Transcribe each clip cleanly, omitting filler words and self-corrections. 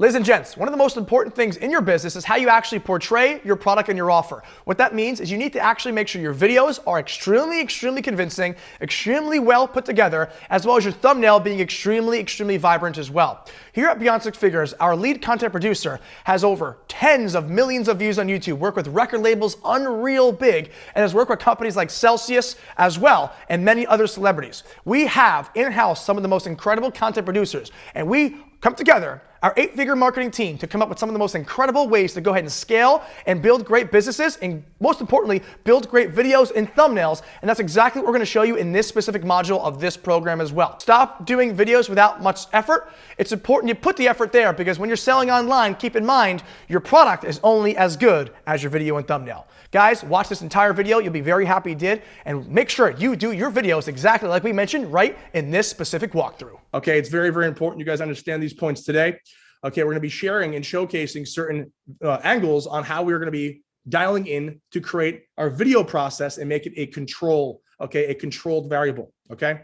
Ladies and gents, one of the most important things in your business is how you actually portray your product and your offer. What that means is you need to actually make sure your videos are extremely convincing, extremely well put together, as well as your thumbnail being extremely vibrant as well. Here at Beyond Six Figures, our lead content producer has over tens of millions of views on YouTube, worked with record labels unreal big, and has worked with companies like Celsius as well, and many other celebrities. We have in-house some of the most incredible content producers, and we come together, our 8-figure marketing team, to come up with some of the most incredible ways to go ahead and scale and build great businesses, and most importantly, build great videos and thumbnails. And that's exactly what we're gonna show you in this specific module of this program as well. Stop doing videos without much effort. It's important you put the effort there, because when you're selling online, keep in mind, your product is only as good as your video and thumbnail. Guys, watch this entire video. You'll be very happy you did. And make sure you do your videos exactly like we mentioned right in this specific walkthrough. Okay, it's very important you guys understand these points today. Okay, we're gonna be sharing and showcasing certain angles on how we're gonna be dialing in to create our video process and make it a control, okay, a controlled variable, okay?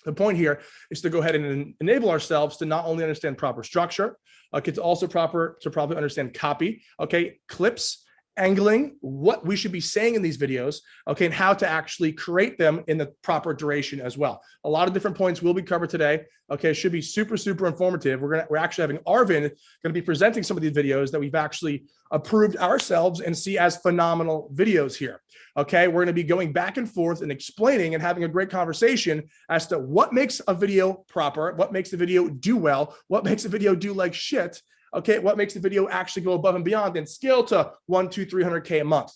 The point here is to go ahead and enable ourselves to not only understand proper structure, okay, to also properly understand copy, okay, clips, angling, what we should be saying in these videos, okay, and how to actually create them in the proper duration as well. A lot of different points will be covered today. Okay, it should be super informative. We're actually having Arvin going to be presenting some of these videos that we've actually approved ourselves and see as phenomenal videos here. Okay, we're going to be going back and forth and explaining and having a great conversation as to what makes a video proper, what makes the video do well, what makes a video do like shit. Okay, what makes the video actually go above and beyond and scale to 100, 200, 300K a month.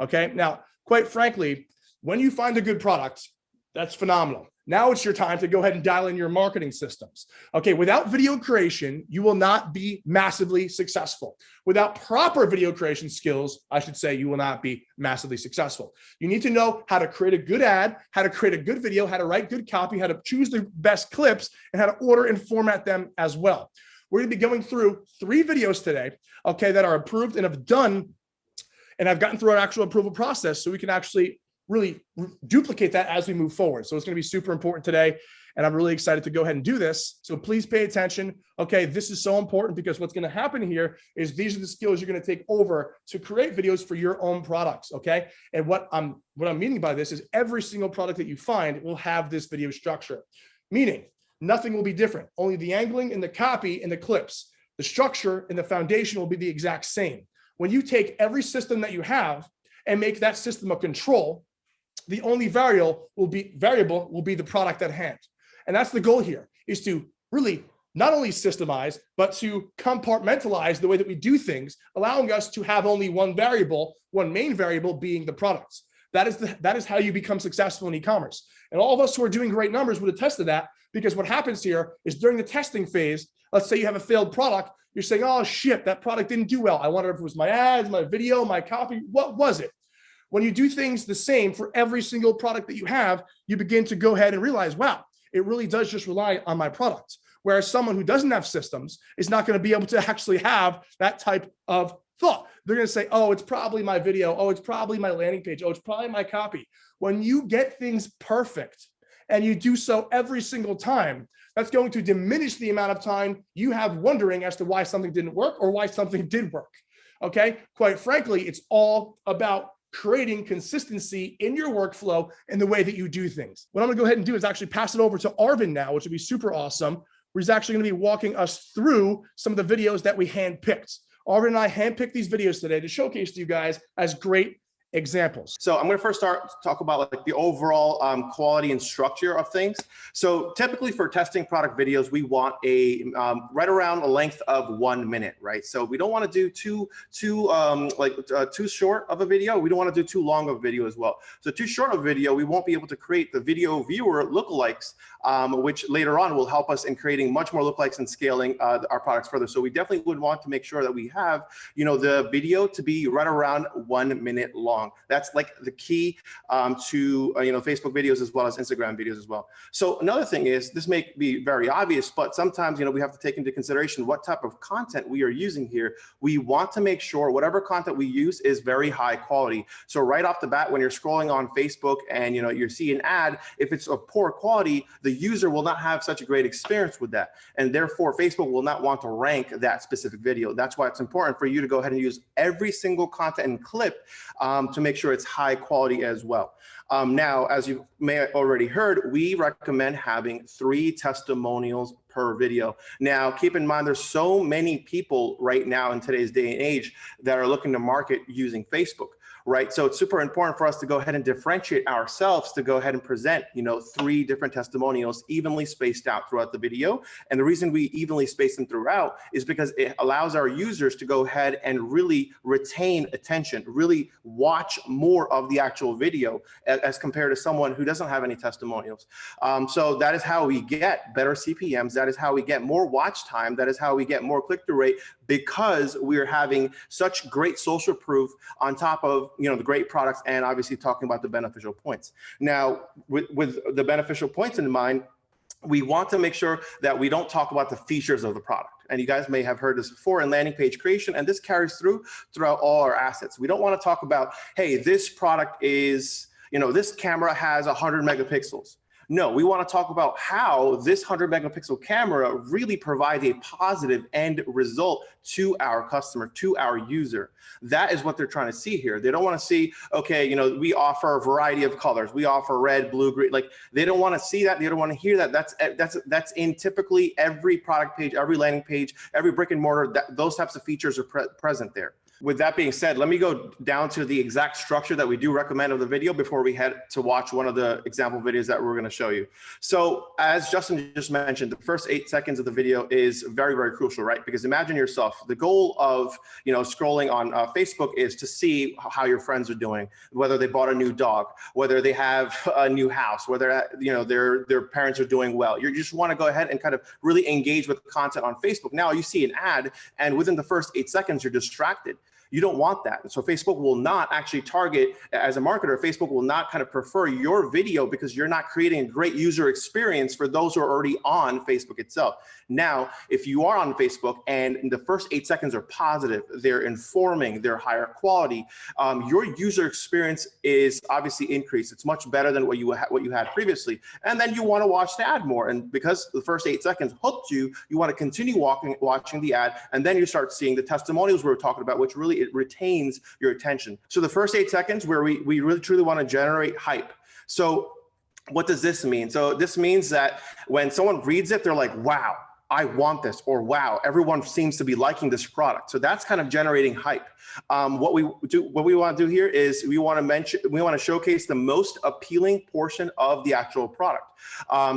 Okay, now, quite frankly, when you find a good product, that's phenomenal. Now it's your time to go ahead and dial in your marketing systems. Okay, without video creation, you will not be massively successful. Without proper video creation skills, I should say, you will not be massively successful. You need to know how to create a good ad, how to create a good video, how to write good copy, how to choose the best clips, and how to order and format them as well. We're gonna be going through 3 videos today, okay, that are approved and have done, and have gotten through our actual approval process, so we can actually really duplicate that as we move forward. So it's gonna be super important today, and I'm really excited to go ahead and do this. So please pay attention. Okay, this is so important, because what's gonna happen here is these are the skills you're gonna take over to create videos for your own products, okay? And what I'm meaning by this is every single product that you find will have this video structure, meaning nothing will be different. Only the angling and the copy and the clips, the structure and the foundation will be the exact same. When you take every system that you have and make that system a control, the only variable will be the product at hand. And that's the goal here, is to really not only systemize, but to compartmentalize the way that we do things, allowing us to have only one main variable being the products. That is how you become successful in e-commerce. And all of us who are doing great numbers would attest to that, because what happens here is during the testing phase, let's say you have a failed product, you're saying, oh shit, that product didn't do well. I wonder if it was my ads, my video, my copy, what was it? When you do things the same for every single product that you have, you begin to go ahead and realize, wow, it really does just rely on my product. Whereas someone who doesn't have systems is not going to be able to actually have that type of thought. They're going to say, oh, it's probably my video. Oh, it's probably my landing page. Oh, it's probably my copy. When you get things perfect and you do so every single time, that's going to diminish the amount of time you have wondering as to why something didn't work or why something did work. Okay. Quite frankly, it's all about creating consistency in your workflow and the way that you do things. What I'm going to go ahead and do is actually pass it over to Arvin now, which would be super awesome. Where he's actually going to be walking us through some of the videos that we handpicked. Arvin and I handpicked these videos today to showcase to you guys as great examples. So I'm going to first talk about like the overall quality and structure of things. So typically for testing product videos, we want a right around a length of 1 minute, right? So we don't want to do too short of a video. We don't want to do too long of a video as well. So too short of a video, we won't be able to create the video viewer lookalikes, which later on will help us in creating much more lookalikes and scaling our products further. So we definitely would want to make sure that we have, the video to be right around 1 minute long. long. That's like the key to Facebook videos as well as Instagram videos as well. So another thing is, this may be very obvious, but sometimes we have to take into consideration what type of content we are using here. We want to make sure whatever content we use is very high quality. So right off the bat, when you're scrolling on Facebook and you see an ad, if it's of poor quality, the user will not have such a great experience with that, and therefore Facebook will not want to rank that specific video. That's why it's important for you to go ahead and use every single content and clip to make sure it's high quality as well. Now, as you may have already heard, we recommend having 3 testimonials per video. Now, keep in mind, there's so many people right now in today's day and age that are looking to market using Facebook, right? So it's super important for us to go ahead and differentiate ourselves, to go ahead and present, 3 different testimonials evenly spaced out throughout the video. And the reason we evenly space them throughout is because it allows our users to go ahead and really retain attention, really watch more of the actual video as compared to someone who doesn't have any testimonials. So that is how we get better CPMs. That is how we get more watch time. That is how we get more click-through rate, because we're having such great social proof on top of the great products, and obviously talking about the beneficial points. Now, with the beneficial points in mind, we want to make sure that we don't talk about the features of the product. And you guys may have heard this before in landing page creation, and this carries throughout all our assets. We don't want to talk about, hey, this product is, this camera has 100 megapixels. No, we want to talk about how this 100 megapixel camera really provides a positive end result to our customer, to our user. That is what they're trying to see here. They don't want to see, okay, we offer a variety of colors. We offer red, blue, green. Like, they don't want to see that. They don't want to hear that. That's in typically every product page, every landing page, every brick and mortar. Those types of features are present there. With that being said, let me go down to the exact structure that we do recommend of the video before we head to watch one of the example videos that we're going to show you. So as Justin just mentioned, the first 8 seconds of the video is very, very crucial, right? Because imagine yourself, the goal of scrolling on Facebook is to see how your friends are doing, whether they bought a new dog, whether they have a new house, whether their parents are doing well. You just want to go ahead and kind of really engage with content on Facebook. Now you see an ad, and within the first 8 seconds, you're distracted. You don't want that. So Facebook will not actually target, as a marketer, Facebook will not kind of prefer your video because you're not creating a great user experience for those who are already on Facebook itself. Now, if you are on Facebook and the first 8 seconds are positive, they're informing, they're higher quality, your user experience is obviously increased. It's much better than what you had previously. And then you want to watch the ad more. And because the first 8 seconds hooked you, you want to continue watching the ad. And then you start seeing the testimonials we were talking about, which really it retains your attention. So the first 8 seconds where we really truly want to generate hype. So what does this mean? So this means that when someone reads it, they're like, wow, I want this, or wow, everyone seems to be liking this product. So that's kind of generating hype. What we want to do here is we want to showcase the most appealing portion of the actual product.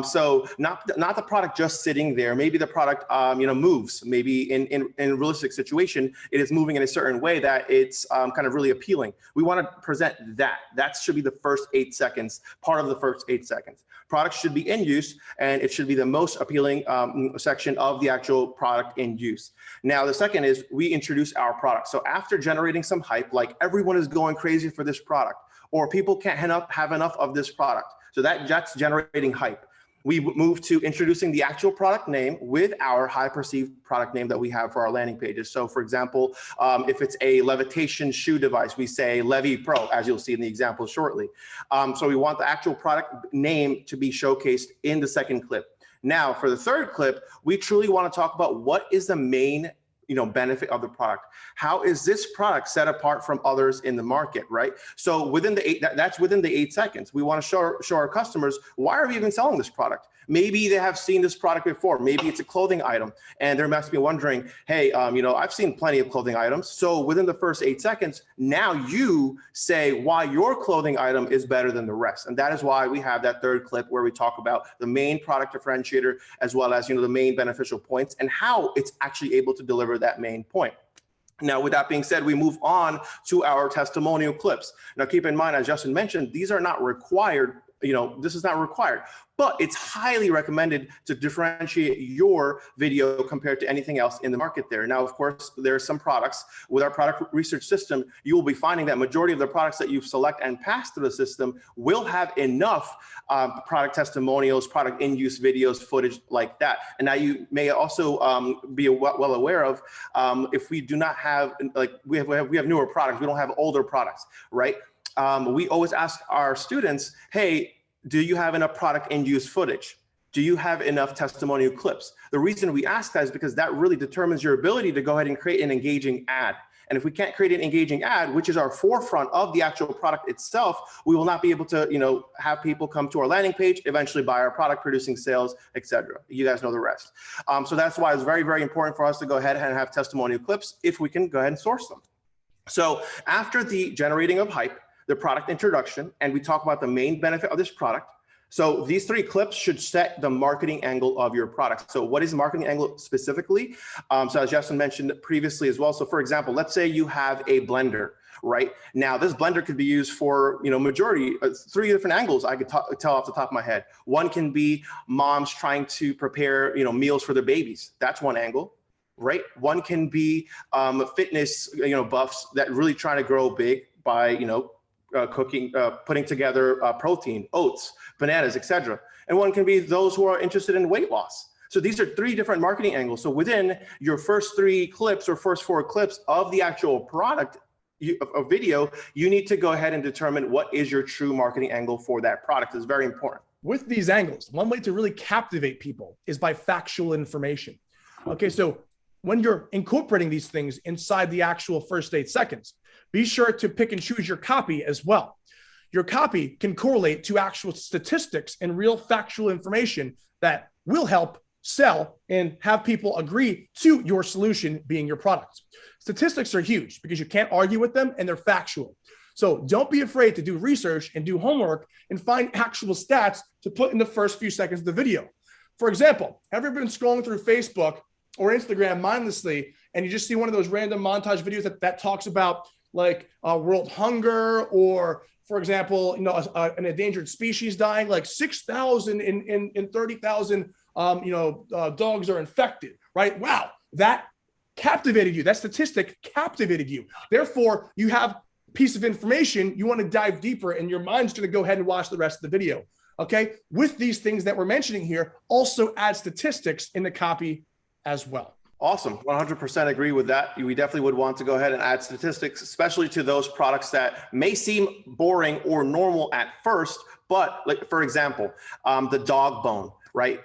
So not the product just sitting there. Maybe the product moves. Maybe in a realistic situation, it is moving in a certain way that it's kind of really appealing. We want to present that. That should be the first 8 seconds, part of the first 8 seconds. Product should be in use, and it should be the most appealing section of the actual product in use. Now, the second is we introduce our product. So after generating some hype, like everyone is going crazy for this product, or people can't have enough of this product. So that's generating hype. We move to introducing the actual product name with our high perceived product name that we have for our landing pages. So for example, if it's a levitation shoe device, we say Levy Pro, as you'll see in the example shortly. So we want the actual product name to be showcased in the second clip. Now, for the third clip, we truly want to talk about what is the main benefit of the product. How is this product set apart from others in the market, right? So within the that's within the 8 seconds. We want to show our customers, why are we even selling this product? Maybe they have seen this product before. Maybe it's a clothing item, and they must be wondering, hey, I've seen plenty of clothing items. So within the first 8 seconds, now you say why your clothing item is better than the rest. And that is why we have that third clip where we talk about the main product differentiator, as well as, the main beneficial points and how it's actually able to deliver that main point. Now, with that being said, we move on to our testimonial clips. Now, keep in mind, as Justin mentioned, these are not required this is not required, but it's highly recommended to differentiate your video compared to anything else in the market there. Now, of course, there are some products with our product research system, you will be finding that majority of the products that you select and pass through the system will have enough product testimonials, product in-use videos, footage like that. And now you may also be well aware of if we do not have, like we have newer products, we don't have older products, right? We always ask our students, hey, do you have enough product in-use footage? Do you have enough testimonial clips? The reason we ask that is because that really determines your ability to go ahead and create an engaging ad. And if we can't create an engaging ad, which is our forefront of the actual product itself, we will not be able to, have people come to our landing page, eventually buy our product, producing sales, etc. You guys know the rest. So that's why it's very, very important for us to go ahead and have testimonial clips if we can go ahead and source them. So after the generating of hype, the product introduction, and we talk about the main benefit of this product. So these 3 clips should set the marketing angle of your product. So what is the marketing angle specifically? So as Justin mentioned previously as well. So for example, let's say you have a blender, right? Now this blender could be used for, majority, 3 different angles I could tell off the top of my head. One can be moms trying to prepare, meals for their babies. That's one angle. Right? One can be fitness, buffs that really try to grow big by, cooking, putting together protein, oats, bananas, etc. And one can be those who are interested in weight loss. So these are 3 different marketing angles. So within your first 3 clips or first 4 clips of the actual product of video, you need to go ahead and determine what is your true marketing angle for that product. It's very important. With these angles, one way to really captivate people is by factual information. Okay, so when you're incorporating these things inside the actual first 8 seconds, be sure to pick and choose your copy as well. Your copy can correlate to actual statistics and real factual information that will help sell and have people agree to your solution being your product. Statistics are huge because you can't argue with them and they're factual. So don't be afraid to do research and do homework and find actual stats to put in the first few seconds of the video. For example, have you ever been scrolling through Facebook or Instagram mindlessly, and you just see one of those random montage videos that talks about like world hunger, or for example, an endangered species dying, like 6,000 in 30,000, dogs are infected, right? Wow, that captivated you. That statistic captivated you. Therefore, you have a piece of information, you want to dive deeper, and your mind's going to go ahead and watch the rest of the video. Okay, with these things that we're mentioning here, also add statistics in the copy as well. Awesome. 100% agree with that. We definitely would want to go ahead and add statistics, especially to those products that may seem boring or normal at first, but like, for example, the dog bone, right?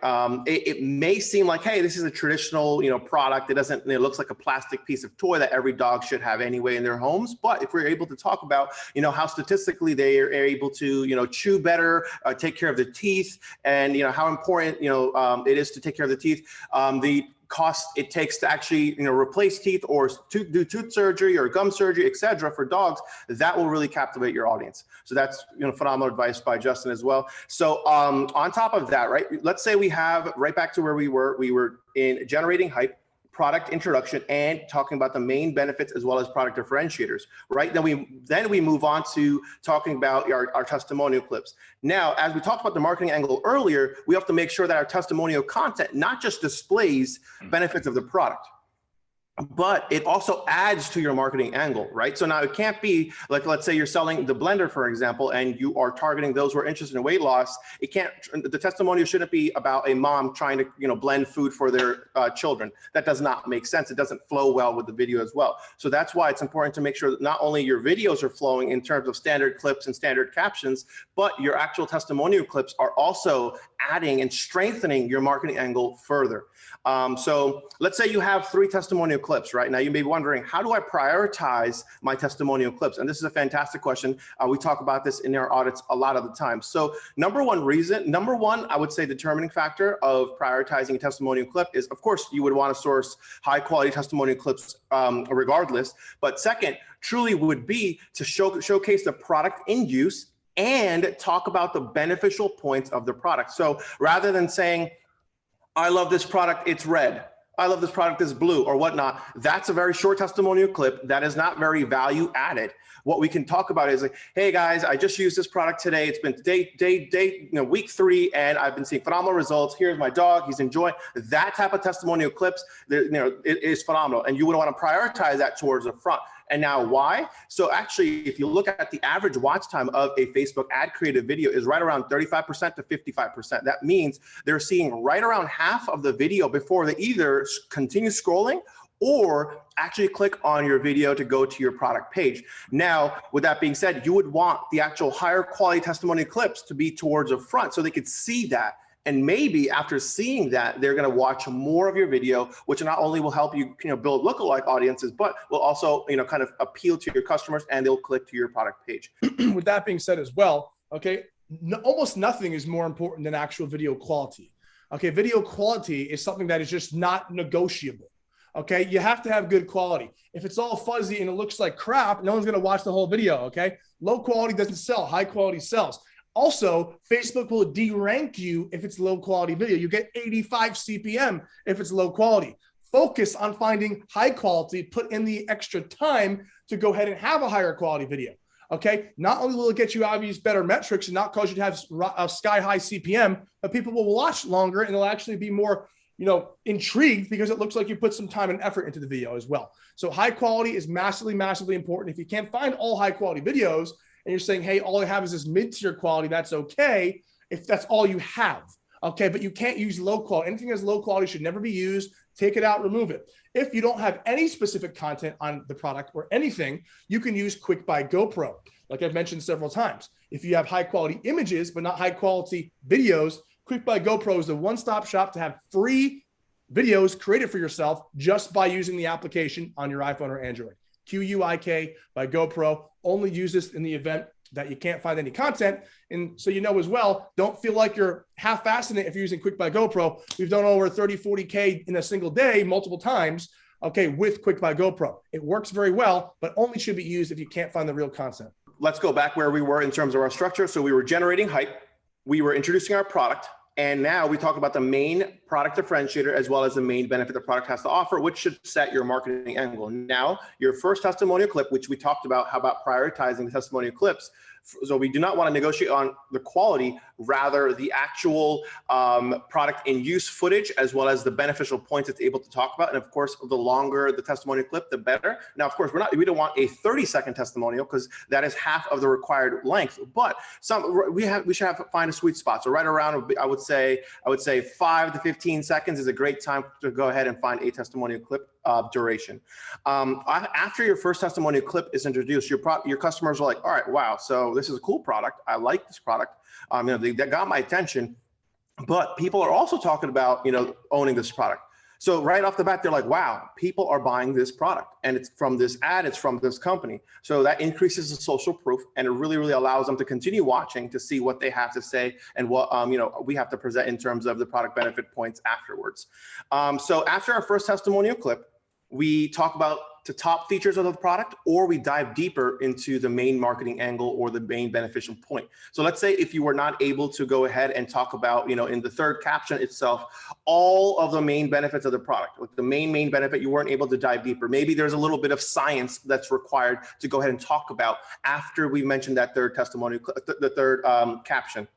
It may seem like, hey, this is a traditional, product. It looks like a plastic piece of toy that every dog should have anyway in their homes. But if we're able to talk about, how statistically they are able to, chew better, take care of the teeth, and, how important, it is to take care of the teeth, the cost it takes to actually replace teeth or do tooth surgery or gum surgery, etc. for dogs, that will really captivate your audience. So that's phenomenal advice by Justin as well. So on top of that, right, let's say we have right back to where we were in generating hype, product introduction, and talking about the main benefits as well as product differentiators, right? Then we move on to talking about our testimonial clips. Now, as we talked about the marketing angle earlier, we have to make sure that our testimonial content not just displays benefits of the product, but it also adds to your marketing angle, right? So now it can't be like, let's say you're selling the blender, for example, and you are targeting those who are interested in weight loss. The testimonial shouldn't be about a mom trying to, blend food for their children. That does not make sense. It doesn't flow well with the video as well. So that's why it's important to make sure that not only your videos are flowing in terms of standard clips and standard captions, but your actual testimonial clips are also adding and strengthening your marketing angle further. So let's say you have 3 testimonial clips, right? Now you may be wondering, how do I prioritize my testimonial clips? And this is a fantastic question. We talk about this in our audits a lot of the time. So number one, I would say determining factor of prioritizing a testimonial clip is, of course, you would want to source high quality testimonial clips regardless. But second, truly would be to showcase the product in use and talk about the beneficial points of the product. So rather than saying, I love this product, it's red. I love this product, is blue or whatnot. That's a very short testimonial clip that is not very value added. What we can talk about is like, hey guys, I just used this product today. It's been week 3, and I've been seeing phenomenal results. Here's my dog, he's enjoying. That type of testimonial clips, it is phenomenal, and you would want to prioritize that towards the front. And now why? So actually, if you look at the average watch time of a Facebook ad creative video is right around 35% to 55%. That means they're seeing right around half of the video before they either continue scrolling or actually click on your video to go to your product page. Now, with that being said, you would want the actual higher quality testimonial clips to be towards the front so they could see that. And maybe after seeing that, they're going to watch more of your video, which not only will help you, build lookalike audiences, but will also, kind of appeal to your customers, and they'll click to your product page. With that being said as well, okay, almost nothing is more important than actual video quality. Okay, video quality is something that is just not negotiable. Okay, you have to have good quality. If it's all fuzzy and it looks like crap, no one's going to watch the whole video. Okay, low quality doesn't sell, high quality sells. Also, Facebook will derank you if it's low quality video. You get 85 CPM if it's low quality. Focus on finding high quality, put in the extra time to go ahead and have a higher quality video. Okay, not only will it get you obvious better metrics and not cause you to have a sky high CPM, but people will watch longer and they'll actually be more intrigued because it looks like you put some time and effort into the video as well. So high quality is massively, massively important. If you can't find all high quality videos, and you're saying, hey, all I have is this mid-tier quality, that's okay if that's all you have, okay? But you can't use low quality. Anything that's low quality should never be used. Take it out, remove it. If you don't have any specific content on the product or anything, you can use Quick by GoPro, like I've mentioned several times. If you have high quality images, but not high quality videos, Quick by GoPro is the one-stop shop to have free videos created for yourself just by using the application on your iPhone or Android. QUIK by GoPro. Only use this in the event that you can't find any content. And so as well, don't feel like you're half-assing it if you're using Quick by GoPro. We've done over 30, 40K in a single day, multiple times, okay, with Quick by GoPro. It works very well, but only should be used if you can't find the real content. Let's go back where we were in terms of our structure. So we were generating hype, we were introducing our product, and now we talk about the main product differentiator as well as the main benefit the product has to offer, which should set your marketing angle. Now, your first testimonial clip, which we talked about, how about prioritizing the testimonial clips? So we do not want to negotiate on the quality, rather the actual product in use footage, as well as the beneficial points it's able to talk about. And of course, the longer the testimonial clip, the better. Now, of course, we don't want a 30-second testimonial because that is half of the required length. But we should find a sweet spot. So right around, I would say 5 to 15 seconds is a great time to go ahead and find a testimonial clip duration. After your first testimonial clip is introduced, your customers are like, all right, wow, so this is a cool product. I like this product. They got my attention, but people are also talking about, owning this product. So right off the bat, they're like, wow, people are buying this product, and it's from this ad, it's from this company. So that increases the social proof, and it really, really allows them to continue watching to see what they have to say and what, we have to present in terms of the product benefit points afterwards. So after our first testimonial clip, we talk about the top features of the product, or we dive deeper into the main marketing angle or the main beneficial point. So let's say if you were not able to go ahead and talk about, in the third caption itself, all of the main benefits of the product, with the main benefit, you weren't able to dive deeper. Maybe there's a little bit of science that's required to go ahead and talk about after we mentioned that third testimonial, the third caption.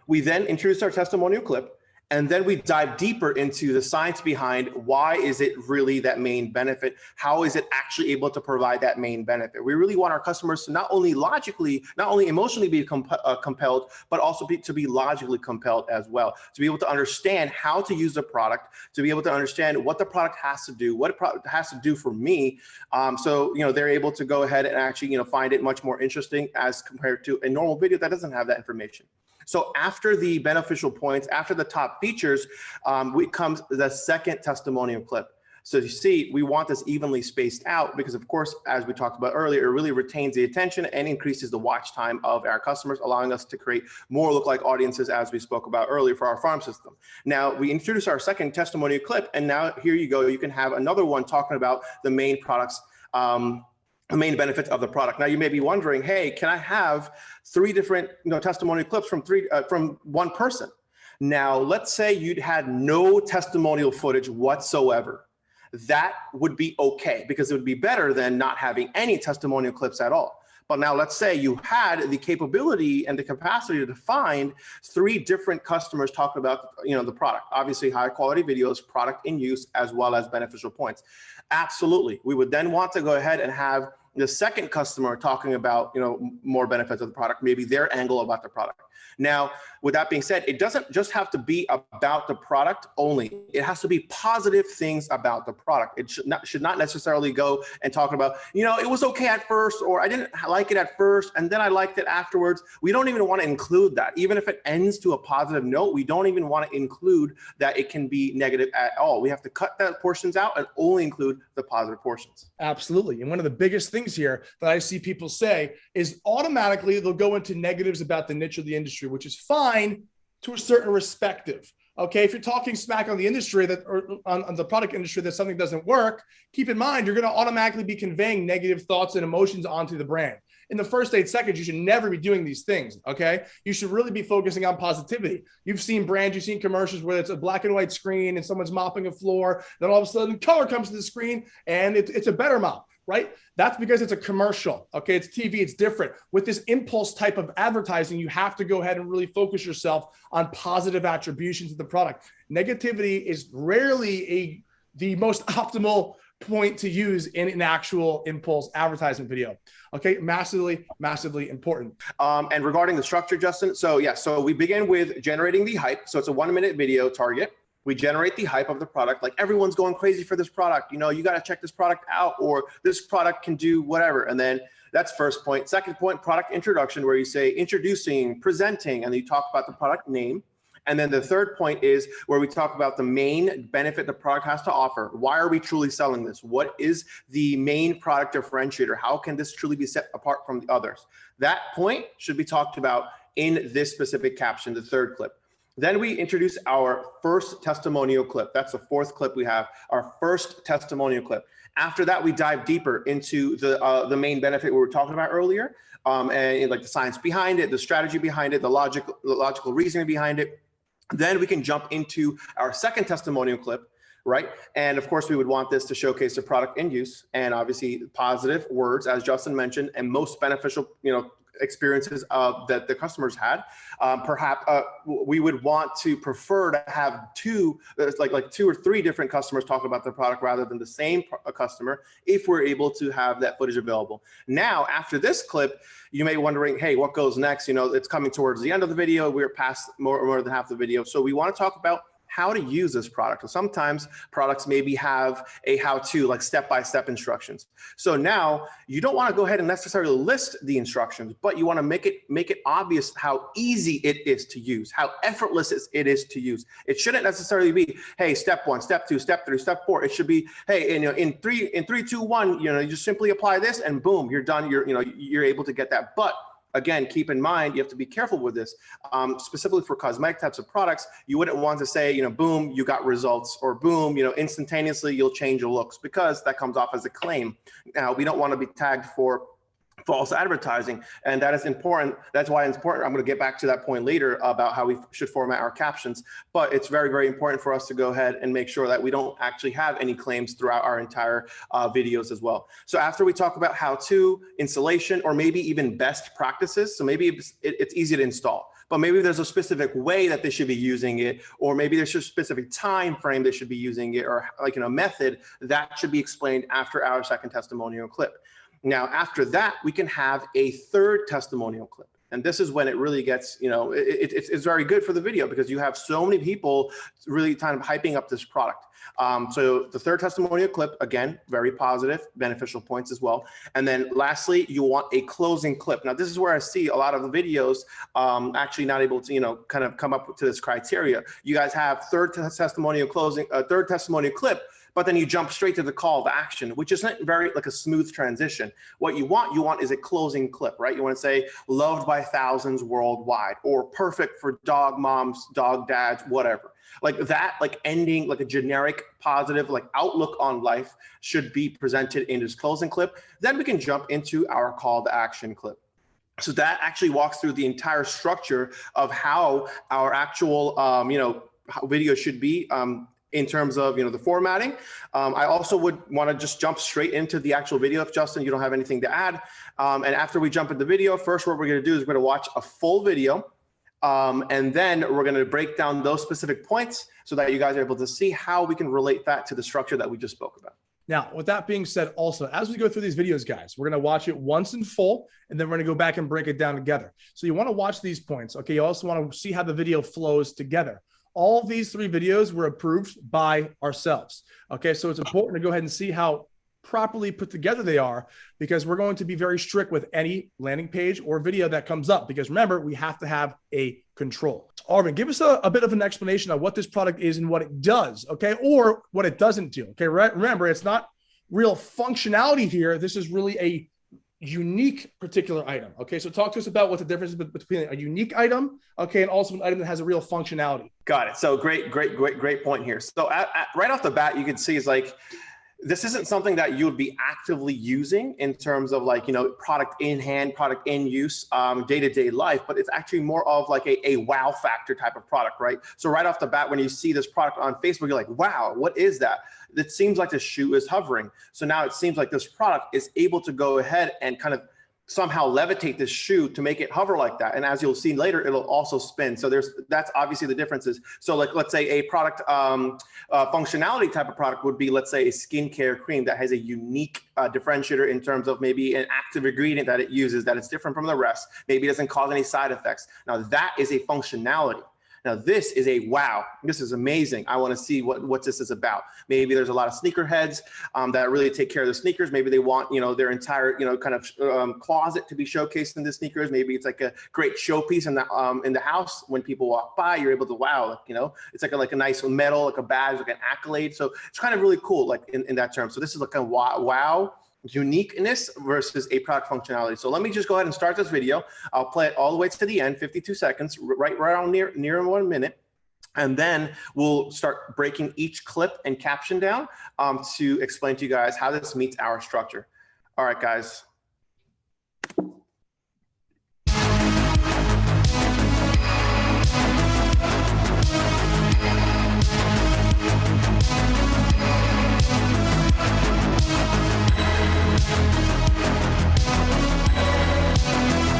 We then introduce our testimonial clip, and then we dive deeper into the science behind why is it really that main benefit? How is it actually able to provide that main benefit? We really want our customers to not only emotionally be compelled, but also to be logically compelled as well. To be able to understand how to use the product, to be able to understand what the product has to do, what it has to do for me. So they're able to go ahead and actually find it much more interesting as compared to a normal video that doesn't have that information. So after the beneficial points, after the top features, comes the second testimonial clip. So you see, we want this evenly spaced out because, of course, as we talked about earlier, it really retains the attention and increases the watch time of our customers, allowing us to create more lookalike audiences, as we spoke about earlier, for our farm system. Now, we introduce our second testimonial clip, and now here you go. You can have another one talking about the main products, the main benefits of the product. Now you may be wondering, hey, can I have 3 different testimonial clips from one person? Now, let's say you'd had no testimonial footage whatsoever. That would be okay because it would be better than not having any testimonial clips at all. But now let's say you had the capability and the capacity to find 3 different customers talking about, the product, obviously high quality videos, product in use, as well as beneficial points. Absolutely. We would then want to go ahead and have the second customer talking about, more benefits of the product, maybe their angle about the product. Now, with that being said, it doesn't just have to be about the product only. It has to be positive things about the product. It should not necessarily go and talk about, it was okay at first, or I didn't like it at first, and then I liked it afterwards. We don't even want to include that. Even if it ends to a positive note, we don't even want to include that it can be negative at all. We have to cut that portions out and only include the positive portions. Absolutely. And one of the biggest things here that I see people say is automatically they'll go into negatives about the niche of the industry, which is fine to a certain perspective. Okay, if you're talking smack on the industry or on the product industry that something doesn't work, keep in mind you're going to automatically be conveying negative thoughts and emotions onto the brand. In the first 8 seconds, you should never be doing these things, okay? You should really be focusing on positivity. You've seen brands, you've seen commercials where it's a black and white screen and someone's mopping a floor, then all of a sudden color comes to the screen and it's a better mop, right? That's because it's a commercial, okay? It's TV, it's different. With this impulse type of advertising, you have to go ahead and really focus yourself on positive attributions of the product. Negativity is rarely the most optimal point to use in an actual impulse advertisement video. Okay, massively, massively important. And regarding the structure, Justin, so we begin with generating the hype. So it's a 1-minute video target. We generate the hype of the product, like everyone's going crazy for this product. You got to check this product out, or this product can do whatever. And then that's first point. Second point, product introduction, where you say introducing, presenting, and then you talk about the product name. And then the third point is where we talk about the main benefit the product has to offer. Why are we truly selling this? What is the main product differentiator? How can this truly be set apart from the others? That point should be talked about in this specific caption, the third clip. Then we introduce our first testimonial clip. That's the 4th clip we have, our first testimonial clip. After that, we dive deeper into the main benefit we were talking about earlier, and like the science behind it, the strategy behind it, the logical reasoning behind it. Then we can jump into our second testimonial clip, right? And of course, we would want this to showcase the product in use and obviously positive words, as Justin mentioned, and most beneficial, experiences that the customers had. Perhaps we would want to prefer to have 2 or 3 different customers talk about the product rather than the same customer, if we're able to have that footage available. Now, after this clip, you may be wondering, hey, what goes next? It's coming towards the end of the video. We're past more than half the video. So we want to talk about how to use this product. So sometimes products maybe have a how-to, like step-by-step instructions. So now you don't want to go ahead and necessarily list the instructions, but you want to make it obvious how easy it is to use, how effortless it is to use. It shouldn't necessarily be, hey, step 1, step 2, step 3, step 4. It should be, hey, in 3, 2, 1, you just simply apply this and boom, you're done. You're able to get that. But again, keep in mind, you have to be careful with this. Specifically for cosmetic types of products, you wouldn't want to say, boom, you got results, or boom, instantaneously you'll change your looks, because that comes off as a claim. Now, we don't want to be tagged for false advertising, and that is important. That's why it's important. I'm going to get back to that point later about how we should format our captions, but it's very, very important for us to go ahead and make sure that we don't actually have any claims throughout our entire videos as well. So after we talk about how-to, installation, or maybe even best practices, so maybe it's easy to install, but maybe there's a specific way that they should be using it, or maybe there's a specific time frame they should be using it, or method that should be explained after our second testimonial clip. Now, after that, we can have a third testimonial clip. And this is when it really gets, it's very good for the video, because you have so many people really kind of hyping up this product. So the third testimonial clip, again, very positive, beneficial points as well. And then lastly, you want a closing clip. Now, this is where I see a lot of the videos actually not able to, kind of come up to this criteria. You guys have third testimonial clip, but then you jump straight to the call to action, which isn't very like a smooth transition. What you want is a closing clip, right? You want to say loved by thousands worldwide, or perfect for dog moms, dog dads, whatever. Like that, like ending, like a generic positive, like outlook on life should be presented in this closing clip. Then we can jump into our call to action clip. So that actually walks through the entire structure of how our actual, video should be in terms of, the formatting. I also would want to just jump straight into the actual video if, Justin, you don't have anything to add. And after we jump into the video, first what we're going to do is we're going to watch a full video. And then we're going to break down those specific points so that you guys are able to see how we can relate that to the structure that we just spoke about. Now, with that being said, also, as we go through these videos, guys, we're going to watch it once in full, and then we're going to go back and break it down together. So you want to watch these points. Okay. You also want to see how the video flows together. All these 3 videos were approved by ourselves. Okay. So it's important to go ahead and see how properly put together they are, because we're going to be very strict with any landing page or video that comes up, because remember, we have to have a control. Arvin, give us a bit of an explanation of what this product is and what it does, okay, or what it doesn't do, okay? Remember, it's not real functionality here. This is really a unique particular item, okay? So talk to us about what the difference is between a unique item, okay, and also an item that has a real functionality. Got it. So great point here. So right off the bat, you can see is like, this isn't something that you would be actively using in terms of like, product in hand, product in use, day-to-day life, but it's actually more of like a wow factor type of product, right? So right off the bat, when you see this product on Facebook, you're like, wow, what is that? It seems like the shoe is hovering. So now it seems like this product is able to go ahead and kind of somehow levitate this shoe to make it hover like that. And as you'll see later, it'll also spin. So that's obviously the differences. So like, let's say a product functionality type of product would be, let's say, a skincare cream that has a unique differentiator in terms of maybe an active ingredient that it uses that is different from the rest. Maybe it doesn't cause any side effects. Now that is a functionality. Now this is a wow, this is amazing. I want to see what this is about. Maybe there's a lot of sneakerheads that really take care of the sneakers. Maybe they want, their entire, kind of closet to be showcased in the sneakers. Maybe it's like a great showpiece in the house. When people walk by, you're able to, wow, it's like a nice medal, like a badge, like an accolade. So it's kind of really cool, like in that term. So this is like a wow uniqueness versus a product functionality. So let me just go ahead and start this video. I'll play it all the way to the end, 52 seconds, right around near 1 minute. And then we'll start breaking each clip and caption down to explain to you guys how this meets our structure. All right, guys.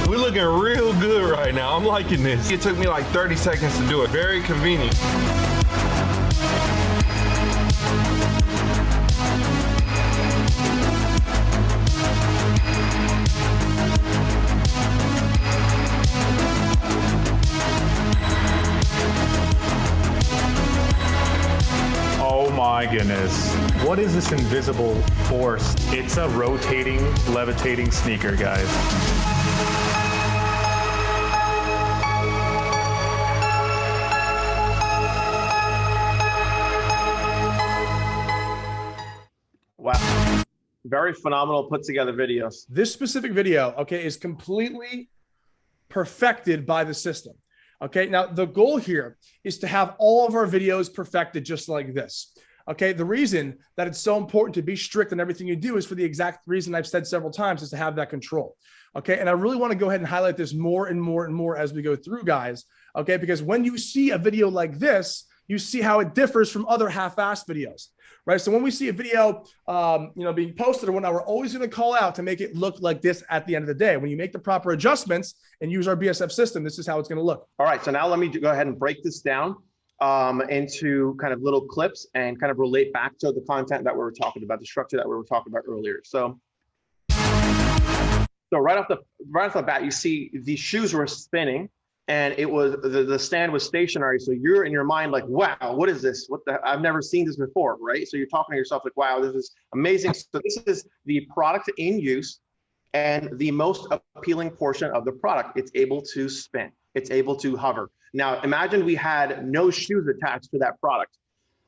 We're looking real good right now. I'm liking this. It took me like 30 seconds to do it. Very convenient. Oh my goodness. What is this invisible force? It's a rotating, levitating sneaker, guys. Wow. Very phenomenal put together videos. This specific video, okay, is completely perfected by the system. Okay, now the goal here is to have all of our videos perfected just like this. Okay, the reason that it's so important to be strict on everything you do is for the exact reason I've said several times, is to have that control. Okay, and I really want to go ahead and highlight this more and more and more as we go through, guys. Okay, because when you see a video like this, you see how it differs from other half-assed videos, right? So when we see a video, being posted or whatnot, we're always going to call out to make it look like this at the end of the day. When you make the proper adjustments and use our BSF system, this is how it's going to look. All right, so now let me go ahead and break this down into kind of little clips and kind of relate back to the content that we were talking about, the structure that we were talking about earlier. So right off the bat, you see the shoes were spinning. And it was the stand was stationary. So you're in your mind like, wow, what is this? I've never seen this before, right? So you're talking to yourself like, wow, this is amazing. So this is the product in use and the most appealing portion of the product. It's able to spin. It's able to hover. Now, imagine we had no shoes attached to that product.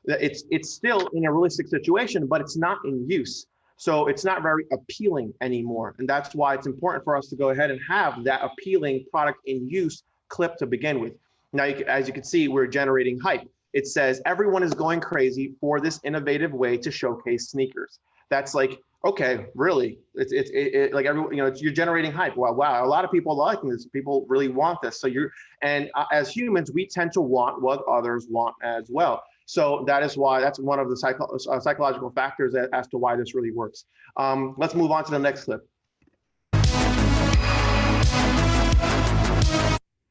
It's still in a realistic situation, but it's not in use. So it's not very appealing anymore. And that's why it's important for us to go ahead and have that appealing product in use clip to begin with. Now, as you can see, we're generating hype. It says everyone is going crazy for this innovative way to showcase sneakers. That's like Okay, really? Like everyone, you're generating hype. Wow, a lot of people are liking this. People really want this. So as humans, we tend to want what others want as well. So that's one of the psychological factors as to why this really works. Let's move on to the next clip.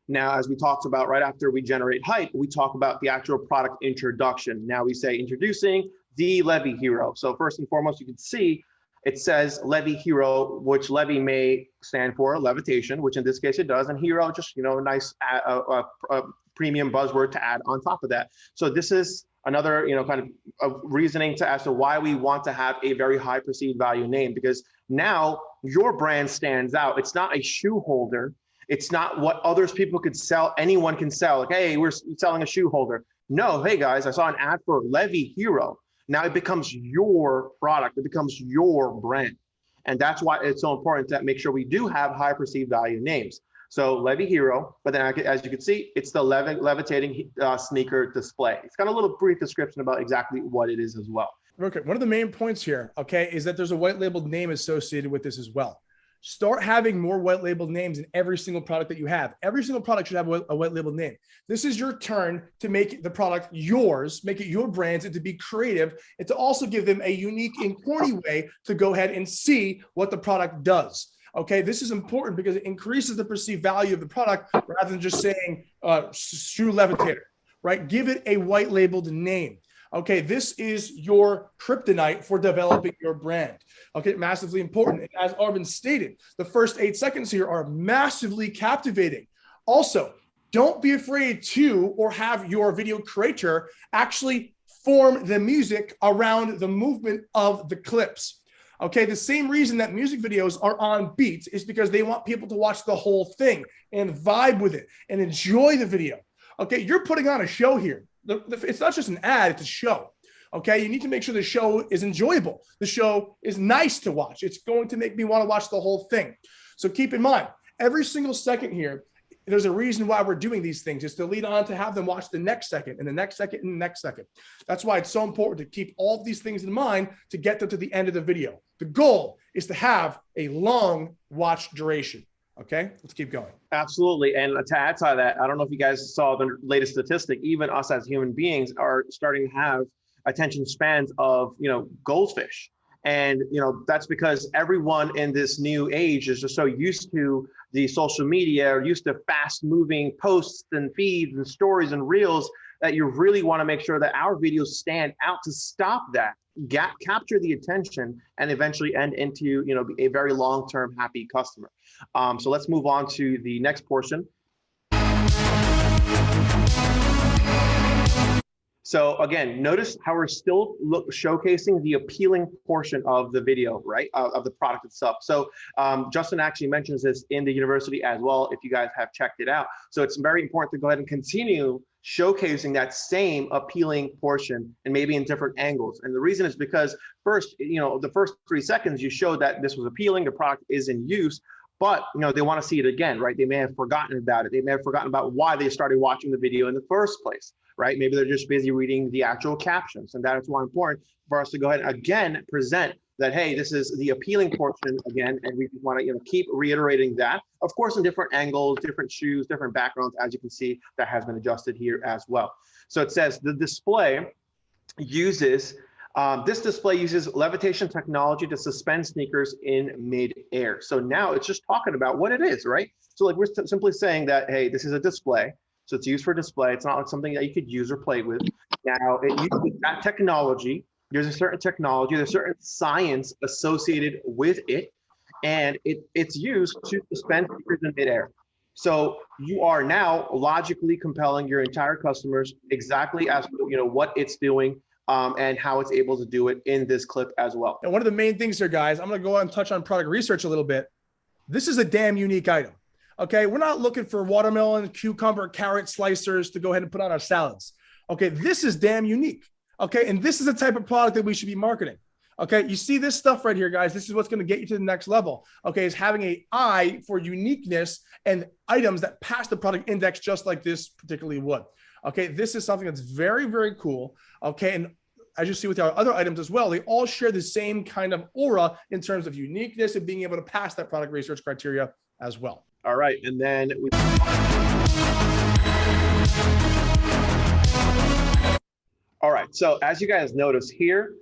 Now, as we talked about right after we generate hype, we talk about the actual product introduction. Now we say introducing the Levy Hero. So first and foremost, you can see it says Levy Hero, which Levy may stand for levitation, which in this case it does, and hero, just, a nice premium buzzword to add on top of that. So this is another, kind of reasoning as to why we want to have a very high perceived value name, because now your brand stands out. It's not a shoe holder. It's not what people could sell. Anyone can sell. Like, hey, we're selling a shoe holder. No, hey guys, I saw an ad for Levy Hero. Now it becomes your product. It becomes your brand. And that's why it's so important to make sure we do have high perceived value names. So Levy Hero, but then as you can see, it's the levitating sneaker display. It's got a little brief description about exactly what it is as well. Okay, one of the main points here, okay, is that there's a white labeled name associated with this as well. Start having more white labeled names in every single product that you have. Every single product should have a white labeled name. This is your turn to make the product yours, make it your brands, and to be creative, and to also give them a unique and corny way to go ahead and see what the product does. Okay, this is important because it increases the perceived value of the product rather than just saying shoe levitator, right? Give it a white labeled name. Okay, this is your kryptonite for developing your brand. Okay, massively important. And as Arvin stated, the first 8 seconds here are massively captivating. Also, don't be afraid to or have your video creator actually form the music around the movement of the clips. Okay, the same reason that music videos are on beats is because they want people to watch the whole thing and vibe with it and enjoy the video. Okay, you're putting on a show here. It's not just an ad, it's a show. Okay, you need to make sure the show is enjoyable. The show is nice to watch. It's going to make me want to watch the whole thing. So keep in mind, every single second here, there's a reason why we're doing these things. It's to lead on to have them watch the next second and the next second and the next second. That's why it's so important to keep all of these things in mind to get them to the end of the video. The goal is to have a long watch duration. Okay, let's keep going. Absolutely. And to add to that, I don't know if you guys saw the latest statistic, even us as human beings are starting to have attention spans of, goldfish. And, that's because everyone in this new age is just so used to the social media, or used to fast moving posts and feeds and stories and reels, that you really want to make sure that our videos stand out to stop that, capture the attention, and eventually end into, a very long-term happy customer. So let's move on to the next portion. So again, notice how we're still showcasing the appealing portion of the video, right? Of the product itself. So Justin actually mentions this in the university as well, if you guys have checked it out. So it's very important to go ahead and continue showcasing that same appealing portion, and maybe in different angles. And the reason is because first, the first 3 seconds you showed that this was appealing, the product is in use, but they want to see it again, right? They may have forgotten about it. They may have forgotten about why they started watching the video in the first place, right? Maybe they're just busy reading the actual captions. And that is why it's important for us to go ahead and again present that, hey, this is the appealing portion again, and we want to keep reiterating that. Of course, in different angles, different shoes, different backgrounds, as you can see, that has been adjusted here as well. So it says the display uses levitation technology to suspend sneakers in mid-air. So now it's just talking about what it is, right? So like we're simply saying that, hey, this is a display. So it's used for display. It's not like something that you could use or play with. Now it uses that technology. There's a certain technology, there's certain science associated with it, and it's used to suspend sneakers in midair. So you are now logically compelling your entire customers exactly as what it's doing, and how it's able to do it in this clip as well. And one of the main things here, guys, I'm going to go ahead and touch on product research a little bit. This is a damn unique item. Okay, we're not looking for watermelon, cucumber, carrot slicers to go ahead and put on our salads. Okay, this is damn unique. Okay, and this is the type of product that we should be marketing. Okay, you see this stuff right here, guys. This is what's going to get you to the next level. Okay, is having an eye for uniqueness and items that pass the product index just like this particularly would. Okay, this is something that's very, very cool. Okay, and as you see with our other items as well, they all share the same kind of aura in terms of uniqueness and being able to pass that product research criteria as well. All right, and then we. All right, so as you guys notice here,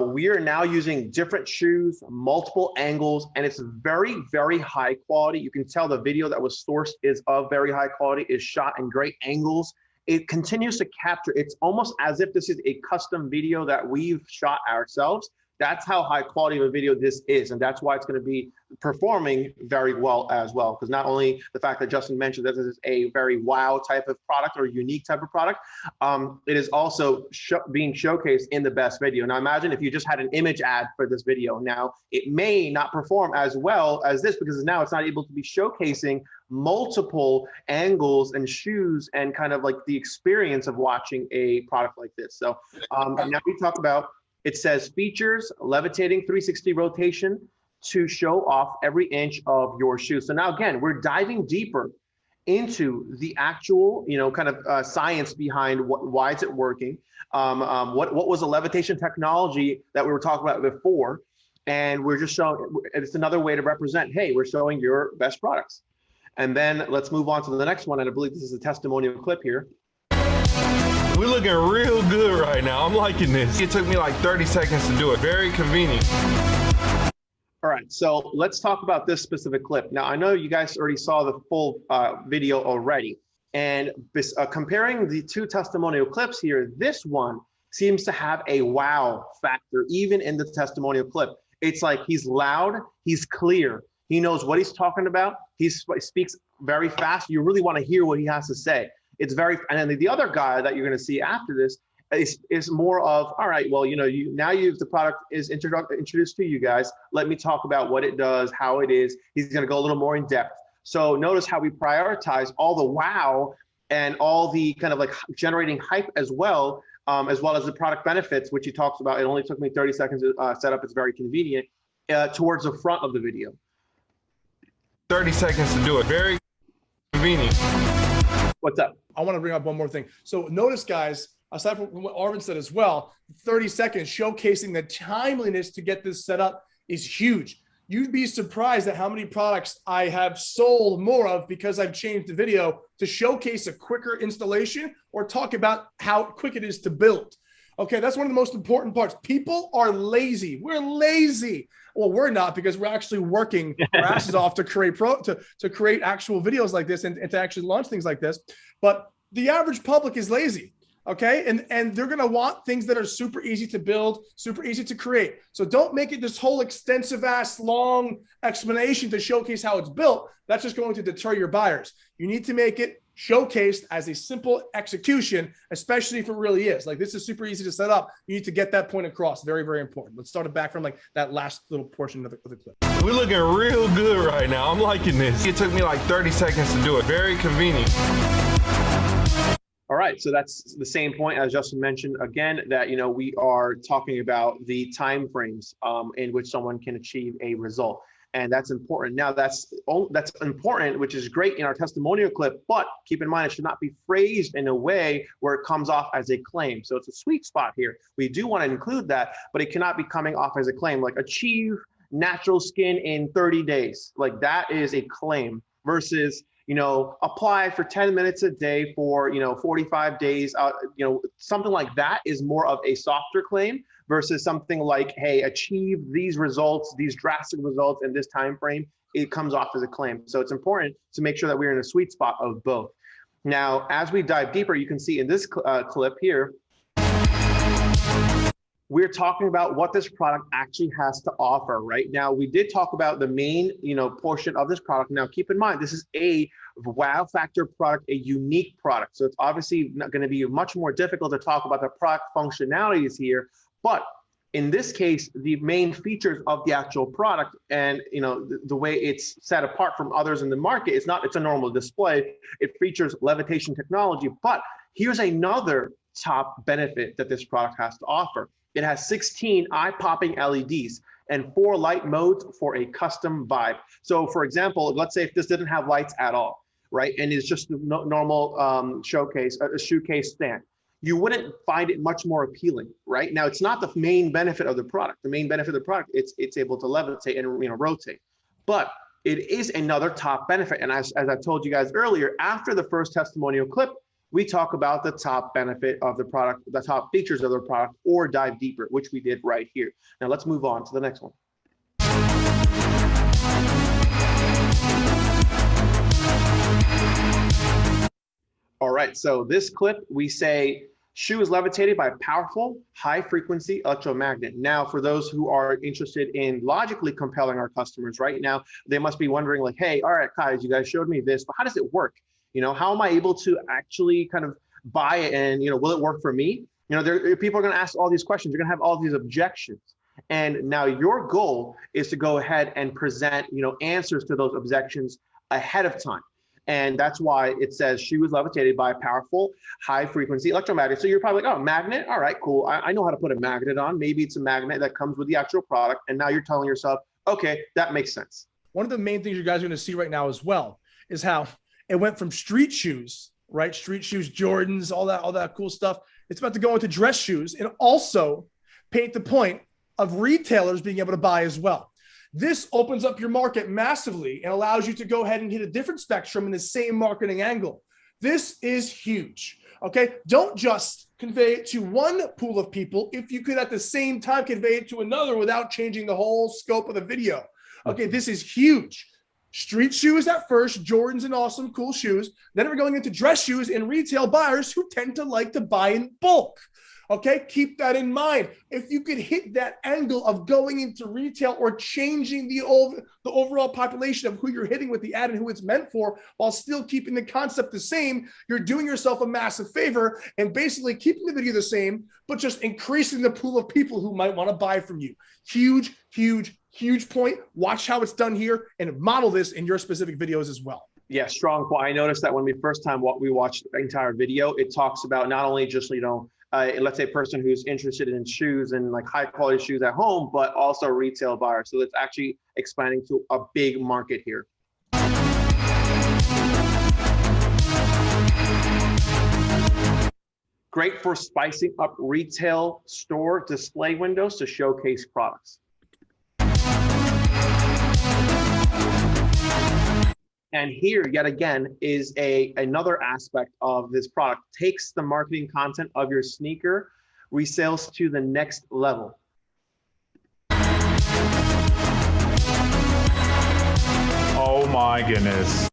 we are now using different shoes, multiple angles, and it's very, very high quality. You can tell the video that was sourced is of very high quality, is shot in great angles. It continues to capture, it's almost as if this is a custom video that we've shot ourselves. That's how high quality of a video this is. And that's why it's going to be performing very well as well. Because not only the fact that Justin mentioned that this is a very wow type of product or unique type of product, it is also being showcased in the best video. Now imagine if you just had an image ad for this video. Now it may not perform as well as this because now it's not able to be showcasing multiple angles and shoes and kind of like the experience of watching a product like this. So now we talk about, it says features levitating 360 rotation to show off every inch of your shoe. So now again, we're diving deeper into the actual, kind of science behind why is it working. What was the levitation technology that we were talking about before? And we're just showing, it's another way to represent, hey, we're showing your best products. And then let's move on to the next one. And I believe this is a testimonial clip here. We're looking real good right now. I'm liking this. It took me like 30 seconds to do it. Very convenient. All right, so let's talk about this specific clip. Now, I know you guys already saw the full video already. And comparing the two testimonial clips here, this one seems to have a wow factor, even in the testimonial clip. It's like he's loud, he's clear. He knows what he's talking about. He speaks very fast. You really want to hear what he has to say. It's very, and then the other guy that you're going to see after this is more of, all right, well, now the product is introduced to you guys. Let me talk about what it does, how it is. He's going to go a little more in depth. So notice how we prioritize all the wow and all the kind of like generating hype as well as the product benefits, which he talks about. It only took me 30 seconds to set up. It's very convenient towards the front of the video. 30 seconds to do it. Very convenient. What's up? I want to bring up one more thing. So notice, guys, aside from what Arvin said as well, 30 seconds showcasing the timeliness to get this set up is huge. You'd be surprised at how many products I have sold more of because I've changed the video to showcase a quicker installation or talk about how quick it is to build. Okay, that's one of the most important parts. People are lazy. We're lazy. Well, we're not, because we're actually working our asses off to create to create actual videos like this and to actually launch things like this. But the average public is lazy. Okay, and they're gonna want things that are super easy to build, super easy to create. So don't make it this whole extensive ass long explanation to showcase how it's built. That's just going to deter your buyers. You need to make it showcased as a simple execution, especially if it really is. Like, this is super easy to set up. You need to get that point across. Very, very important. Let's start it back from like that last little portion of the clip. We're looking real good right now. I'm liking this. It took me like 30 seconds to do it. Very convenient. All right, so that's the same point as Justin mentioned again, that we are talking about the time frames in which someone can achieve a result, and that's important. Now that's important, which is great in our testimonial clip, but keep in mind it should not be phrased in a way where it comes off as a claim. So it's a sweet spot here. We do want to include that, but it cannot be coming off as a claim, like achieve natural skin in 30 days. Like, that is a claim versus apply for 10 minutes a day for, 45 days, something like that is more of a softer claim versus something like, hey, achieve these results, these drastic results in this time frame. It comes off as a claim. So it's important to make sure that we're in a sweet spot of both. Now, as we dive deeper, you can see in this clip here, we're talking about what this product actually has to offer. Right now, we did talk about the main, portion of this product. Now, keep in mind, this is a wow factor product, a unique product. So it's obviously not going to be much more difficult to talk about the product functionalities here. But in this case, the main features of the actual product and the way it's set apart from others in the market, it's a normal display. It features levitation technology. But here's another top benefit that this product has to offer. It has 16 eye-popping LEDs and 4 light modes for a custom vibe. So for example, let's say if this didn't have lights at all, right? And it's just a normal shoe case stand. you wouldn't find it much more appealing, right? Now, it's not the main benefit of the product. The main benefit of the product, it's able to levitate and rotate. But it is another top benefit. And as I told you guys earlier, after the first testimonial clip, we talk about the top benefit of the product, the top features of the product, or dive deeper, which we did right here. Now let's move on to the next one. All right, so this clip, we say, shoe is levitated by a powerful, high-frequency electromagnet. Now, for those who are interested in logically compelling our customers right now, they must be wondering like, hey, all right, guys, you guys showed me this, but how does it work? How am I able to actually kind of buy it, and will it work for me? People are going to ask all these questions. They're going to have all these objections. And now your goal is to go ahead and present, answers to those objections ahead of time. And that's why it says she was levitated by a powerful, high-frequency electromagnet. So you're probably like, oh, magnet? All right, cool. I know how to put a magnet on. Maybe it's a magnet that comes with the actual product. And now you're telling yourself, okay, that makes sense. One of the main things you guys are going to see right now as well is how it went from street shoes, right? Street shoes, Jordans, all that cool stuff. It's about to go into dress shoes and also paint the point of retailers being able to buy as well. This opens up your market massively and allows you to go ahead and hit a different spectrum in the same marketing angle. This is huge, okay? Don't just convey it to one pool of people if you could at the same time convey it to another without changing the whole scope of the video. Okay, this is huge. Street shoes at first, Jordans and awesome, cool shoes. Then we're going into dress shoes and retail buyers who tend to like to buy in bulk. Okay, keep that in mind. If you could hit that angle of going into retail or changing the overall population of who you're hitting with the ad and who it's meant for, while still keeping the concept the same, you're doing yourself a massive favor and basically keeping the video the same, but just increasing the pool of people who might want to buy from you. Huge, huge, huge point. Watch how it's done here and model this in your specific videos as well. Yeah, strong point. I noticed that when we first time we watched the entire video, it talks about not only just, let's say a person who's interested in shoes and like high quality shoes at home, but also a retail buyer. So it's actually expanding to a big market here. Great for spicing up retail store display windows to showcase products. And here, yet again, is another aspect of this product. Takes the marketing content of your sneaker resales to the next level. Oh my goodness.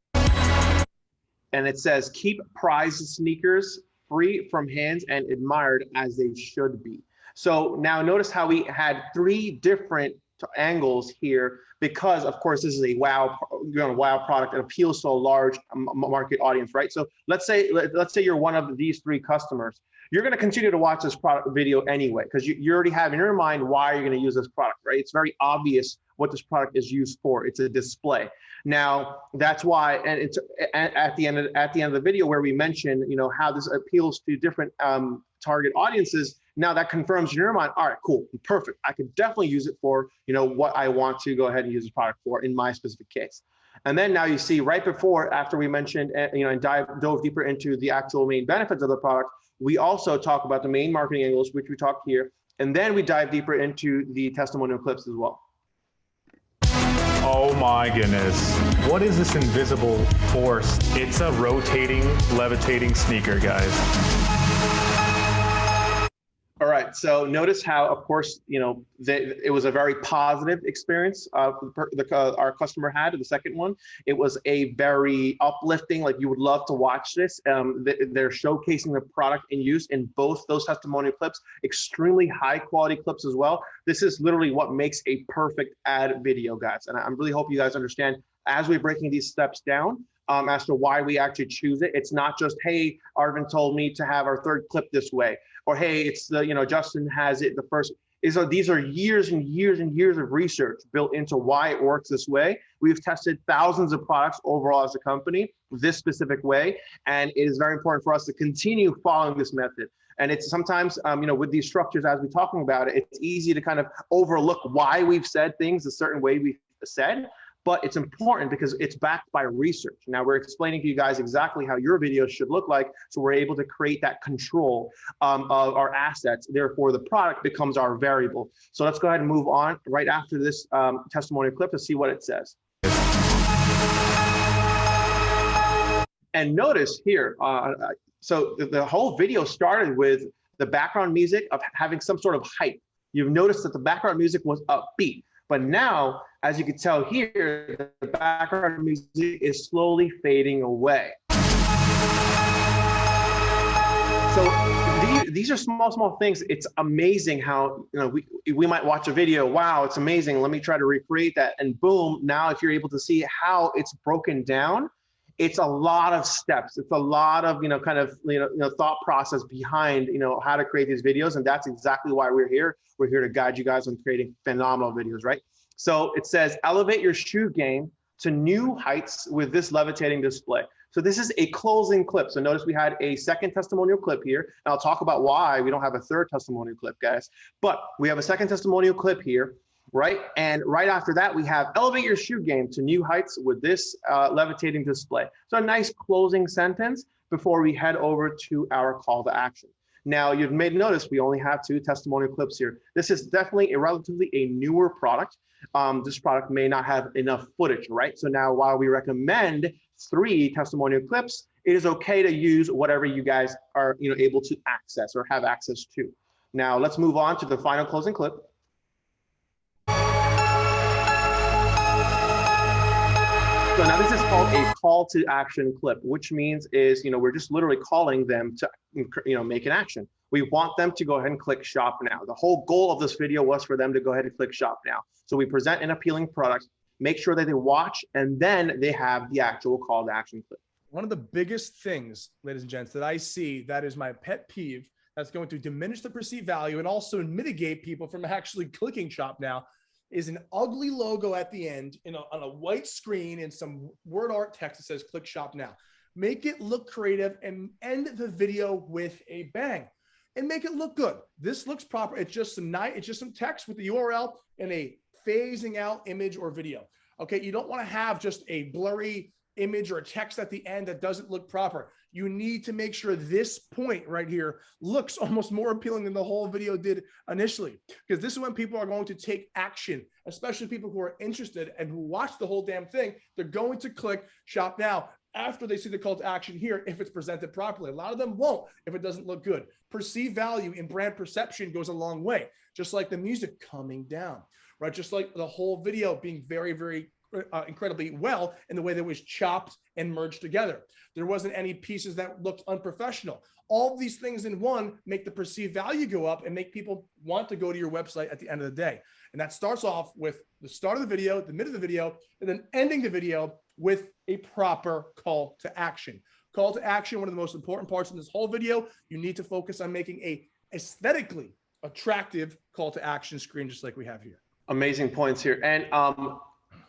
And it says, keep prized sneakers free from hands and admired as they should be. So now notice how we had 3 different angles here, because of course this is a wow product that appeals to a large market audience, right? So let's say you're one of these 3 customers. You're going to continue to watch this product video anyway, because you already have in your mind why you're going to use this product, right? It's very obvious what this product is used for. It's a display. Now that's why, and it's at the end of the video where we mentioned, how this appeals to different target audiences. Now that confirms in your mind, all right, cool, perfect. I could definitely use it for, what I want to go ahead and use this product for in my specific case. And then now you see right before, after we mentioned, and dove deeper into the actual main benefits of the product, we also talk about the main marketing angles, which we talked here. And then we dive deeper into the testimonial clips as well. Oh my goodness. What is this invisible force? It's a rotating, levitating sneaker, guys. All right, so notice how, of course, it was a very positive experience our customer had. The second one, it was a very uplifting, like you would love to watch this. They're showcasing the product in use in both those testimonial clips, extremely high quality clips as well. This is literally what makes a perfect ad video, guys. And I really hope you guys understand as we're breaking these steps down, as to why we actually choose it. It's not just, hey, Arvin told me to have our 3rd clip this way, or hey, it's Justin has it the first. These are years and years and years of research built into why it works this way. We've tested thousands of products overall as a company this specific way, and it is very important for us to continue following this method. And it's sometimes, with these structures, as we're talking about it, it's easy to kind of overlook why we've said things a certain way we've said. but it's important because it's backed by research. Now we're explaining to you guys exactly how your videos should look like, so we're able to create that control of our assets. Therefore, the product becomes our variable. So let's go ahead and move on right after this testimonial clip to see what it says. And notice here, so the whole video started with the background music of having some sort of hype. You've noticed that the background music was upbeat. But now, as you can tell here, the background music is slowly fading away. So these are small things. It's amazing how, we might watch a video, wow, it's amazing. Let me try to recreate that. And boom, now if you're able to see how it's broken down, it's a lot of steps. It's a lot of, thought process behind, how to create these videos. And that's exactly why we're here. We're here to guide you guys on creating phenomenal videos, right? So it says, elevate your shoe game to new heights with this levitating display. So this is a closing clip. So notice we had a second testimonial clip here. And I'll talk about why we don't have a third testimonial clip, guys. But we have a second testimonial clip here, right? And right after that, we have elevate your shoe game to new heights with this levitating display. So a nice closing sentence before we head over to our call to action. Now, you've made notice we only have 2 testimonial clips here. This is definitely relatively a newer product. This product may not have enough footage, right? So now while we recommend 3 testimonial clips, it is okay to use whatever you guys are able to access or have access to. Now, let's move on to the final closing clip. So now this is called a call to action clip, which means we're just literally calling them to make an action. We want them to go ahead and click shop now. The whole goal of this video was for them to go ahead and click shop now. So we present an appealing product, make sure that they watch, and then they have the actual call to action clip. One of the biggest things, ladies and gents, that I see that is my pet peeve that's going to diminish the perceived value and also mitigate people from actually clicking shop now is an ugly logo at the end on a white screen and some word art text that says click shop now. Make it look creative and end the video with a bang and make it look good. This looks proper. It's just some text with the URL and a phasing out image or video. Okay, you don't want to have just a blurry image or a text at the end that doesn't look proper. You need to make sure this point right here looks almost more appealing than the whole video did initially, because this is when people are going to take action, especially people who are interested and who watch the whole damn thing. They're going to click shop now after they see the call to action here if it's presented properly. A lot of them won't if it doesn't look good. Perceived value in brand perception goes a long way, just like the music coming down, right? Just like the whole video being very, very incredibly well in the way that it was chopped and merged together. There wasn't any pieces that looked unprofessional. All of these things in one make the perceived value go up and make people want to go to your website at the end of the day. And that starts off with the start of the video, the mid of the video, and then ending the video with a proper call to action. Call to action, one of the most important parts in this whole video. You need to focus on making a aesthetically attractive call to action screen, just like we have here. Amazing points here. And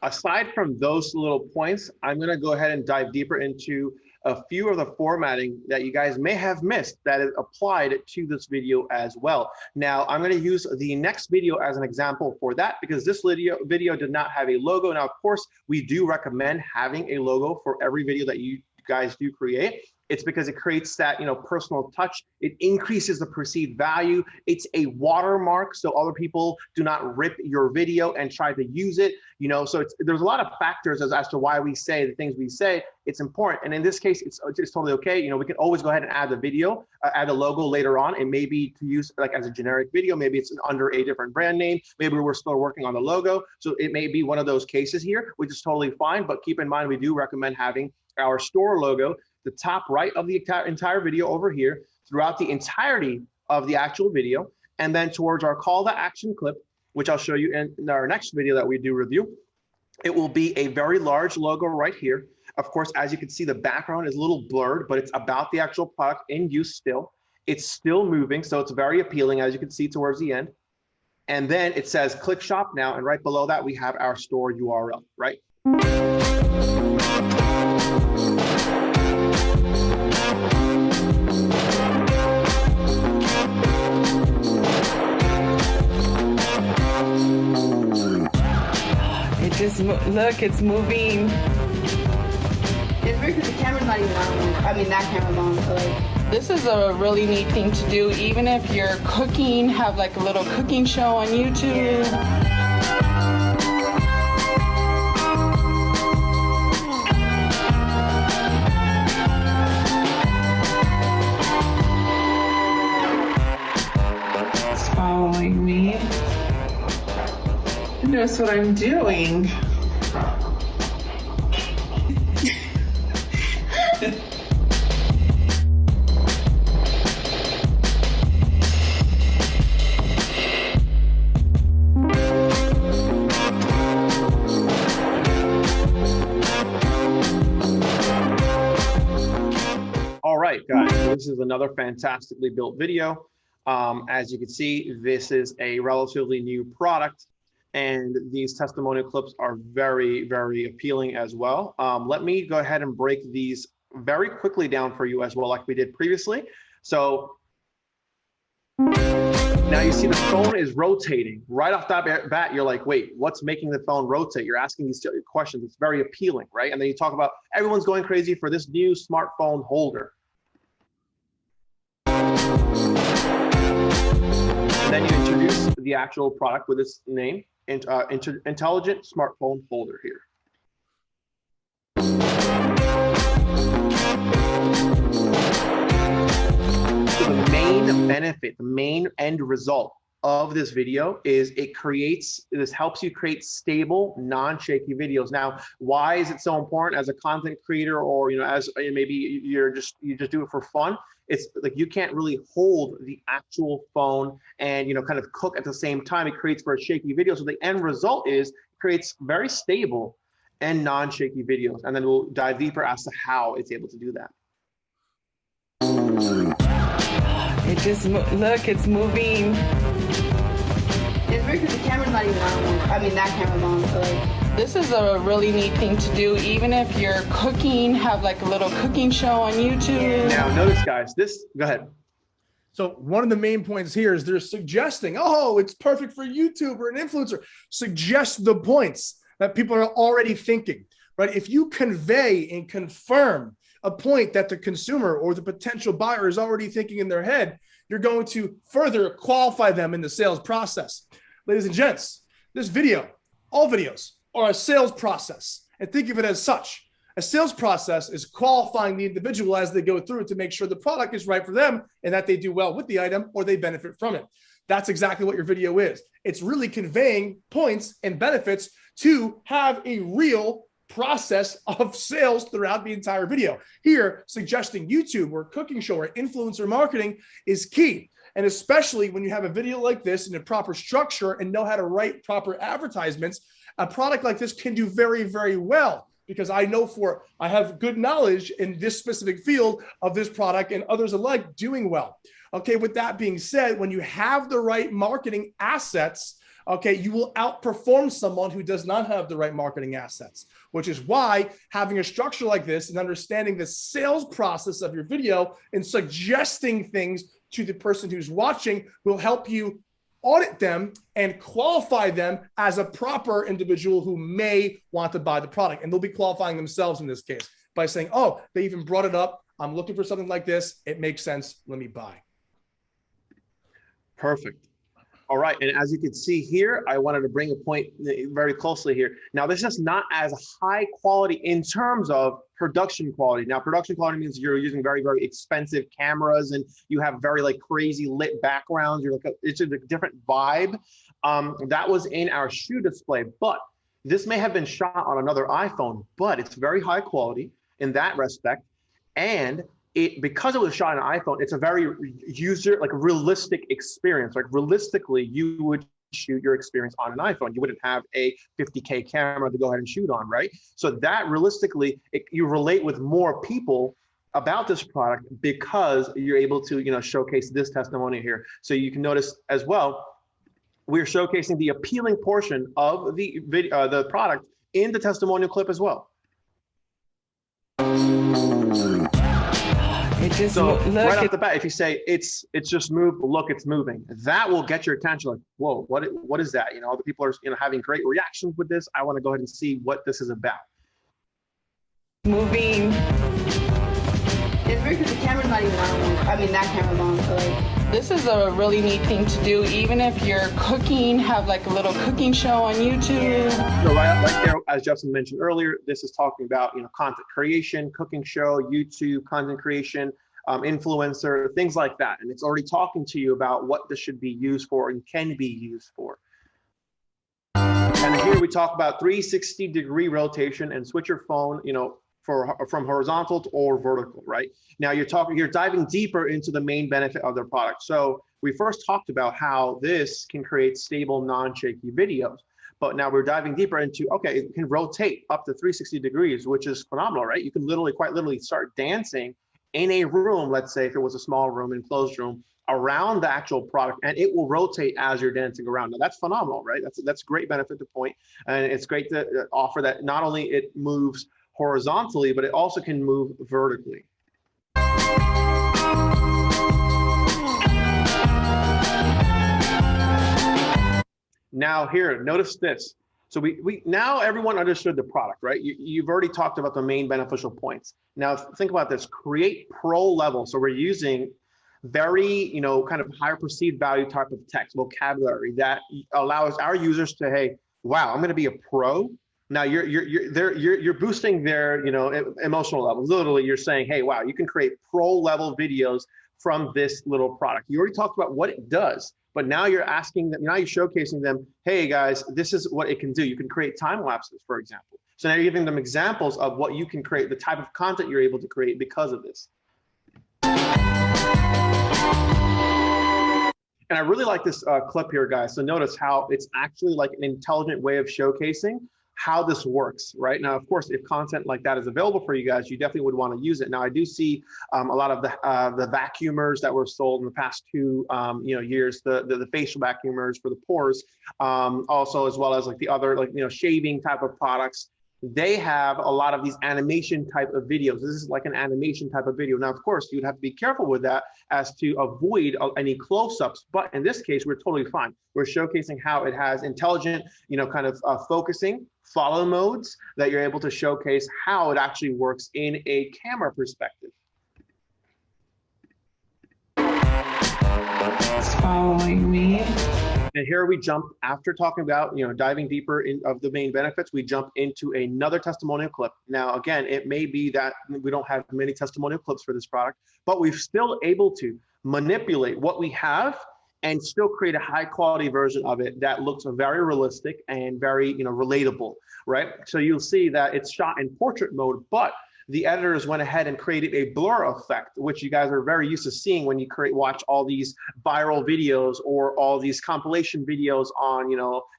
aside from those little points, I'm going to go ahead and dive deeper into a few of the formatting that you guys may have missed that is applied to this video as well. Now, I'm going to use the next video as an example for that because this video did not have a logo. Now, of course, we do recommend having a logo for every video that you guys do create. It's because it creates that, personal touch. It increases the perceived value. It's a watermark, so other people do not rip your video and try to use it. So there's a lot of factors as to why we say the things we say. It's important, and in this case, it's totally okay. We can always go ahead and add the video, add a logo later on. It may be to use like as a generic video. Maybe it's under a different brand name. Maybe we're still working on the logo, so it may be one of those cases here, which is totally fine. But keep in mind, we do recommend having our store logo, the top right of the entire video over here, throughout the entirety of the actual video, and then towards our call to action clip, which I'll show you in our next video that we do review. It will be a very large logo right here. Of course, as you can see, the background is a little blurred, but it's about the actual product in use still. It's still moving, so it's very appealing, as you can see towards the end. And then it says click shop now, and right below that, we have our store URL, right? Look, it's moving. It's weird because the camera's not even on. I mean, that camera's on, so like. This is a really neat thing to do, even if you're cooking, have like a little cooking show on YouTube. It's following me. It knows what I'm doing. All right, guys, this is another fantastically built video. As you can see, this is a relatively new product, and these testimonial clips are very, very appealing as well. Let me go ahead and break these very quickly down for you as well, like we did previously. So now you see the phone is rotating. Right off the bat, you're like, wait, what's making the phone rotate? You're asking these questions. It's very appealing, right? And then you talk about everyone's going crazy for this new smartphone holder. And then you introduce the actual product with its name, intelligent smartphone holder here. So the main benefit, the main end result of this video is this helps you create stable, non-shaky videos. Now, why is it so important as a content creator, or as maybe you just do it for fun? It's like you can't really hold the actual phone and kind of cook at the same time. It creates for a shaky video. So the end result is it creates very stable and non-shaky videos. And then we'll dive deeper as to how it's able to do that. Look, it's moving. It's weird because the camera's not even on. I mean, that camera's on, so like. This is a really neat thing to do, even if you're cooking, have like a little cooking show on YouTube. Now, notice, guys, go ahead. So one of the main points here is they're suggesting, oh, it's perfect for YouTube or an influencer. Suggest the points that people are already thinking, right? If you convey and confirm a point that the consumer or the potential buyer is already thinking in their head, you're going to further qualify them in the sales process. Ladies and gents, this video, all videos, are a sales process, and think of it as such. A sales process is qualifying the individual as they go through to make sure the product is right for them and that they do well with the item or they benefit from it. That's exactly what your video is. It's really conveying points and benefits to have a real process of sales throughout the entire video. Here, suggesting YouTube or cooking show or influencer marketing is key. And especially when you have a video like this in a proper structure and know how to write proper advertisements, a product like this can do very, very well, because I have good knowledge in this specific field of this product and others alike doing well. Okay, with that being said, when you have the right marketing assets, okay, you will outperform someone who does not have the right marketing assets, which is why having a structure like this and understanding the sales process of your video and suggesting things to the person who's watching will help you audit them and qualify them as a proper individual who may want to buy the product. And they'll be qualifying themselves in this case by saying, oh, they even brought it up. I'm looking for something like this. It makes sense. Let me buy. Perfect. All right, and as you can see here, I wanted to bring a point very closely here. Now, this is not as high quality in terms of production quality. Now, production quality means you're using very, very expensive cameras and you have very crazy lit backgrounds. It's a different vibe. That was in our shoe display, but this may have been shot on another iPhone, but it's very high quality in that respect. And because it was shot on an iPhone, it's a very realistic experience. Like realistically, you would shoot your experience on an iPhone. You wouldn't have a 50K camera to go ahead and shoot on, right? So that realistically, you relate with more people about this product because you're able to, showcase this testimony here. So you can notice as well, we're showcasing the appealing portion of the video, the product in the testimonial clip as well. just So look. right off the bat, if you say it's just moved, look, it's moving, that will get your attention. Like, whoa, what is that? Other people are having great reactions with this. I want to go ahead and see what this is about. Moving. It's weird because the camera's not even on. I mean, that camera's on, so like. This is a really neat thing to do, even if you're cooking, have like a little cooking show on YouTube. So right there, as Justin mentioned earlier, this is talking about content creation, cooking show, YouTube, content creation, influencer, things like that. And it's already talking to you about what this should be used for and can be used for. And here we talk about 360-degree rotation and switch your phone, from horizontal or vertical, right? Now you're diving deeper into the main benefit of the product. So we first talked about how this can create stable, non-shaky videos, but now we're diving deeper into, okay, it can rotate up to 360 degrees, which is phenomenal, right? You can quite literally start dancing in a room, let's say if it was a small room, enclosed room, around the actual product, and it will rotate as you're dancing around. Now that's phenomenal, right? That's a great benefit to point, and it's great to offer that not only it moves horizontally, but it also can move vertically. Now here, notice this. So we now everyone understood the product, right? You've already talked about the main beneficial points. Now think about this, create pro level. So we're using very, kind of higher perceived value type of text, vocabulary that allows our users to, hey, wow, I'm going to be a pro. Now you're boosting their emotional levels. Literally, you're saying, hey, wow, you can create pro level videos from this little product. You already talked about what it does, but now you're asking them, now you're showcasing them, hey guys, this is what it can do. You can create time lapses, for example. So now you're giving them examples of what you can create, the type of content you're able to create because of this. And I really like this clip here, guys. So notice how it's actually like an intelligent way of showcasing how this works, right? Now, of course, if content like that is available for you guys, you definitely would want to use it. Now, I do see a lot of the vacuumers that were sold in the past 2 years, the facial vacuumers for the pores, also as well as like the other shaving type of products. They have a lot of these animation type of videos. This is like an animation type of video. Now, of course, you'd have to be careful with that as to avoid any close-ups, but in this case, we're totally fine. We're showcasing how it has intelligent, kind of focusing, follow modes that you're able to showcase how it actually works in a camera perspective. It's following me. And here we jump, after talking about, diving deeper of the main benefits, we jump into another testimonial clip. Now, again, it may be that we don't have many testimonial clips for this product, but we're still able to manipulate what we have and still create a high quality version of it that looks very realistic and very, relatable, right? So you'll see that it's shot in portrait mode, but the editors went ahead and created a blur effect, which you guys are very used to seeing when you watch all these viral videos or all these compilation videos on,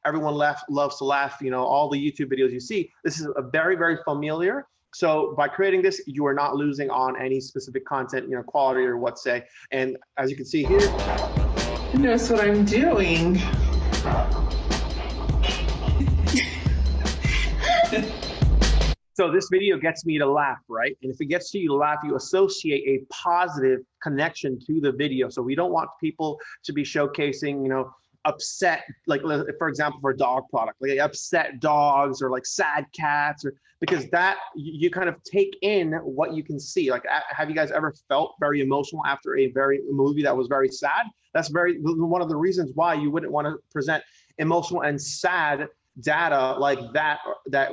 everyone loves to laugh, all the YouTube videos you see. This is a very, very familiar. So by creating this, you are not losing on any specific content, quality or what say. And as you can see here, Notice what I'm doing. so this video gets me to laugh, right? And if it gets you to laugh, you associate a positive connection to the video. So we don't want people to be showcasing, upset, like for example, for a dog product, like upset dogs or like sad cats, or because that you kind of take in what you can see. Like, have you guys ever felt very emotional after a movie that was very sad? That's one of the reasons why you wouldn't want to present emotional and sad data like that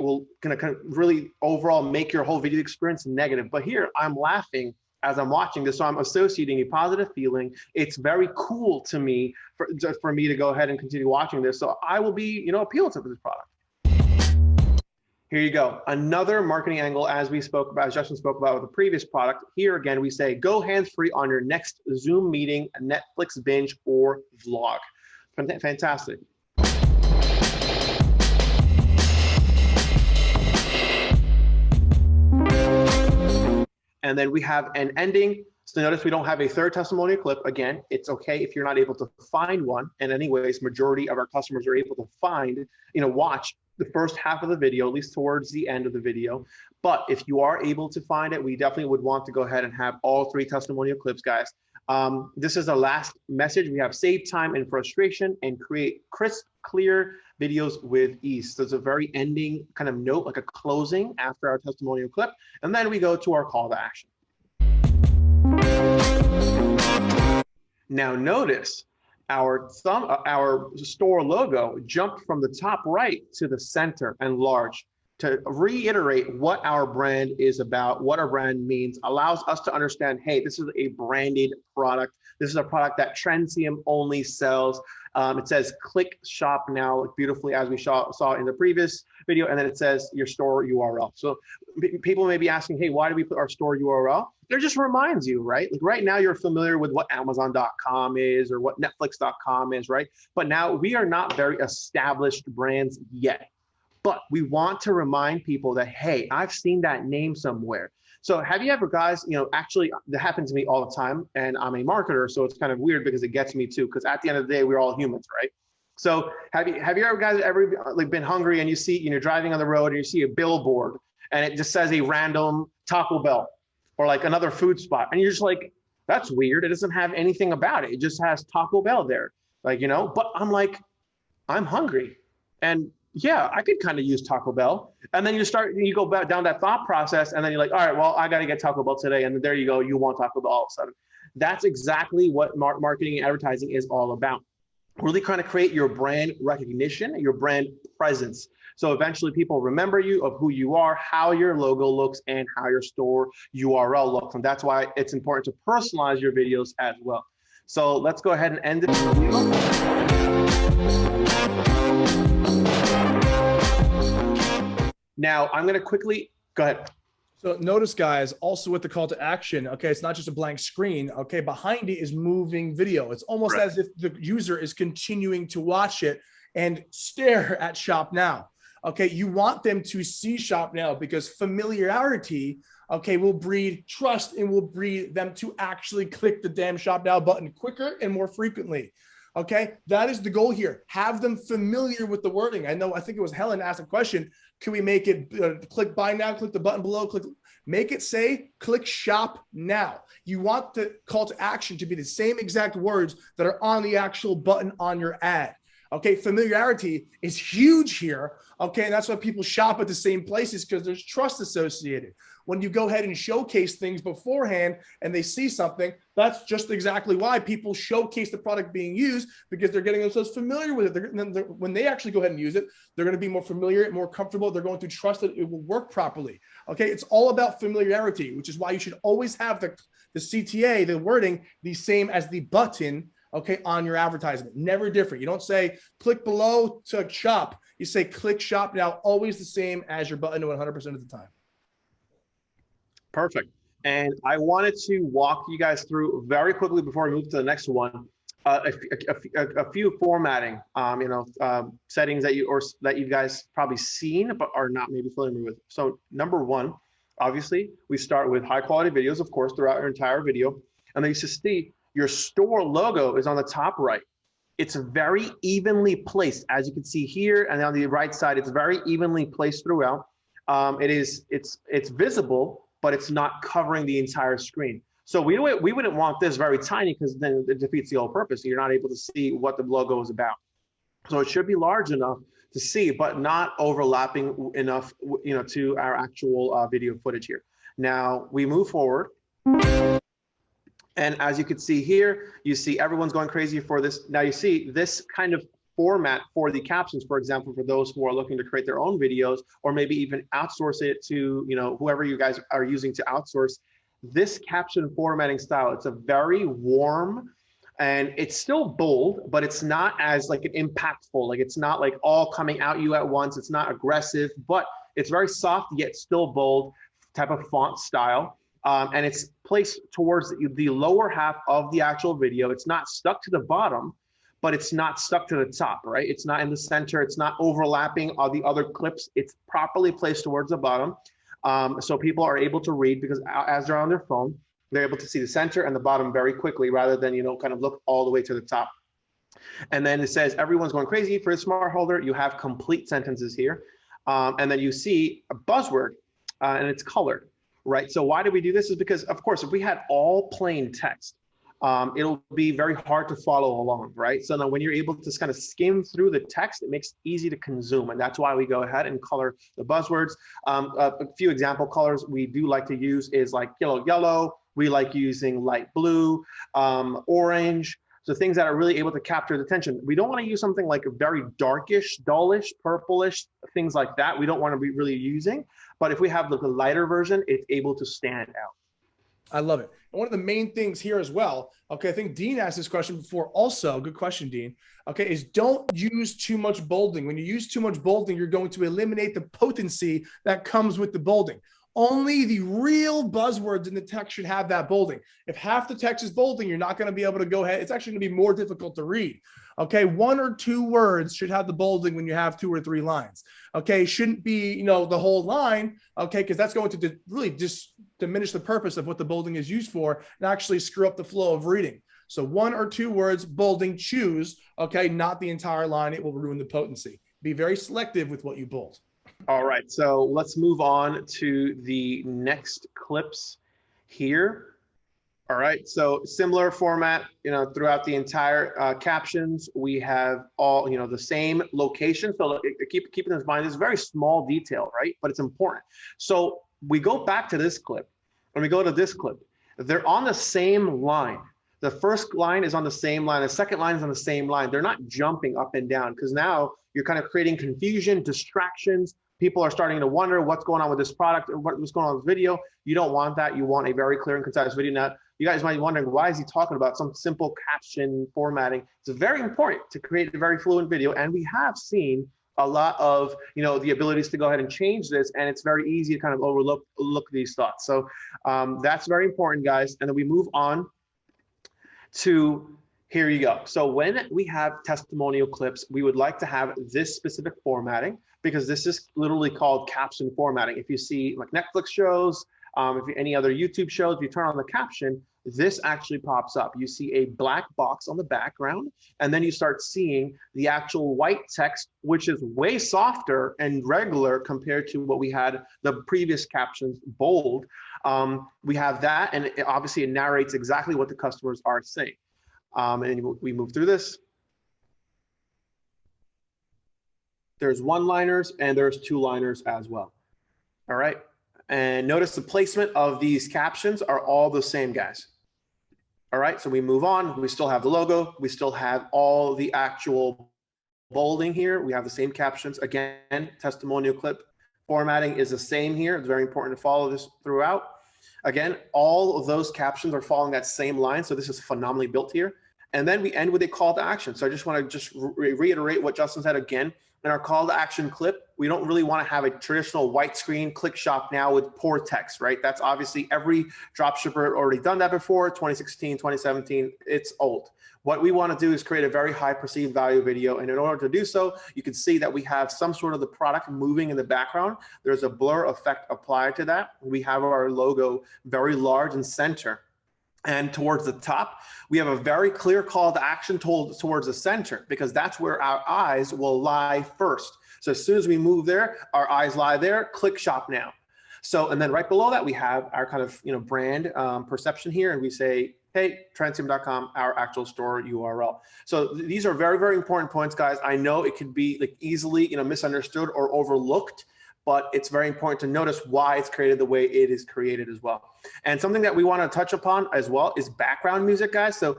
will kind of really overall make your whole video experience negative. But here I'm laughing as I'm watching this, so I'm associating a positive feeling. It's very cool to me for me to go ahead and continue watching this. So I will be, appealed to this product. Here you go. Another marketing angle, as Justin spoke about with the previous product. Here again, we say go hands-free on your next Zoom meeting, Netflix binge, or vlog. Fantastic. And then we have an ending. So notice we don't have a third testimonial clip. Again, it's okay if you're not able to find one. And anyways, majority of our customers are able to find, watch the first half of the video, at least towards the end of the video. But if you are able to find it, we definitely would want to go ahead and have all 3 testimonial clips, guys. This is the last message. We have save time and frustration and create crisp, clear videos with ease. So it's a very ending kind of note, like a closing after our testimonial clip. And then we go to our call to action. Now notice our store logo jumped from the top right to the center and large to reiterate what our brand is about, what our brand means, allows us to understand, hey, this is a branded product. This is a product that Trendium only sells. It says click shop now, like beautifully as we saw in the previous video, and then it says your store URL. So people may be asking, hey, why do we put our store URL? It just reminds you, right? Like right now you're familiar with what Amazon.com is or what Netflix.com is, right? But now we are not very established brands yet. But we want to remind people that, hey, I've seen that name somewhere. So have you ever, guys, actually that happens to me all the time, and I'm a marketer, so it's kind of weird because it gets me too, because at the end of the day, we're all humans, right? So have you ever, guys, like been hungry and you see, you're driving on the road and you see a billboard and it just says a random Taco Bell or like another food spot, and you're just like, that's weird. It doesn't have anything about it. It just has Taco Bell there, like, but I'm like, I'm hungry. And yeah, I could kind of use Taco Bell. And then you go back down that thought process, and then you're like, all right, well, I got to get Taco Bell today. And then there you go, you want Taco Bell all of a sudden. That's exactly what marketing and advertising is all about. Really trying to create your brand recognition, your brand presence. So eventually people remember you, of who you are, how your logo looks, and how your store URL looks. And that's why it's important to personalize your videos as well. So let's go ahead and end this video. Now, I'm going to quickly, go ahead. So notice, guys, also with the call to action, okay, it's not just a blank screen, okay, behind it is moving video. It's almost as if the user is continuing to watch it and stare at Shop Now. Okay, you want them to see Shop Now because familiarity, okay, will breed trust and will breed them to actually click the damn Shop Now button quicker and more frequently. Okay, that is the goal here. Have them familiar with the wording. I think it was Helen asked a question. Can we make it click buy now, click the button below, make it say click shop now. You want the call to action to be the same exact words that are on the actual button on your ad. Okay, familiarity is huge here. Okay, and that's why people shop at the same places, because there's trust associated. When you go ahead and showcase things beforehand and they see something, that's just exactly why people showcase the product being used, because they're getting themselves familiar with it. When they actually go ahead and use it, they're going to be more familiar, more comfortable. They're going to trust that it will work properly. Okay, it's all about familiarity, which is why you should always have the CTA, the wording, the same as the button, okay, on your advertisement. Never different. You don't say click below to shop. You say click shop now, always the same as your button 100% of the time. Perfect. And I wanted to walk you guys through very quickly before we move to the next one, a few formatting, settings that you guys probably seen but are not maybe familiar with. So number one, obviously, we start with high quality videos, of course, throughout your entire video, and then you see your store logo is on the top right. It's very evenly placed, as you can see here, and on the right side, it's very evenly placed throughout. It's visible, but it's not covering the entire screen. So we wouldn't want this very tiny, because then it defeats the whole purpose. You're not able to see what the logo is about. So it should be large enough to see, but not overlapping enough, to our actual video footage here. Now we move forward. And as you can see here, you see everyone's going crazy for this. Now you see this kind of format for the captions, for example, for those who are looking to create their own videos, or maybe even outsource it to, whoever you guys are using to outsource. This caption formatting style, it's a very warm, and it's still bold, but it's not as like an impactful. Like it's not like all coming at you at once. It's not aggressive, but it's very soft yet still bold type of font style. And it's placed towards the lower half of the actual video. It's not stuck to the bottom, but it's not stuck to the top, right? It's not in the center. It's not overlapping all the other clips. It's properly placed towards the bottom. So people are able to read, because as they're on their phone, they're able to see the center and the bottom very quickly, rather than, kind of look all the way to the top. And then it says everyone's going crazy for a smart holder. You have complete sentences here. And then you see a buzzword and it's colored, right? So why do we do this? Is because, of course, if we had all plain text, it'll be very hard to follow along, right? So now when you're able to kind of skim through the text, it makes it easy to consume. And that's why we go ahead and color the buzzwords. A few example colors we do like to use is like yellow. We like using light blue, orange. So things that are really able to capture the attention. We don't want to use something like a very darkish, dullish, purplish, things like that. We don't want to be really using. But if we have the lighter version, it's able to stand out. I love it. And one of the main things here as well, okay, I think Dean asked this question before also, good question, Dean, okay, is don't use too much bolding. When you use too much bolding, you're going to eliminate the potency that comes with the bolding. Only the real buzzwords in the text should have that bolding. If half the text is bolding, you're not going to be able to go ahead. It's actually going to be more difficult to read. Okay, 1 or 2 words should have the bolding when you have 2 or 3 lines. Okay, shouldn't be, you know, the whole line. Okay, because that's going to really just diminish the purpose of what the bolding is used for and actually screw up the flow of reading. So 1 or 2 words, bolding, choose. Okay, not the entire line. It will ruin the potency. Be very selective with what you bold. All right, so let's move on to the next clips here. All right, so similar format, you know, throughout the entire captions, we have all, you know, the same location. So keeping this in mind, this is very small detail, right? But it's important. So we go back to this clip and we go to this clip. They're on the same line. The first line is on the same line. The second line is on the same line. They're not jumping up and down because now you're kind of creating confusion, distractions. People are starting to wonder what's going on with this product or what's going on with this video. You don't want that. You want a very clear and concise video. Now, you guys might be wondering, why is he talking about some simple caption formatting? It's very important to create a very fluent video. And we have seen a lot of, you know, the abilities to go ahead and change this. And it's very easy to kind of overlook these thoughts. So that's very important, guys. And then we move on to, here you go. So when we have testimonial clips, we would like to have this specific formatting because this is literally called caption formatting. If you see like Netflix shows, any other YouTube shows, if you turn on the caption, this actually pops up. You see a black box on the background, and then you start seeing the actual white text, which is way softer and regular compared to what we had the previous captions, bold. We have that, and obviously it narrates exactly what the customers are saying. And we move through this. There's one-liners and there's two-liners as well. All right. And notice the placement of these captions are all the same, guys. All right, so we move on. We still have the logo. We still have all the actual bolding here. We have the same captions. Again, testimonial clip formatting is the same here. It's very important to follow this throughout. Again, all of those captions are following that same line. So this is phenomenally built here. And then we end with a call to action. So I just want to reiterate what Justin said again. In our call to action clip, we don't really want to have a traditional white screen click shop now with poor text, right? That's obviously every dropshipper already done that before, 2016, 2017, it's old. What we want to do is create a very high perceived value video. And in order to do so, you can see that we have some sort of the product moving in the background. There's a blur effect applied to that. We have our logo very large in center. And towards the top, we have a very clear call to action towards the center, because that's where our eyes will lie first. So as soon as we move there, our eyes lie there, click shop now. So, and then right below that, we have our kind of, you know, brand perception here. And we say, hey, transhuman.com, our actual store URL. So these are very, very important points, guys. I know it could be like easily, you know, misunderstood or overlooked, but it's very important to notice why it's created the way it is created as well. And something that we want to touch upon as well is background music, guys. So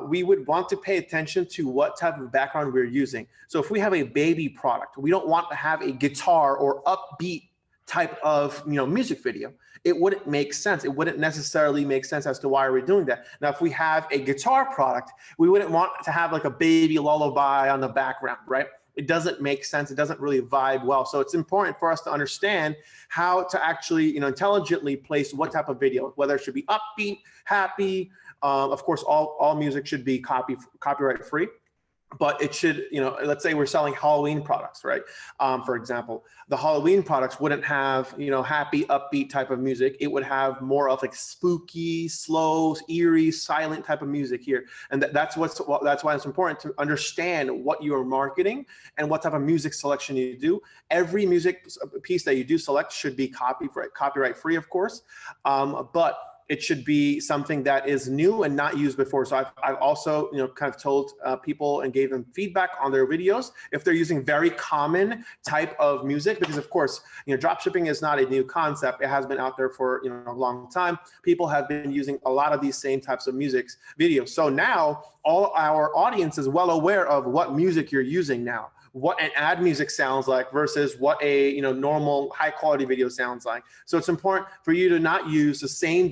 we would want to pay attention to what type of background we're using. So if we have a baby product, we don't want to have a guitar or upbeat type of, you know, music video. It wouldn't make sense. It wouldn't necessarily make sense as to why we're doing that. Now, if we have a guitar product, we wouldn't want to have like a baby lullaby on the background, right? It doesn't make sense. It doesn't really vibe well. So it's important for us to understand how to actually, you know, intelligently place what type of video, whether it should be upbeat, happy. Of course, all music should be copyright free. but it should, let's say we're selling Halloween products, right? For example, the Halloween products wouldn't have, happy, upbeat type of music. It would have more of like spooky, slow, eerie, silent type of music here. And that's why it's important to understand what you're marketing and what type of music selection you do. Every music piece that you do select should be copyright free, of course, but it should be something that is new and not used before. So I've also, kind of told people and gave them feedback on their videos if they're using very common type of music, because of course, drop shipping is not a new concept. It has been out there for a long time. People have been using a lot of these same types of videos. So now all our audience is well aware of what music you're using now, what an ad music sounds like versus what a normal high quality video sounds like. So it's important for you to not use the same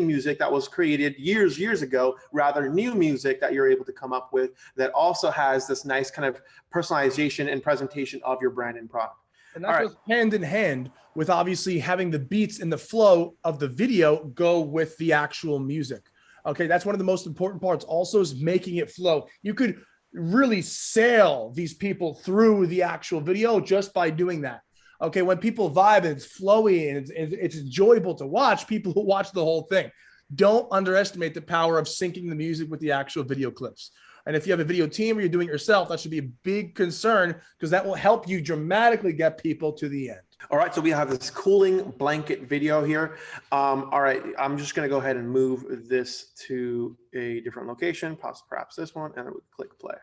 music that was created years ago, rather new music that you're able to come up with that also has this nice kind of personalization and presentation of your brand and product. And that goes hand in hand with obviously having the beats and the flow of the video go with the actual music. Okay, that's one of the most important parts also, is making it flow. You could really sail these people through the actual video just by doing that. Okay, when people vibe and it's flowy and it's enjoyable to watch, people who watch the whole thing. Don't underestimate the power of syncing the music with the actual video clips. And if you have a video team or you're doing it yourself, that should be a big concern, because that will help you dramatically get people to the end. All right, so we have this cooling blanket video here. All right, I'm just gonna go ahead and move this to a different location, perhaps this one, and then we click play.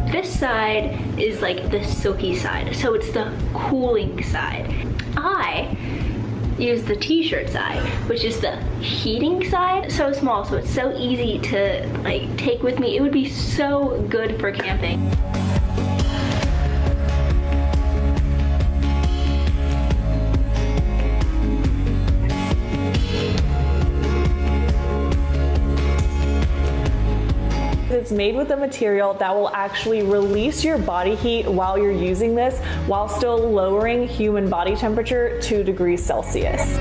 This side is like the silky side, so it's the cooling side. I use the t-shirt side, which is the heating side. So small, so it's so easy to like take with me. It would be so good for camping. It's made with a material that will actually release your body heat while you're using this, while still lowering human body temperature 2 degrees Celsius.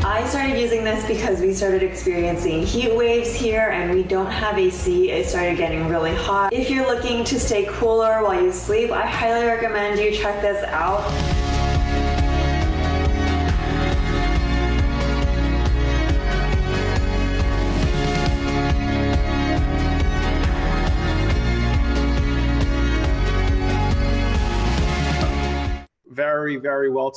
I started using this because we started experiencing heat waves here and we don't have AC. It started getting really hot. If you're looking to stay cooler while you sleep, I highly recommend you check this out. Very well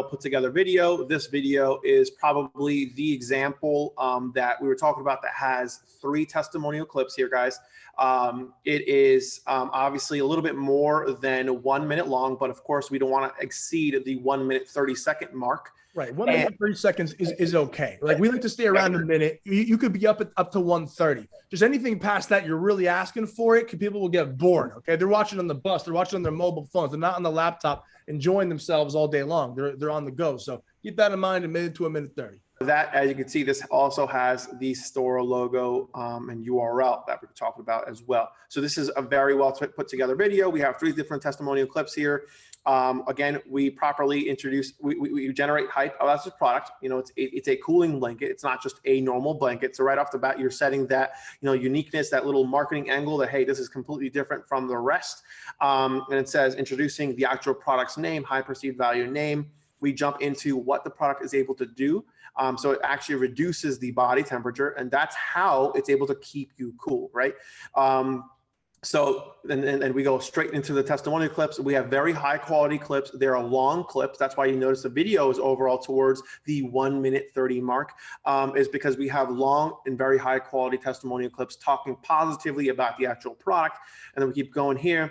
put together video. This video is probably the example that we were talking about that has 3 testimonial clips here, guys. It is obviously a little bit more than 1 minute long, but of course we don't want to exceed the 1 minute 30-second mark. Right, 1 minute and 30 seconds is okay. Like, we like to stay around a minute. You could be up to 1:30. Just anything past that, you're really asking for it, because people will get bored. Okay, they're watching on the bus, they're watching on their mobile phones, they're not on the laptop enjoying themselves all day long. They're on the go. So keep that in mind, a minute to a minute 30. That, as you can see, this also has the store logo and URL that we're talking about as well. So this is a very well put together video. We have 3 different testimonial clips here. Again, we properly introduce, we generate hype about this product. It's a cooling blanket. It's not just a normal blanket. So right off the bat, you're setting that, uniqueness, that little marketing angle that, hey, this is completely different from the rest. And it says introducing the actual product's name, high perceived value name. We jump into what the product is able to do. So it actually reduces the body temperature, and that's how it's able to keep you cool, right? So we go straight into the testimonial clips. We have very high quality clips. They're long clips. That's why you notice the video is overall towards the 1 minute 30 mark, is because we have long and very high quality testimonial clips talking positively about the actual product. And then we keep going here.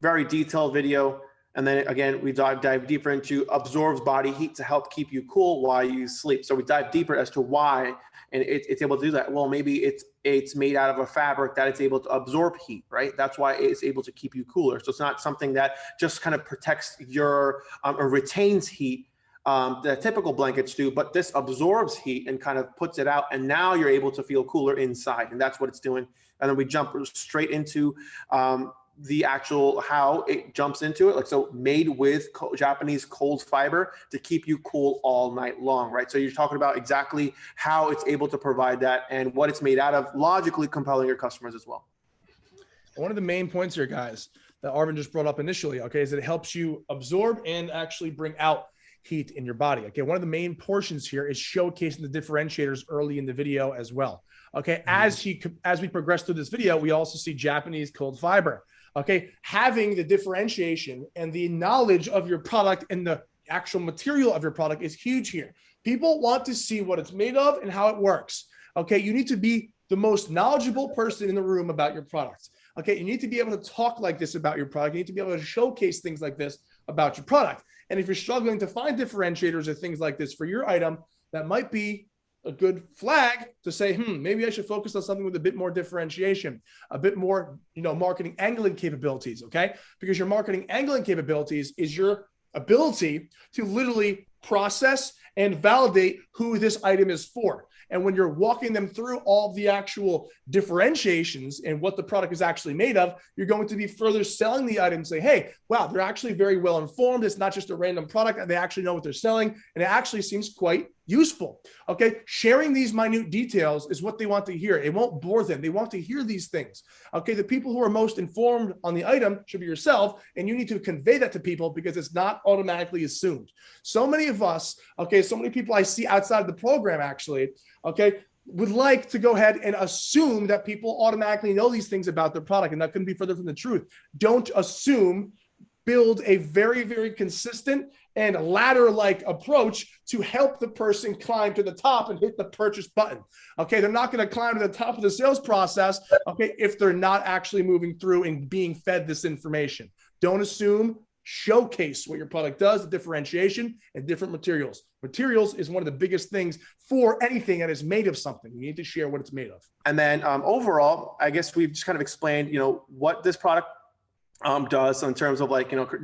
Very detailed video. And then again, we dive deeper into absorbs body heat to help keep you cool while you sleep. So we dive deeper as to why, and it's able to do that. Well, maybe it's made out of a fabric that it's able to absorb heat, right? That's why it's able to keep you cooler. So it's not something that just kind of protects your or retains heat. the typical blankets do, but this absorbs heat and kind of puts it out, and now you're able to feel cooler inside, and that's what it's doing. And then we jump straight into the actual how it jumps into it. Like, so made with Japanese cold fiber to keep you cool all night long, right? So you're talking about exactly how it's able to provide that and what it's made out of, logically compelling your customers as well. One of the main points here, guys, that Arvin just brought up initially, okay, is that it helps you absorb and actually bring out heat in your body. Okay, one of the main portions here is showcasing the differentiators early in the video as well. Okay, as we progress through this video, we also see Japanese cold fiber. Okay, having the differentiation and the knowledge of your product and the actual material of your product is huge here. People want to see what it's made of and how it works. Okay, you need to be the most knowledgeable person in the room about your product. Okay, you need to be able to talk like this about your product. You need to be able to showcase things like this about your product. And if you're struggling to find differentiators or things like this for your item, that might be a good flag to say, maybe I should focus on something with a bit more differentiation, a bit more, marketing angling capabilities, okay? Because your marketing angling capabilities is your ability to literally process and validate who this item is for. And when you're walking them through all the actual differentiations and what the product is actually made of, you're going to be further selling the item and say, hey, wow, they're actually very well informed. It's not just a random product, and they actually know what they're selling. And it actually seems quite useful. Okay. Sharing these minute details is what they want to hear. It won't bore them. They want to hear these things. Okay. The people who are most informed on the item should be yourself. And you need to convey that to people because it's not automatically assumed. So many of us, okay, so many people I see outside of the program actually, okay, would like to go ahead and assume that people automatically know these things about their product. And that couldn't be further from the truth. Don't assume. Build a very, very consistent and ladder-like approach to help the person climb to the top and hit the purchase button. Okay, they're not going to climb to the top of the sales process, okay, if they're not actually moving through and being fed this information. Don't assume, showcase what your product does, the differentiation, and different materials. Materials is one of the biggest things for anything that is made of something. You need to share what it's made of. And then overall, I guess we've just kind of explained, what this product does in terms of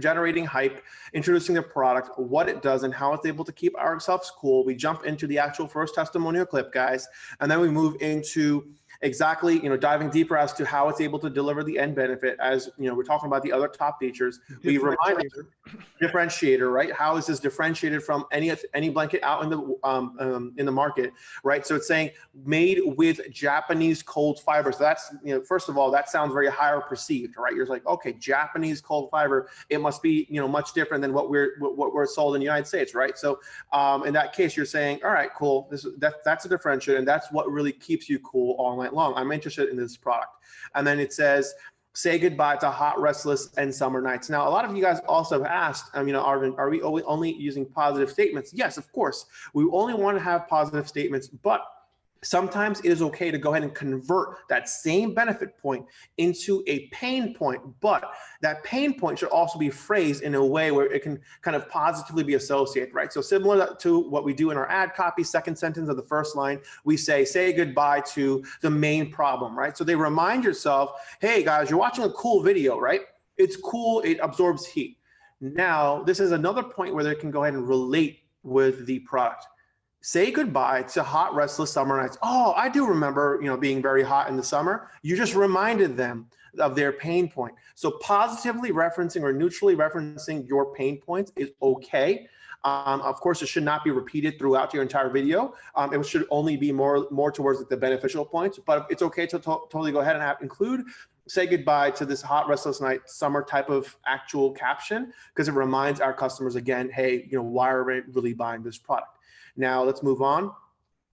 generating hype, introducing the product, what it does, and how it's able to keep ourselves cool. We jump into the actual first testimonial clip, guys, and then we move into exactly, diving deeper as to how it's able to deliver the end benefit. As we're talking about the other top features. We remind differentiator, right? How is this differentiated from any blanket out in the market, right? So it's saying made with Japanese cold fiber. So that's, first of all, that sounds very higher perceived, right? You're like, okay, Japanese cold fiber, it must be, much different than what we're sold in the United States, right? So in that case, you're saying, all right, cool. That's a differentiator, and that's what really keeps you cool all night long. I'm interested in this product. And then it says, say goodbye to hot, restless, and summer nights. Now, a lot of you guys also have asked, Arvin, are we only using positive statements? Yes, of course. We only want to have positive statements, but sometimes it is okay to go ahead and convert that same benefit point into a pain point, but that pain point should also be phrased in a way where it can kind of positively be associated, right? So similar to what we do in our ad copy, second sentence of the first line, we say goodbye to the main problem, right? So they remind yourself, hey guys, you're watching a cool video, right? It's cool, it absorbs heat. Now, this is another point where they can go ahead and relate with the product. Say goodbye to hot, restless summer nights. Oh, I do remember, being very hot in the summer. You just reminded them of their pain point. So positively referencing or neutrally referencing your pain points is okay. Of course, it should not be repeated throughout your entire video. It should only be more towards the beneficial points, but it's okay to totally go ahead and include say goodbye to this hot, restless night, summer type of actual caption, because it reminds our customers again, hey, why are we really buying this product? Now let's move on.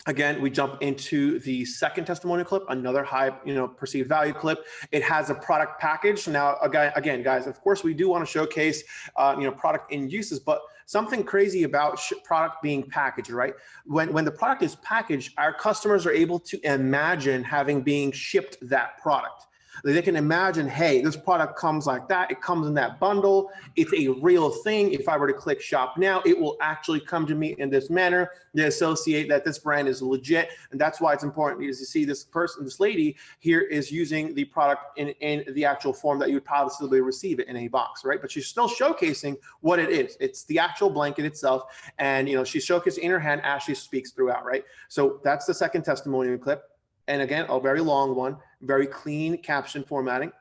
Again, we jump into the second testimonial clip, another high, perceived value clip. It has a product package. Now, again, guys, of course, we do want to showcase, product in uses, but something crazy about product being packaged, right? When the product is packaged, our customers are able to imagine being shipped that product. They can imagine, hey, this product comes like that. It comes in that bundle. It's a real thing. If I were to click shop now, it will actually come to me in this manner. They associate that this brand is legit. And that's why it's important because you see this person, this lady here is using the product in the actual form that you would possibly receive it in a box, right? But she's still showcasing what it is. It's the actual blanket itself. And, you know, she's showcasing in her hand as she speaks throughout, right? So that's the second testimonial clip. And again, a very long one, very clean caption formatting.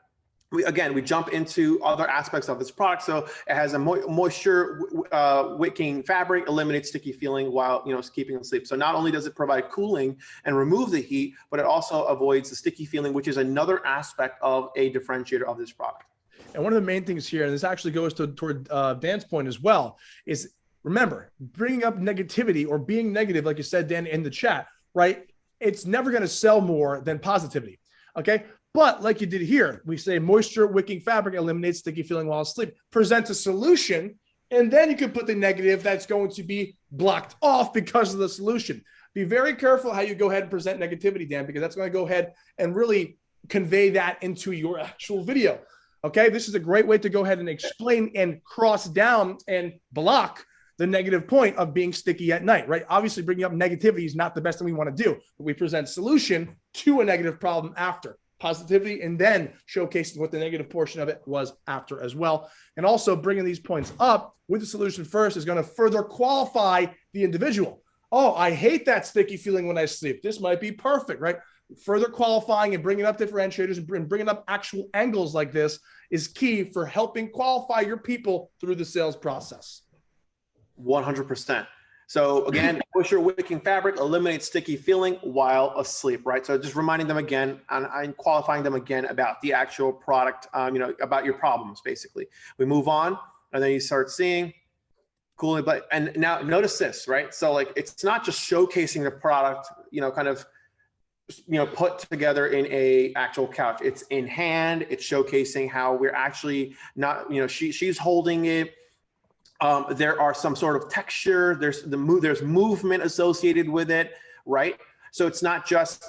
We jump into other aspects of this product. So it has a moisture wicking fabric, eliminates sticky feeling while, you know, keeping them asleep. So not only does it provide cooling and remove the heat, but it also avoids the sticky feeling, which is another aspect of a differentiator of this product. And one of the main things here, and this actually goes toward Dan's point as well, is remember, bringing up negativity or being negative, like you said, Dan, in the chat, right? It's never going to sell more than positivity. Okay. But like you did here, we say moisture wicking fabric eliminates sticky feeling while asleep. Present a solution, and then you can put the negative that's going to be blocked off because of the solution. Be very careful how you go ahead and present negativity, Dan, because that's going to go ahead and really convey that into your actual video. Okay. This is a great way to go ahead and explain and cross down and block the negative point of being sticky at night, right? Obviously, bringing up negativity is not the best thing we want to do, but we present solution to a negative problem after positivity, and then showcasing what the negative portion of it was after as well. And also bringing these points up with the solution first is going to further qualify the individual. Oh, I hate that sticky feeling when I sleep. This might be perfect, right? Further qualifying and bringing up differentiators and bringing up actual angles like this is key for helping qualify your people through the sales process. 100%. So again, moisture wicking fabric eliminates sticky feeling while asleep, right? So just reminding them again and qualifying them again about the actual product, you know, about your problems, basically. We move on, and then you start seeing cool. But and now notice this, right? So like it's not just showcasing the product, you know, kind of, you know, put together in a actual couch. It's in hand. It's showcasing how we're actually not, you know, she's holding it. There are some sort of texture. There's movement associated with it, right? So it's not just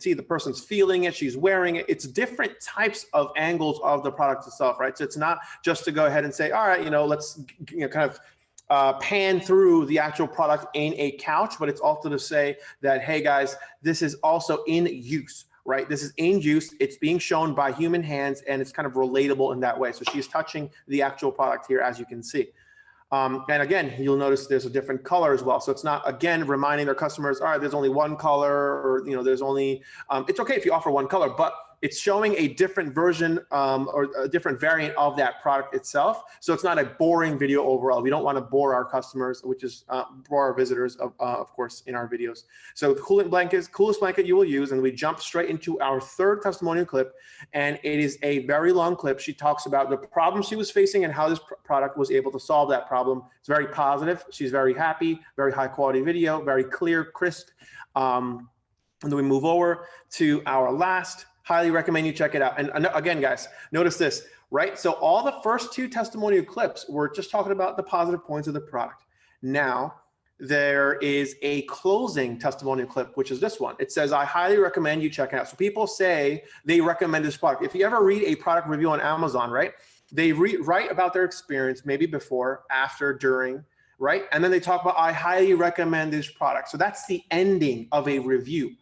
see the person's feeling it, she's wearing it. It's different types of angles of the product itself, right? So it's not just to go ahead and say, all right, you know, let's kind of pan through the actual product in a couch, but it's also to say that, hey guys, this is also in use. Right? This is in use. It's being shown by human hands, and it's kind of relatable in that way. So she's touching the actual product here, as you can see. And again, you'll notice there's a different color as well. So it's not, again, reminding their customers, all right, there's only one color, or, you know, there's only, it's okay if you offer one color, but it's showing a different version or a different variant of that product itself. So it's not a boring video overall. We don't want to bore our customers, which is bore our visitors, of course, in our videos. So the coolest blanket you will use, and we jump straight into our third testimonial clip, and it is a very long clip. She talks about the problem she was facing and how this product was able to solve that problem. It's very positive. She's very happy, very high quality video, very clear, crisp. And then we move over to our last. Highly recommend you check it out. And again, guys, notice this, right? So all the first two testimonial clips were just talking about the positive points of the product. Now, there is a closing testimonial clip, which is this one. It says, I highly recommend you check it out. So people say they recommend this product. If you ever read a product review on Amazon, right? They write about their experience, maybe before, after, during, right? And then they talk about, I highly recommend this product. So that's the ending of a review.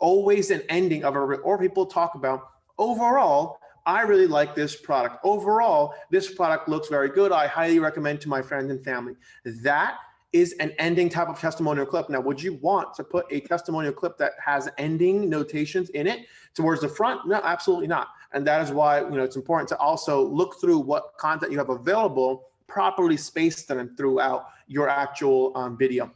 Always an ending of or people talk about, overall, I really like this product. Overall, this product looks very good. I highly recommend to my friends and family. That is an ending type of testimonial clip. Now, would you want to put a testimonial clip that has ending notations in it towards the front? No, absolutely not. And that is why, you know, it's important to also look through what content you have available, properly space them throughout your actual video.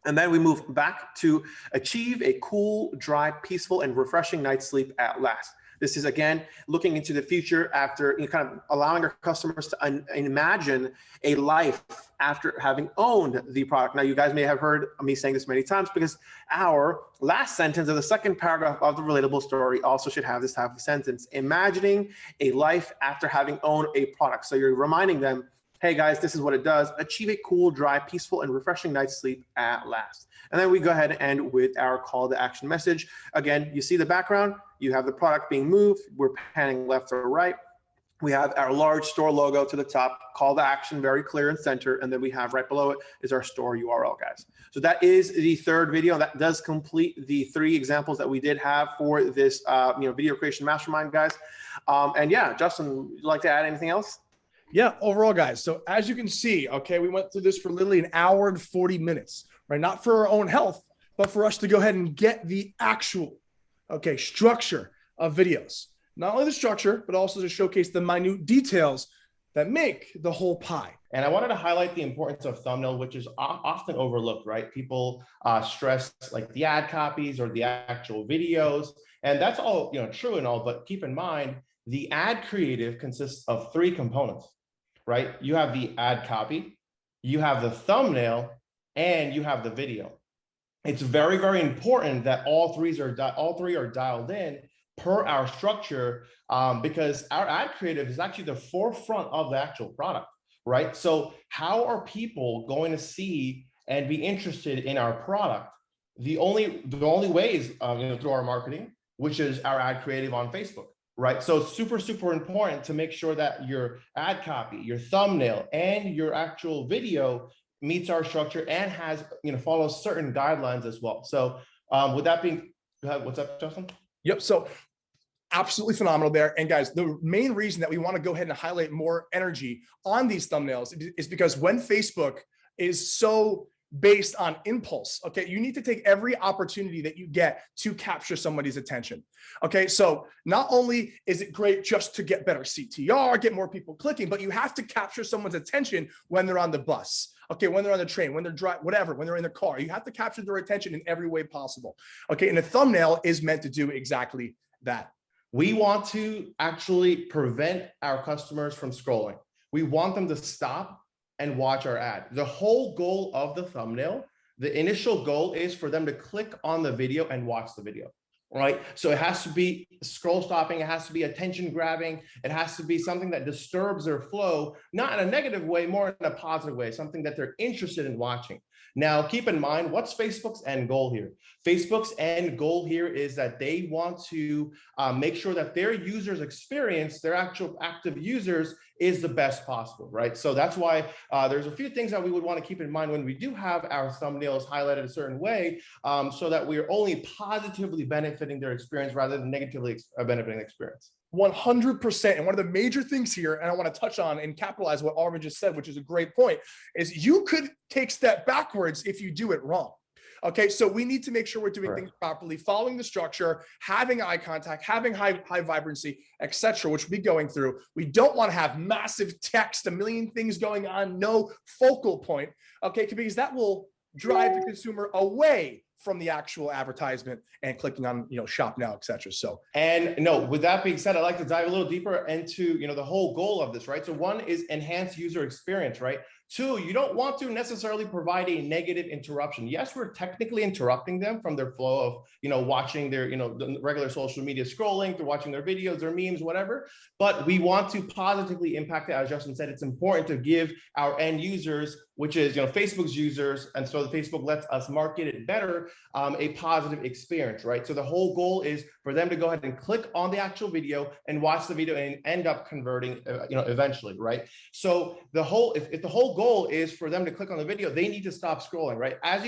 And then we move back to achieve a cool, dry, peaceful, and refreshing night's sleep at last. This is, again, looking into the future after, you know, kind of allowing our customers to imagine a life after having owned the product. Now, you guys may have heard me saying this many times, because our last sentence of the second paragraph of the relatable story also should have this type of sentence: imagining a life after having owned a product. So you're reminding them, hey guys, this is what it does. Achieve a cool, dry, peaceful, and refreshing night's sleep at last. And then we go ahead and end with our call to action message. Again, you see the background, you have the product being moved, we're panning left or right. We have our large store logo to the top, call to action, very clear and center. And then we have right below it is our store URL, guys. So that is the third video. That does complete the 3 examples that we did have for this video creation mastermind, guys. And yeah, Justin, would you like to add anything else? Yeah, overall, guys. So as you can see, okay, we went through this for literally an hour and 40 minutes, right? Not for our own health, but for us to go ahead and get the actual, okay, structure of videos. Not only the structure, but also to showcase the minute details that make the whole pie. And I wanted to highlight the importance of thumbnail, which is often overlooked, right? People stress like the ad copies or the actual videos, and that's all true and all. But keep in mind, the ad creative consists of 3 components, right? You have the ad copy, you have the thumbnail, and you have the video. It's very, very important that all three are dialed in per our structure, because our ad creative is actually the forefront of the actual product, right? So how are people going to see and be interested in our product? The only way is through our marketing, which is our ad creative on Facebook, right? So it's super, super important to make sure that your ad copy, your thumbnail, and your actual video meets our structure and has follows certain guidelines as well. So with that being, what's up, Justin? Yep. So absolutely phenomenal there. And guys, the main reason that we want to go ahead and highlight more energy on these thumbnails is because when Facebook is so based on impulse, okay, you need to take every opportunity that you get to capture somebody's attention. Okay, so not only is it great just to get better CTR, get more people clicking, but you have to capture someone's attention when they're on the bus. Okay, when they're on the train, when they're driving, whatever, when they're in their car, you have to capture their attention in every way possible. Okay, and a thumbnail is meant to do exactly that. We want to actually prevent our customers from scrolling. We want them to stop and watch our ad. The whole goal of the thumbnail, the initial goal is for them to click on the video and watch the video, right? So it has to be scroll stopping, it has to be attention grabbing, it has to be something that disturbs their flow, not in a negative way, more in a positive way, something that they're interested in watching. Now, keep in mind, what's Facebook's end goal here? Facebook's end goal here is that they want to make sure that their users' experience, their actual active users, is the best possible, right? So that's why there's a few things that we would want to keep in mind when we do have our thumbnails highlighted a certain way, so that we're only positively benefiting their experience rather than negatively benefiting the experience. 100%. And one of the major things here, and I want to touch on and capitalize what Arvin just said, which is a great point, is you could take step backwards if you do it wrong. Okay, so we need to make sure we're doing things properly, following the structure, having eye contact, having high vibrancy, etc., which we'll be going through. We don't want to have massive text, a million things going on, no focal point, okay, because that will drive the consumer away from the actual advertisement and clicking on, shop now, etc. So, and no, with that being said, I'd like to dive a little deeper into, the whole goal of this, right? So 1 is enhance user experience, right? 2, you don't want to necessarily provide a negative interruption. Yes, we're technically interrupting them from their flow of, watching their, the regular social media scrolling, through watching their videos, their memes, whatever. But we want to positively impact it. As Justin said, it's important to give our end users, which is, Facebook's users, and so the Facebook lets us market it better, a positive experience, right? So the whole goal is for them to go ahead and click on the actual video and watch the video and end up converting, eventually, right? So the whole, if the whole goal is for them to click on the video, they need to stop scrolling, right? As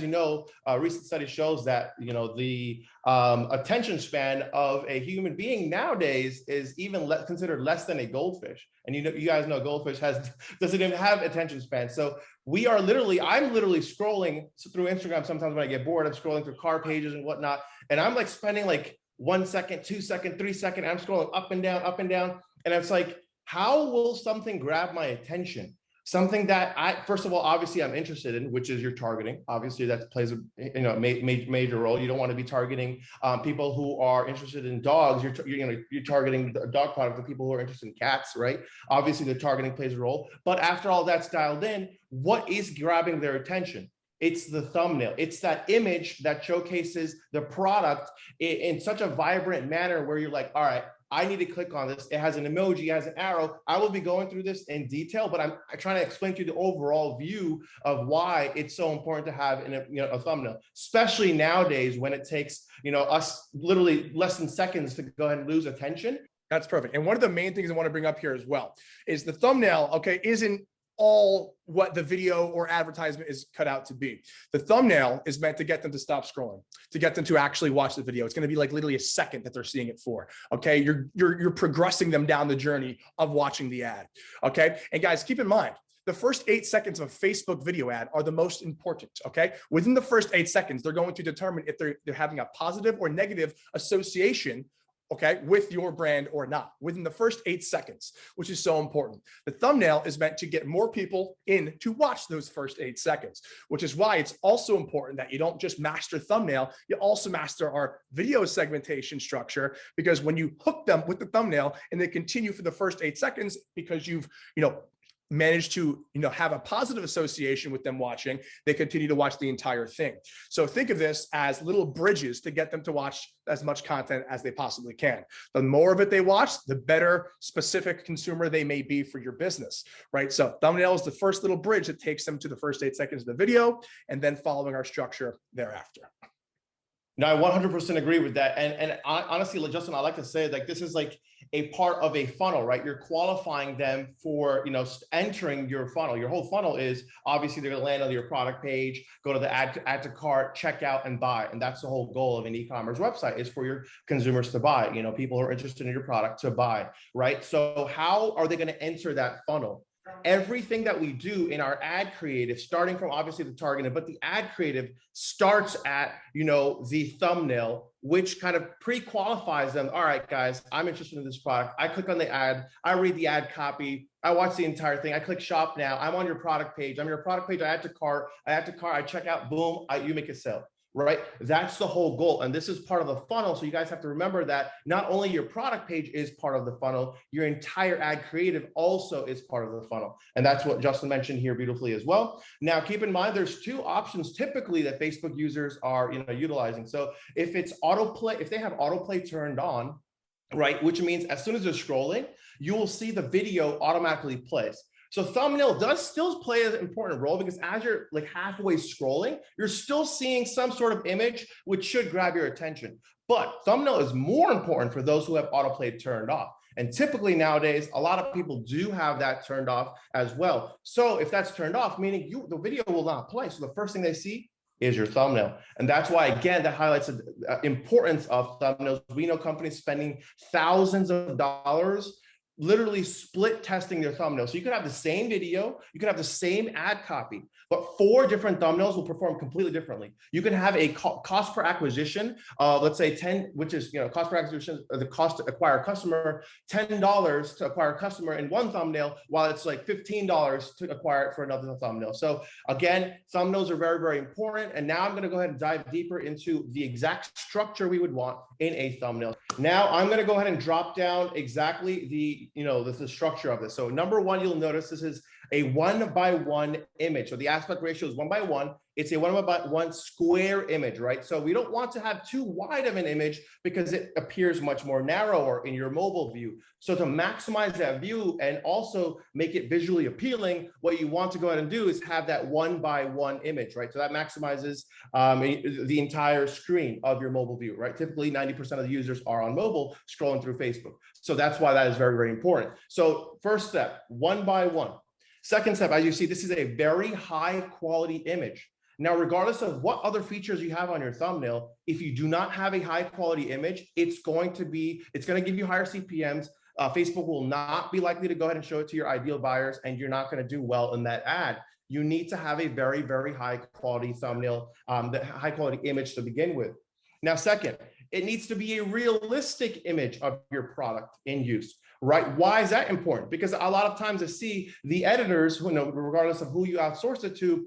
you know, recent study shows that, the attention span of a human being nowadays is even considered less than a goldfish. And you guys know goldfish doesn't even have attention span. So I'm literally scrolling through Instagram sometimes when I get bored. I'm scrolling through car pages and whatnot, and I'm like spending like 1 second, 2 second, 3 second. I'm scrolling up and down, and it's like, how will something grab my attention? Something that first of all, obviously I'm interested in, which is your targeting. Obviously that plays a major role. You don't want to be targeting people who are interested in dogs. You're targeting the dog product for people who are interested in cats, right? Obviously the targeting plays a role. But after all that's dialed in, what is grabbing their attention? It's the thumbnail. It's that image that showcases the product in such a vibrant manner where you're like, all right, I need to click on this. It has an emoji, it has an arrow. I will be going through this in detail, but I'm trying to explain to you the overall view of why it's so important to have a thumbnail, especially nowadays when it takes us literally less than seconds to go ahead and lose attention. That's perfect. And one of the main things I want to bring up here as well is the thumbnail, okay, isn't all what the video or advertisement is cut out to be. The thumbnail is meant to get them to stop scrolling, to get them to actually watch the video. It's going to be like literally a second that they're seeing it for. Okay, you're progressing them down the journey of watching the ad. Okay, and guys, keep in mind, the first 8 seconds of a Facebook video ad are the most important, okay? Within the first 8 seconds, they're going to determine if they're having a positive or negative association, okay, with your brand or not, within the first 8 seconds, which is so important. The thumbnail is meant to get more people in to watch those first 8 seconds, which is why it's also important that you don't just master thumbnail, you also master our video segmentation structure, because when you hook them with the thumbnail and they continue for the first 8 seconds, because you've, managed to have a positive association with them watching, they continue to watch the entire thing. So think of this as little bridges to get them to watch as much content as they possibly can. The more of it they watch, the better specific consumer they may be for your business, right? So thumbnail is the first little bridge that takes them to the first 8 seconds of the video, and then following our structure thereafter. No, I 100% agree with that. And honestly, Justin, I like to say like this is like a part of a funnel, right? You're qualifying them for, entering your funnel. Your whole funnel is obviously they're going to land on your product page, go to the add to cart, check out and buy. And that's the whole goal of an e-commerce website, is for your consumers to buy, people who are interested in your product to buy, right? So how are they going to enter that funnel? Everything that we do in our ad creative, starting from obviously the targeting, but the ad creative starts at, the thumbnail, which kind of pre-qualifies them. All right, guys, I'm interested in this product. I click on the ad, I read the ad copy, I watch the entire thing. I click shop now. I'm on your product page. I'm your product page. I add to cart, I check out, boom, you make a sale. Right? That's the whole goal. And this is part of the funnel. So you guys have to remember that not only your product page is part of the funnel, your entire ad creative also is part of the funnel. And that's what Justin mentioned here beautifully as well. Now, keep in mind, there's 2 options typically that Facebook users are, utilizing. So if it's autoplay, if they have autoplay turned on, right, which means as soon as they're scrolling, you will see the video automatically plays. So thumbnail does still play an important role, because as you're like halfway scrolling, you're still seeing some sort of image which should grab your attention. But thumbnail is more important for those who have autoplay turned off. And typically nowadays, a lot of people do have that turned off as well. So if that's turned off, meaning the video will not play. So the first thing they see is your thumbnail. And that's why, again, that highlights the importance of thumbnails. We know companies spending thousands of dollars literally split testing their thumbnails. So you could have the same video, you could have the same ad copy, but 4 different thumbnails will perform completely differently. You can have a cost per acquisition of, let's say 10, which is, cost per acquisition, the cost to acquire a customer, $10 to acquire a customer in one thumbnail, while it's like $15 to acquire it for another thumbnail. So again, thumbnails are very, very important. And now I'm going to go ahead and dive deeper into the exact structure we would want in a thumbnail. Now I'm going to go ahead and drop down exactly the structure of this. So number 1, you'll notice this is a 1:1 image. So the aspect ratio is 1:1. It's a 1:1 square image, right? So we don't want to have too wide of an image because it appears much more narrower in your mobile view. So to maximize that view and also make it visually appealing, what you want to go ahead and do is have that 1:1 image, right? So that maximizes the entire screen of your mobile view, right? Typically 90% of the users are on mobile scrolling through Facebook. So that's why that is very, very important. So first step, 1:1. Second step, as you see, this is a very high quality image. Now, regardless of what other features you have on your thumbnail, if you do not have a high quality image, it's going to give you higher CPMs. Facebook will not be likely to go ahead and show it to your ideal buyers, and you're not going to do well in that ad. You need to have a very, very high quality thumbnail, the high quality image to begin with. Now, second, it needs to be a realistic image of your product in use. Right? Why is that important? Because a lot of times I see the editors, regardless of who you outsource it to,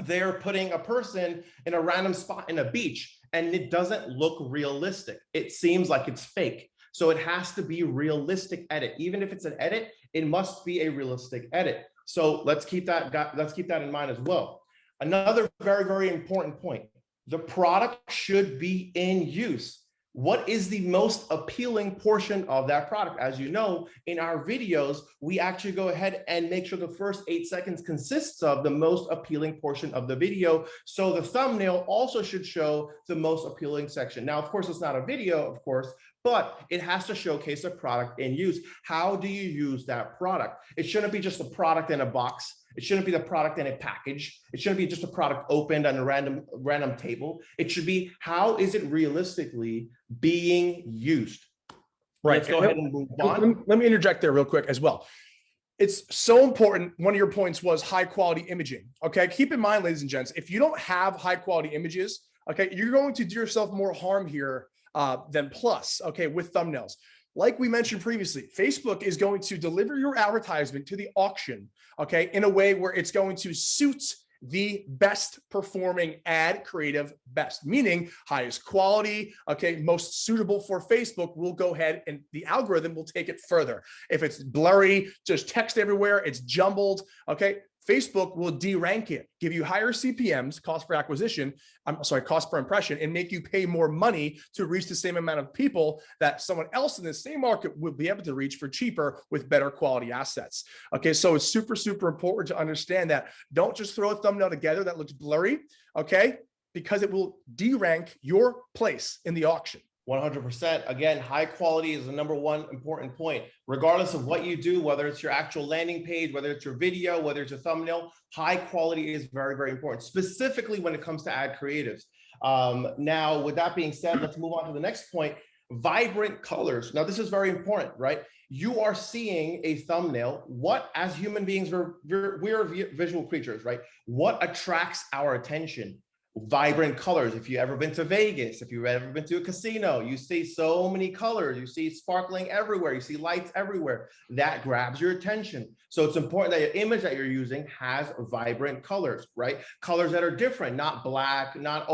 they're putting a person in a random spot in a beach, and it doesn't look realistic. It seems like it's fake. So it has to be realistic edit. Even if it's an edit, it must be a realistic edit. So let's keep that in mind as well. Another very, very important point: the product should be in use. what is the most appealing portion of that product? As you know, in our videos, we actually go ahead and make sure the first 8 seconds consists of the most appealing portion of the video. So the thumbnail also should show the most appealing section. Now, of course, it's not a video, of course, but it has to showcase a product in use. How do you use that product? It shouldn't be just a product in a box. It shouldn't be the product in a package. It shouldn't be just a product opened on a random table. It should be, how is it realistically being used? Right. Let's go ahead and move on. Let me interject there real quick as well. It's so important. One of your points was high quality imaging. Okay. Keep in mind, ladies and gents, if you don't have high quality images, okay, you're going to do yourself more harm here than plus, okay, with thumbnails. Like we mentioned previously, Facebook is going to deliver your advertisement to the auction, okay, in a way where it's going to suit the best performing ad creative best, meaning highest quality, okay, most suitable for Facebook. Will go ahead and the algorithm will take it further. If it's blurry, just text everywhere, it's jumbled, okay, Facebook will de-rank it, give you higher CPMs, cost per acquisition, cost per impression, and make you pay more money to reach the same amount of people that someone else in the same market will be able to reach for cheaper with better quality assets. Okay, so it's super, super important to understand that. Don't just throw a thumbnail together that looks blurry, okay, because it will de-rank your place in the auction. 100%. Again, high quality is the number one important point. Regardless of what you do, whether it's your actual landing page, whether it's your video, whether it's a thumbnail, high quality is very, very important, specifically when it comes to ad creatives. Now, with that being said, let's move on to the next point. Vibrant colors. Now, this is very important, right? You are seeing a thumbnail. What, as human beings, we're visual creatures, right? What attracts our attention? Vibrant colors. If you've ever been to Vegas, if you've ever been to a casino, you see so many colors, you see sparkling everywhere, you see lights everywhere. That grabs your attention. So it's important that your image that you're using has vibrant colors, right? Colors that are different, not black, not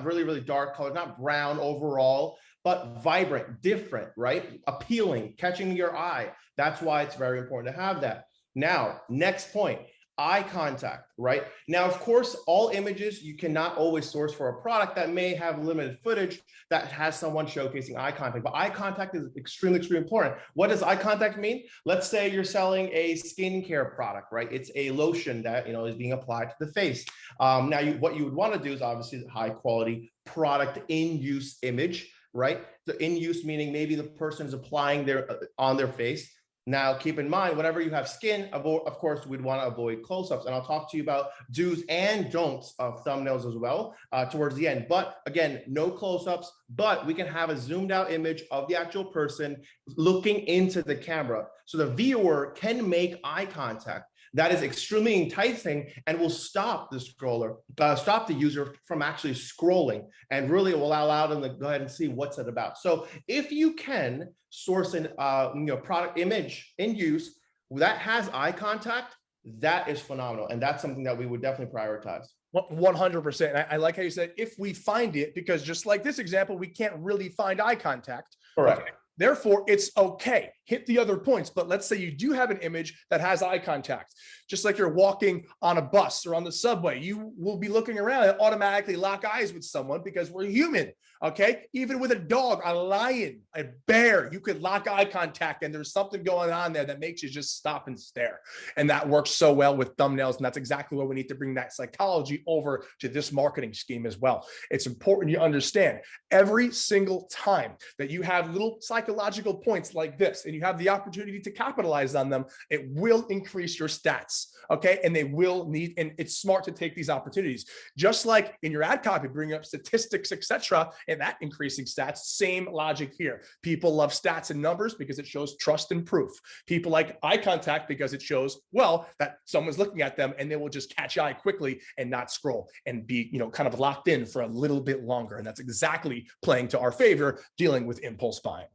really, really dark colors, not brown overall, but vibrant, different, right? Appealing, catching your eye. That's why it's very important to have that. Now, next point. Eye contact, right? Now, of course, all images, you cannot always source for a product that may have limited footage that has someone showcasing eye contact, but eye contact is extremely, extremely important. What does eye contact mean? Let's say you're selling a skincare product, right? It's a lotion that, is being applied to the face. Now, what you would want to do is obviously high quality product in use image, right? The in use meaning maybe the person is applying on their face. Now, keep in mind, whenever you have skin, of course, we'd want to avoid close-ups. And I'll talk to you about do's and don'ts of thumbnails as well towards the end. But again, no close-ups, but we can have a zoomed out image of the actual person looking into the camera. So the viewer can make eye contact. That is extremely enticing and will stop the stop the user from actually scrolling, and really will allow them to go ahead and see what's it about. So if you can source an product image in use that has eye contact, that is phenomenal, and that's something that we would definitely prioritize. 100%. I like how you said if we find it, because just like this example, we can't really find eye contact. Correct. Okay. Therefore, it's okay. Hit the other points. But let's say you do have an image that has eye contact. Just like you're walking on a bus or on the subway, you will be looking around and automatically lock eyes with someone because we're human. Okay. Even with a dog, a lion, a bear, you could lock eye contact and there's something going on there that makes you just stop and stare. And that works so well with thumbnails. And that's exactly where we need to bring that psychology over to this marketing scheme as well. It's important you understand every single time that you have little psychological points like this and you have the opportunity to capitalize on them, it will increase your stats. Okay. And they will need, and it's smart to take these opportunities. Just like in your ad copy, bring up statistics, etc., and that increasing stats, same logic here. People love stats and numbers because it shows trust and proof. People like eye contact because it shows, well, that someone's looking at them and they will just catch eye quickly and not scroll and be, kind of locked in for a little bit longer. And that's exactly playing to our favor, dealing with impulse buying.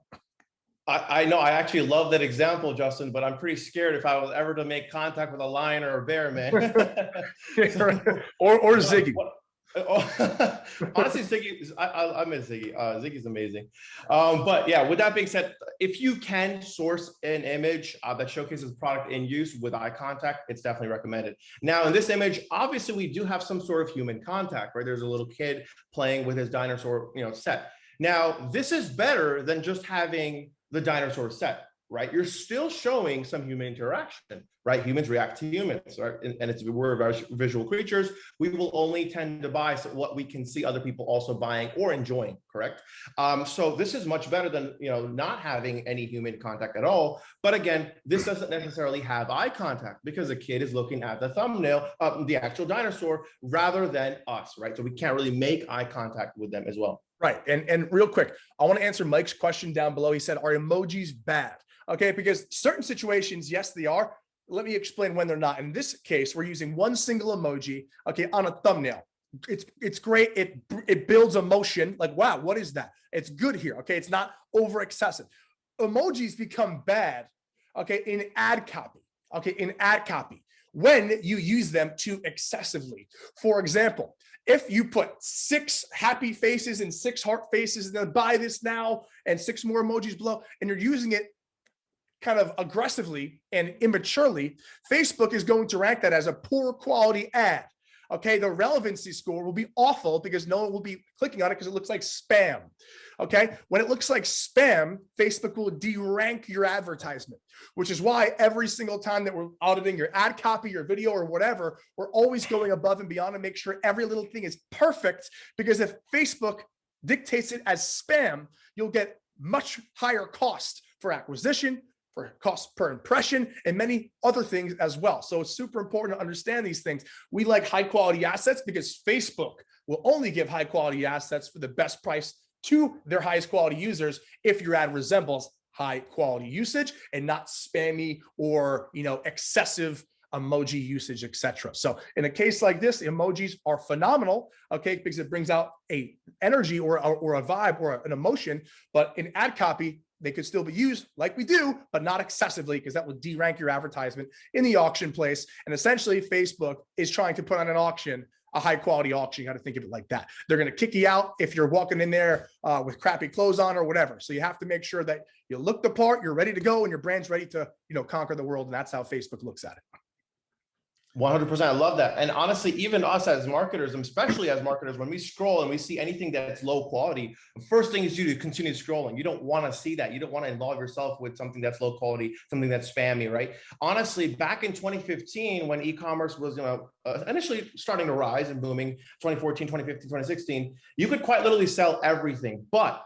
I know, I actually love that example, Justin, but I'm pretty scared if I was ever to make contact with a lion or a bear, man. or Ziggy. Honestly, Ziggy, I miss Ziggy. Ziggy's amazing. But yeah, with that being said, if you can source an image that showcases product in use with eye contact, it's definitely recommended. Now, in this image, obviously, we do have some sort of human contact, right? There's a little kid playing with his dinosaur, set. Now, this is better than just having the dinosaur set, right? You're still showing some human interaction, right? Humans react to humans, right? And it's, we're visual creatures. We will only tend to buy what we can see other people also buying or enjoying, correct? So this is much better than, you know, not having any human contact at all. But again, this doesn't necessarily have eye contact because the kid is looking at the thumbnail of the actual dinosaur rather than us, right? So we can't really make eye contact with them as well. Right. And real quick, I want to answer Mike's question down below. He said, are emojis bad? Okay, because certain situations, yes, they are. Let me explain when they're not. In this case, we're using one single emoji, okay, on a thumbnail. It's great. It builds emotion. Like, wow, what is that? It's good here. Okay, it's not over excessive. Emojis become bad, okay, in ad copy. Okay, in ad copy, when you use them too excessively. For example, if you put 6 happy faces and 6 heart faces, and then buy this now, and 6 more emojis below, and you're using it kind of aggressively and immaturely, Facebook is going to rank that as a poor quality ad. Okay, the relevancy score will be awful because no one will be clicking on it because it looks like spam. Okay, when it looks like spam, Facebook will derank your advertisement, which is why every single time that we're auditing your ad copy, your video, or whatever, we're always going above and beyond to make sure every little thing is perfect. Because if Facebook dictates it as spam, you'll get much higher cost for acquisition, for cost per impression, and many other things as well. So it's super important to understand these things. We like high quality assets because Facebook will only give high quality assets for the best price to their highest quality users if your ad resembles high quality usage and not spammy or, you know, excessive emoji usage, etc. So in a case like this, emojis are phenomenal, okay, because it brings out a energy or a vibe or an emotion. But in ad copy, they could still be used like we do, but not excessively, because that will derank your advertisement in the auction place. And essentially, Facebook is trying to put on an auction, a high quality auction. You got to think of it like that. They're going to kick you out if you're walking in there with crappy clothes on or whatever. So you have to make sure that you look the part, you're ready to go, and your brand's ready to, you know, conquer the world. And that's how Facebook looks at it. 100%. I love that. And honestly, even us as marketers, and especially as marketers, when we scroll and we see anything that's low quality, the first thing is you to continue scrolling. You don't want to see that. You don't want to involve yourself with something that's low quality, something that's spammy, right? Honestly, back in 2015, when e-commerce was, you know, initially starting to rise and booming, 2014, 2015, 2016, you could quite literally sell everything. But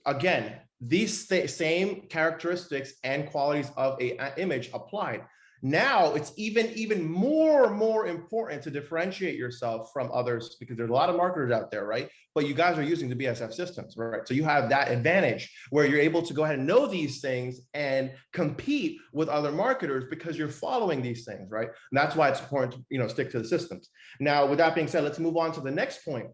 again, these same characteristics and qualities of an image applied. Now it's even more important to differentiate yourself from others because there's a lot of marketers out there, right? But you guys are using the BSF systems, right? So you have that advantage where you're able to go ahead and know these things and compete with other marketers because you're following these things, right? And that's why it's important to, you know, stick to the systems. Now, with that being said, let's move on to the next point.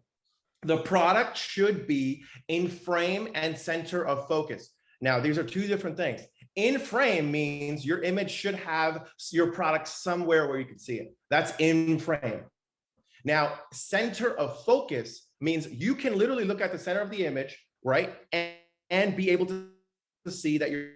The product should be in frame and center of focus. Now, these are two different things. In frame means your image should have your product somewhere where you can see it. That's in frame. Now, center of focus means you can literally look at the center of the image, right? And be able to see that your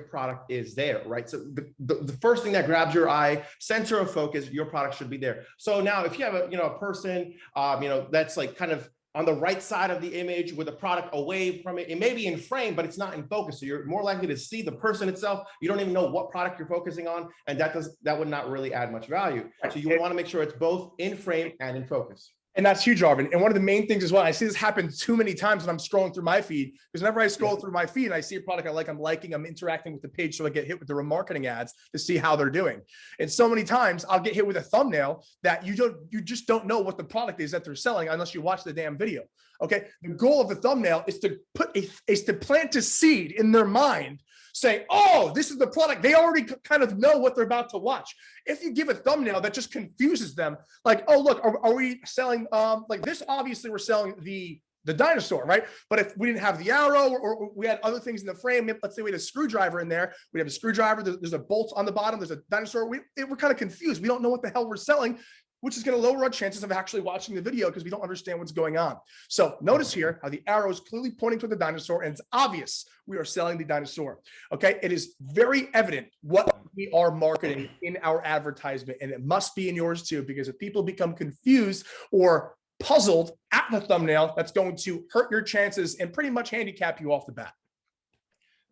product is there, right? So the first thing that grabs your eye, center of focus, your product should be there. So now if you have a, you know, a person, you know, that's like kind of on the right side of the image with a product away from it, it may be in frame, but it's not in focus. So you're more likely to see the person itself. You don't even know what product you're focusing on. And that would not really add much value. So you would want to make sure it's both in frame and in focus. And that's huge, Arvin. And one of the main things as well, I see this happen too many times when I'm scrolling through my feed, because whenever I scroll through my feed and I see a product I like, I'm liking, I'm interacting with the page, so I get hit with the remarketing ads to see how they're doing. And so many times I'll get hit with a thumbnail that you just don't know what the product is that they're selling unless you watch the damn video. Okay. The goal of the thumbnail is to plant a seed in their mind saying, oh, this is the product. They already kind of know what they're about to watch. If you give a thumbnail that just confuses them, like, oh, look, are we selling, like this, obviously we're selling the dinosaur, right? But if we didn't have the arrow or we had other things in the frame, let's say we had a screwdriver in there, we have a screwdriver, there's a bolt on the bottom, there's a dinosaur, we're kind of confused. We don't know what the hell we're selling, which is going to lower our chances of actually watching the video because we don't understand what's going on. So notice here how the arrow is clearly pointing to the dinosaur, and it's obvious we are selling the dinosaur. Okay, it is very evident what we are marketing in our advertisement, and it must be in yours too, because if people become confused or puzzled at the thumbnail that's going to hurt your chances and pretty much handicap you off the bat.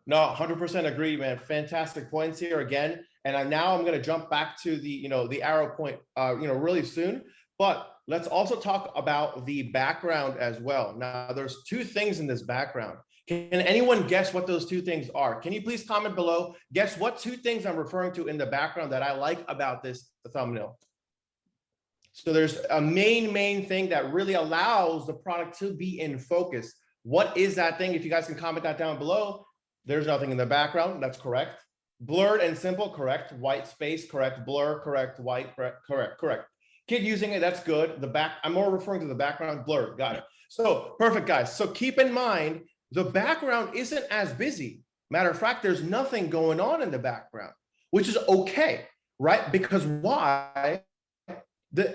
No, 100% agree, man. Fantastic points here again. And now I'm going to jump back to the, the arrow point, really soon. But let's also talk about the background as well. Now, there's two things in this background. Can anyone guess what those two things are? Can you please comment below? Guess what two things I'm referring to in the background that I like about this thumbnail? So there's a main thing that really allows the product to be in focus. What is that thing? If you guys can comment that down below. There's nothing in the background. That's correct. Blurred and simple, correct. White space, correct. Blur, correct. White, correct. Kid using it, that's good. I'm more referring to the background. Blurred, got it. So perfect, guys. So keep in mind, the background isn't as busy. Matter of fact, there's nothing going on in the background, which is okay, right? Because why?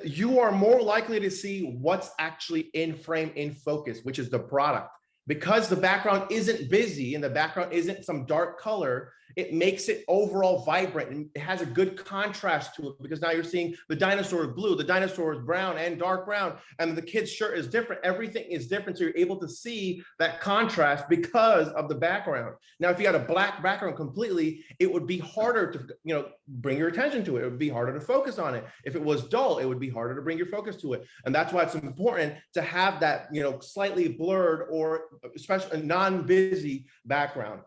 You are more likely to see what's actually in frame, in focus, which is the product. Because the background isn't busy and the background isn't some dark color, it makes it overall vibrant and it has a good contrast to it, because now you're seeing the dinosaur is blue, the dinosaur is brown and dark brown, and the kid's shirt is different. Everything is different. So you're able to see that contrast because of the background. Now, if you had a black background completely, it would be harder to, bring your attention to it. It would be harder to focus on it. If it was dull, it would be harder to bring your focus to it. And that's why it's important to have that, slightly blurred or especially a non-busy background.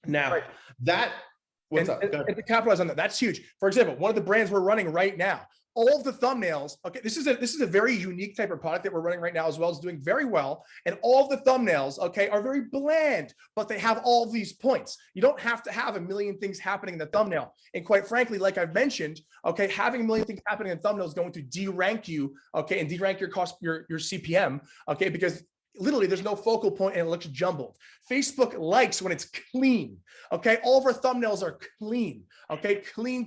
Now, what's up? And to capitalize on that, that's huge. For example, one of the brands we're running right now, all of the thumbnails, okay, this is a very unique type of product that we're running right now as well. It's doing very well. And all of the thumbnails, okay, are very bland, but they have all these points. You don't have to have a million things happening in the thumbnail. And quite frankly, like I've mentioned, okay, having a million things happening in the thumbnail is going to derank you, okay, and derank your cost, your CPM, okay, because literally there's no focal point and it looks jumbled. Facebook likes when it's clean. Okay. All of our thumbnails are clean. Okay. Clean.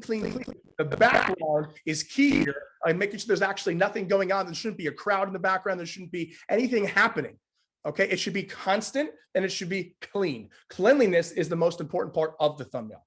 The background is key here. I'm making sure there's actually nothing going on. There shouldn't be a crowd in the background. There shouldn't be anything happening. Okay. It should be constant and it should be clean. Cleanliness is the most important part of the thumbnail.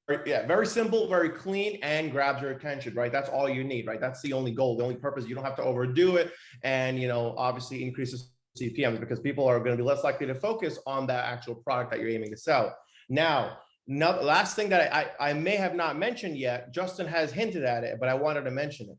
Very simple, very clean, and grabs your attention, right? That's all you need, right? That's the only goal, the only purpose. You don't have to overdo it. And, obviously increases CPMs, because people are going to be less likely to focus on that actual product that you're aiming to sell. Now, last thing that I may have not mentioned yet, Justin has hinted at it, but I wanted to mention it.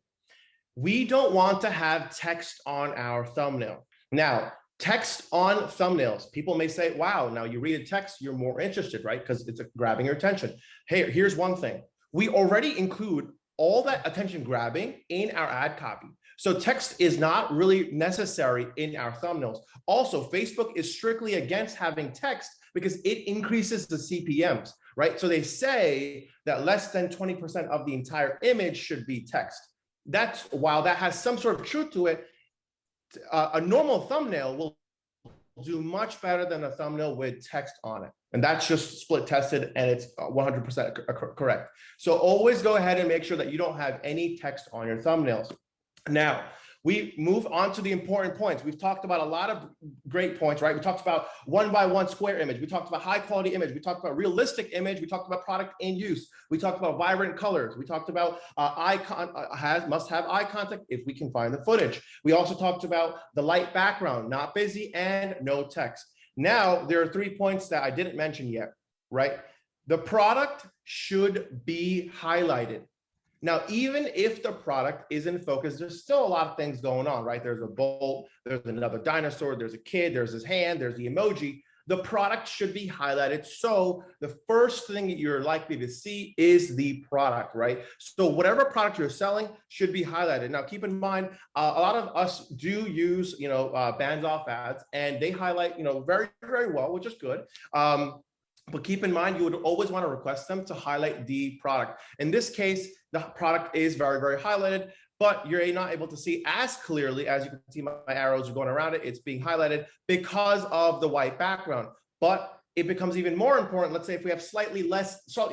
We don't want to have text on our thumbnail. Now, text on thumbnails, people may say, wow, now you read a text, you're more interested, right? Because it's grabbing your attention. Hey, here's one thing. We already include all that attention grabbing in our ad copy. So text is not really necessary in our thumbnails. Also, Facebook is strictly against having text because it increases the CPMs, right? So they say that less than 20% of the entire image should be text. While that has some sort of truth to it, a normal thumbnail will do much better than a thumbnail with text on it. And that's just split tested and it's 100% correct. So always go ahead and make sure that you don't have any text on your thumbnails. Now, we move on to the important points. We've talked about a lot of great points, right? We talked about 1x1 square image. We talked about high quality image. We talked about realistic image. We talked about product in use. We talked about vibrant colors. We talked about must have eye contact if we can find the footage. We also talked about the light background, not busy, and no text. Now, there are 3 points that I didn't mention yet, right? The product should be highlighted. Now, even if the product is in focus, there's still a lot of things going on, right? There's a bolt, there's another dinosaur, there's a kid, there's his hand, there's the emoji. The product should be highlighted. So the first thing that you're likely to see is the product, right? So whatever product you're selling should be highlighted. Now, keep in mind, a lot of us do use, bands off ads, and they highlight, very, very well, which is good. But keep in mind, you would always want to request them to highlight the product. In this case, the product is very, very highlighted, but you're not able to see as clearly. As you can see, my arrows are going around it. It's being highlighted because of the white background. But it becomes even more important. Let's say if we have slightly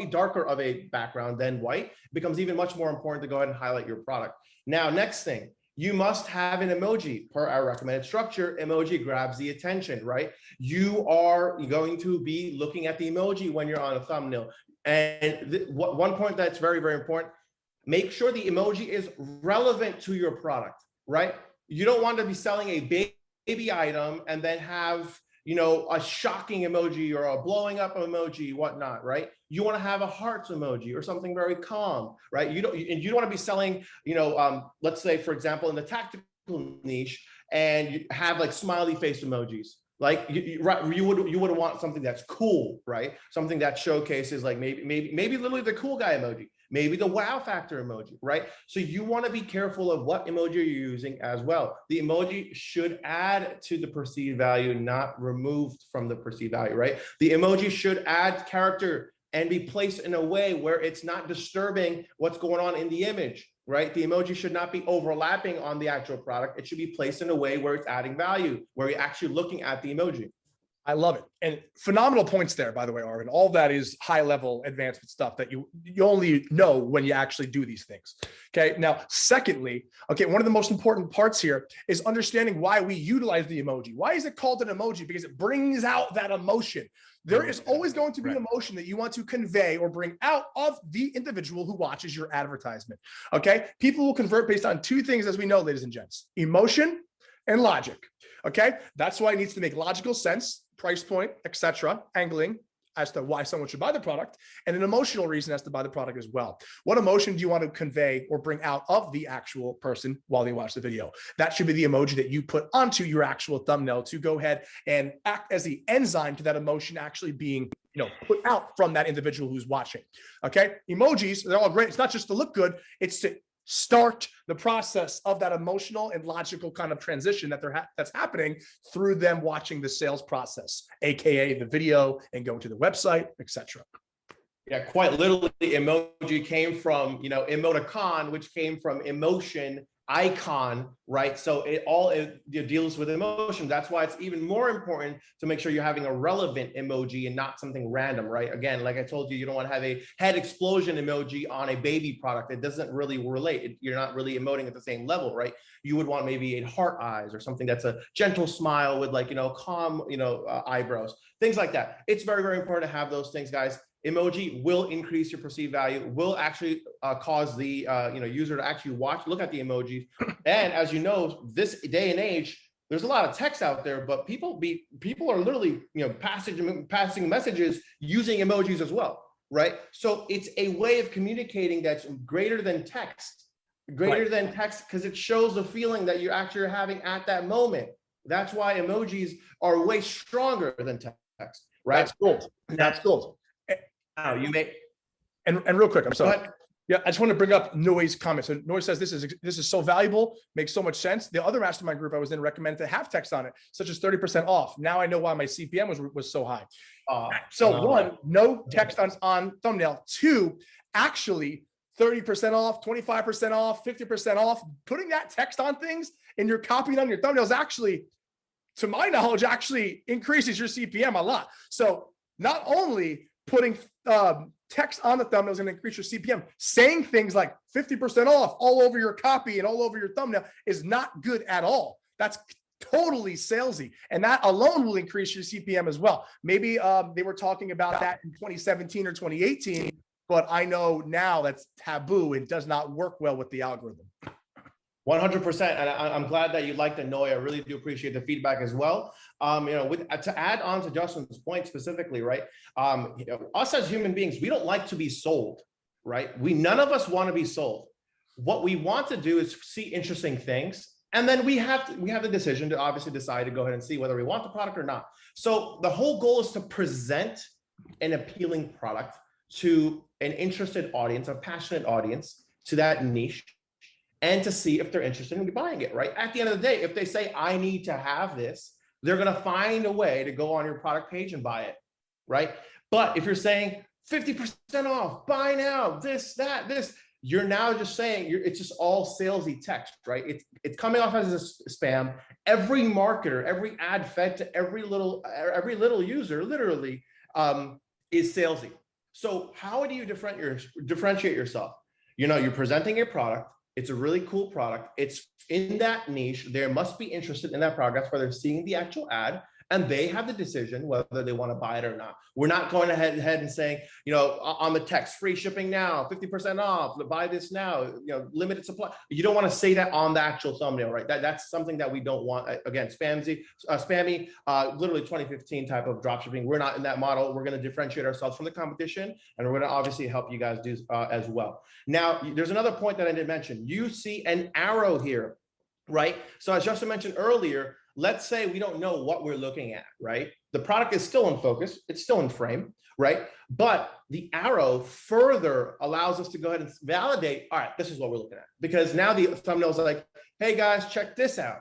darker of a background than white, it becomes even much more important to go ahead and highlight your product. Now, next thing. You must have an emoji. Per our recommended structure, emoji grabs the attention, right? You are going to be looking at the emoji when you're on a thumbnail. And one point that's very, very important, make sure the emoji is relevant to your product, right? You don't want to be selling a baby item and then have, you know, a shocking emoji or a blowing up emoji, whatnot, right? You want to have a hearts emoji or something very calm, right? You don't want to be selling, you know, let's say, for example, in the tactical niche, and you have like smiley face emojis. Like you would want something that's cool, right? Something that showcases like maybe literally the cool guy emoji, maybe the wow factor emoji, right? So you want to be careful of what emoji you're using as well. The emoji should add to the perceived value, not removed from the perceived value, right? The emoji should add character and be placed in a way where it's not disturbing what's going on in the image, right? The emoji should not be overlapping on the actual product. It should be placed in a way where it's adding value, where you're actually looking at the emoji. I love it. And phenomenal points there, by the way, Arvin. All that is high level advancement stuff that you only know when you actually do these things. Okay. Now, secondly, okay, one of the most important parts here is understanding why we utilize the emoji. Why is it called an emoji? Because it brings out that emotion. There is always going to be an emotion that you want to convey or bring out of the individual who watches your advertisement. Okay. People will convert based on two things, as we know, ladies and gents: emotion and logic. Okay. That's why it needs to make logical sense, price point, etc., angling as to why someone should buy the product, and an emotional reason as to buy the product as well. What emotion do you want to convey or bring out of the actual person while they watch the video? That should be the emoji that you put onto your actual thumbnail to go ahead and act as the enzyme to that emotion actually being, you know, put out from that individual who's watching. Okay. Emojis, they're all great. It's not just to look good, it's to start the process of that emotional and logical kind of transition that's happening through them watching the sales process, aka the video and going to the website, etc. Yeah, quite literally, emoji came from, you know, emoticon, which came from emotion icon, right? So it deals with emotion. That's why it's even more important to make sure you're having a relevant emoji and not something random, right? Again, like I told you, you don't want to have a head explosion emoji on a baby product. It doesn't really relate. You're not really emoting at the same level, right? You would want maybe a heart eyes or something that's a gentle smile with like, you know, calm, you know, eyebrows, things like that. It's very, very important to have those things, guys. Emoji will increase your perceived value, will actually cause the user to actually look at the emojis. And as you know, this day and age, there's a lot of text out there, but people are literally, you know, passing messages using emojis as well, right? So it's a way of communicating that's greater than text, because it shows the feeling that you're actually having at that moment. That's why emojis are way stronger than text, right? That's gold. That's gold. Now you may, and real quick, I'm sorry. Yeah, I just want to bring up Noy's comment. So Noy says this is so valuable, makes so much sense. The other mastermind group I was in recommended to have text on it, such as 30% off. Now I know why my CPM was so high. One, no text on thumbnail. Two, actually 30% off, 25% off, 50% off. Putting that text on things and you're copying on your thumbnails actually, to my knowledge, actually increases your CPM a lot. So not only putting text on the thumbnail is going to increase your CPM. Saying things like 50% off all over your copy and all over your thumbnail is not good at all. That's totally salesy. And that alone will increase your CPM as well. Maybe they were talking about that in 2017 or 2018, but I know now that's taboo and does not work well with the algorithm. 100%, and I'm glad that you liked the Noy. I really do appreciate the feedback as well. To add on to Justin's point specifically, right? Us as human beings, we don't like to be sold, right? None of us want to be sold. What we want to do is see interesting things, and then we have the decision to obviously decide to go ahead and see whether we want the product or not. So the whole goal is to present an appealing product to an interested audience, a passionate audience, to that niche, and to see if they're interested in buying it, right? At the end of the day, if they say, I need to have this, they're gonna find a way to go on your product page and buy it, right? But if you're saying 50% off, buy now, this, that, this, you're now just saying, it's just all salesy text, right? It's coming off as a spam. Every marketer, every ad fed to every little user, literally, is salesy. So how do you differentiate yourself? You know, you're presenting a product. It's a really cool product. It's in that niche. They must be interested in that product. That's why they're seeing the actual ad. and they have the decision whether they want to buy it or not. We're not going ahead and saying, you know, on the text, free shipping now, 50% off, buy this now, you know, limited supply. You don't want to say that on the actual thumbnail, right? That's something that we don't want. Again, spammy, literally 2015 type of dropshipping. We're not in that model. We're going to differentiate ourselves from the competition, and we're going to obviously help you guys do as well. Now, there's another point that I didn't mention. You see an arrow here, right? So as Justin mentioned earlier, let's say we don't know what we're looking at, right? The product is still in focus, it's still in frame, right? But the arrow further allows us to go ahead and validate, all right, this is what we're looking at. Because now the thumbnail is like, hey guys, check this out.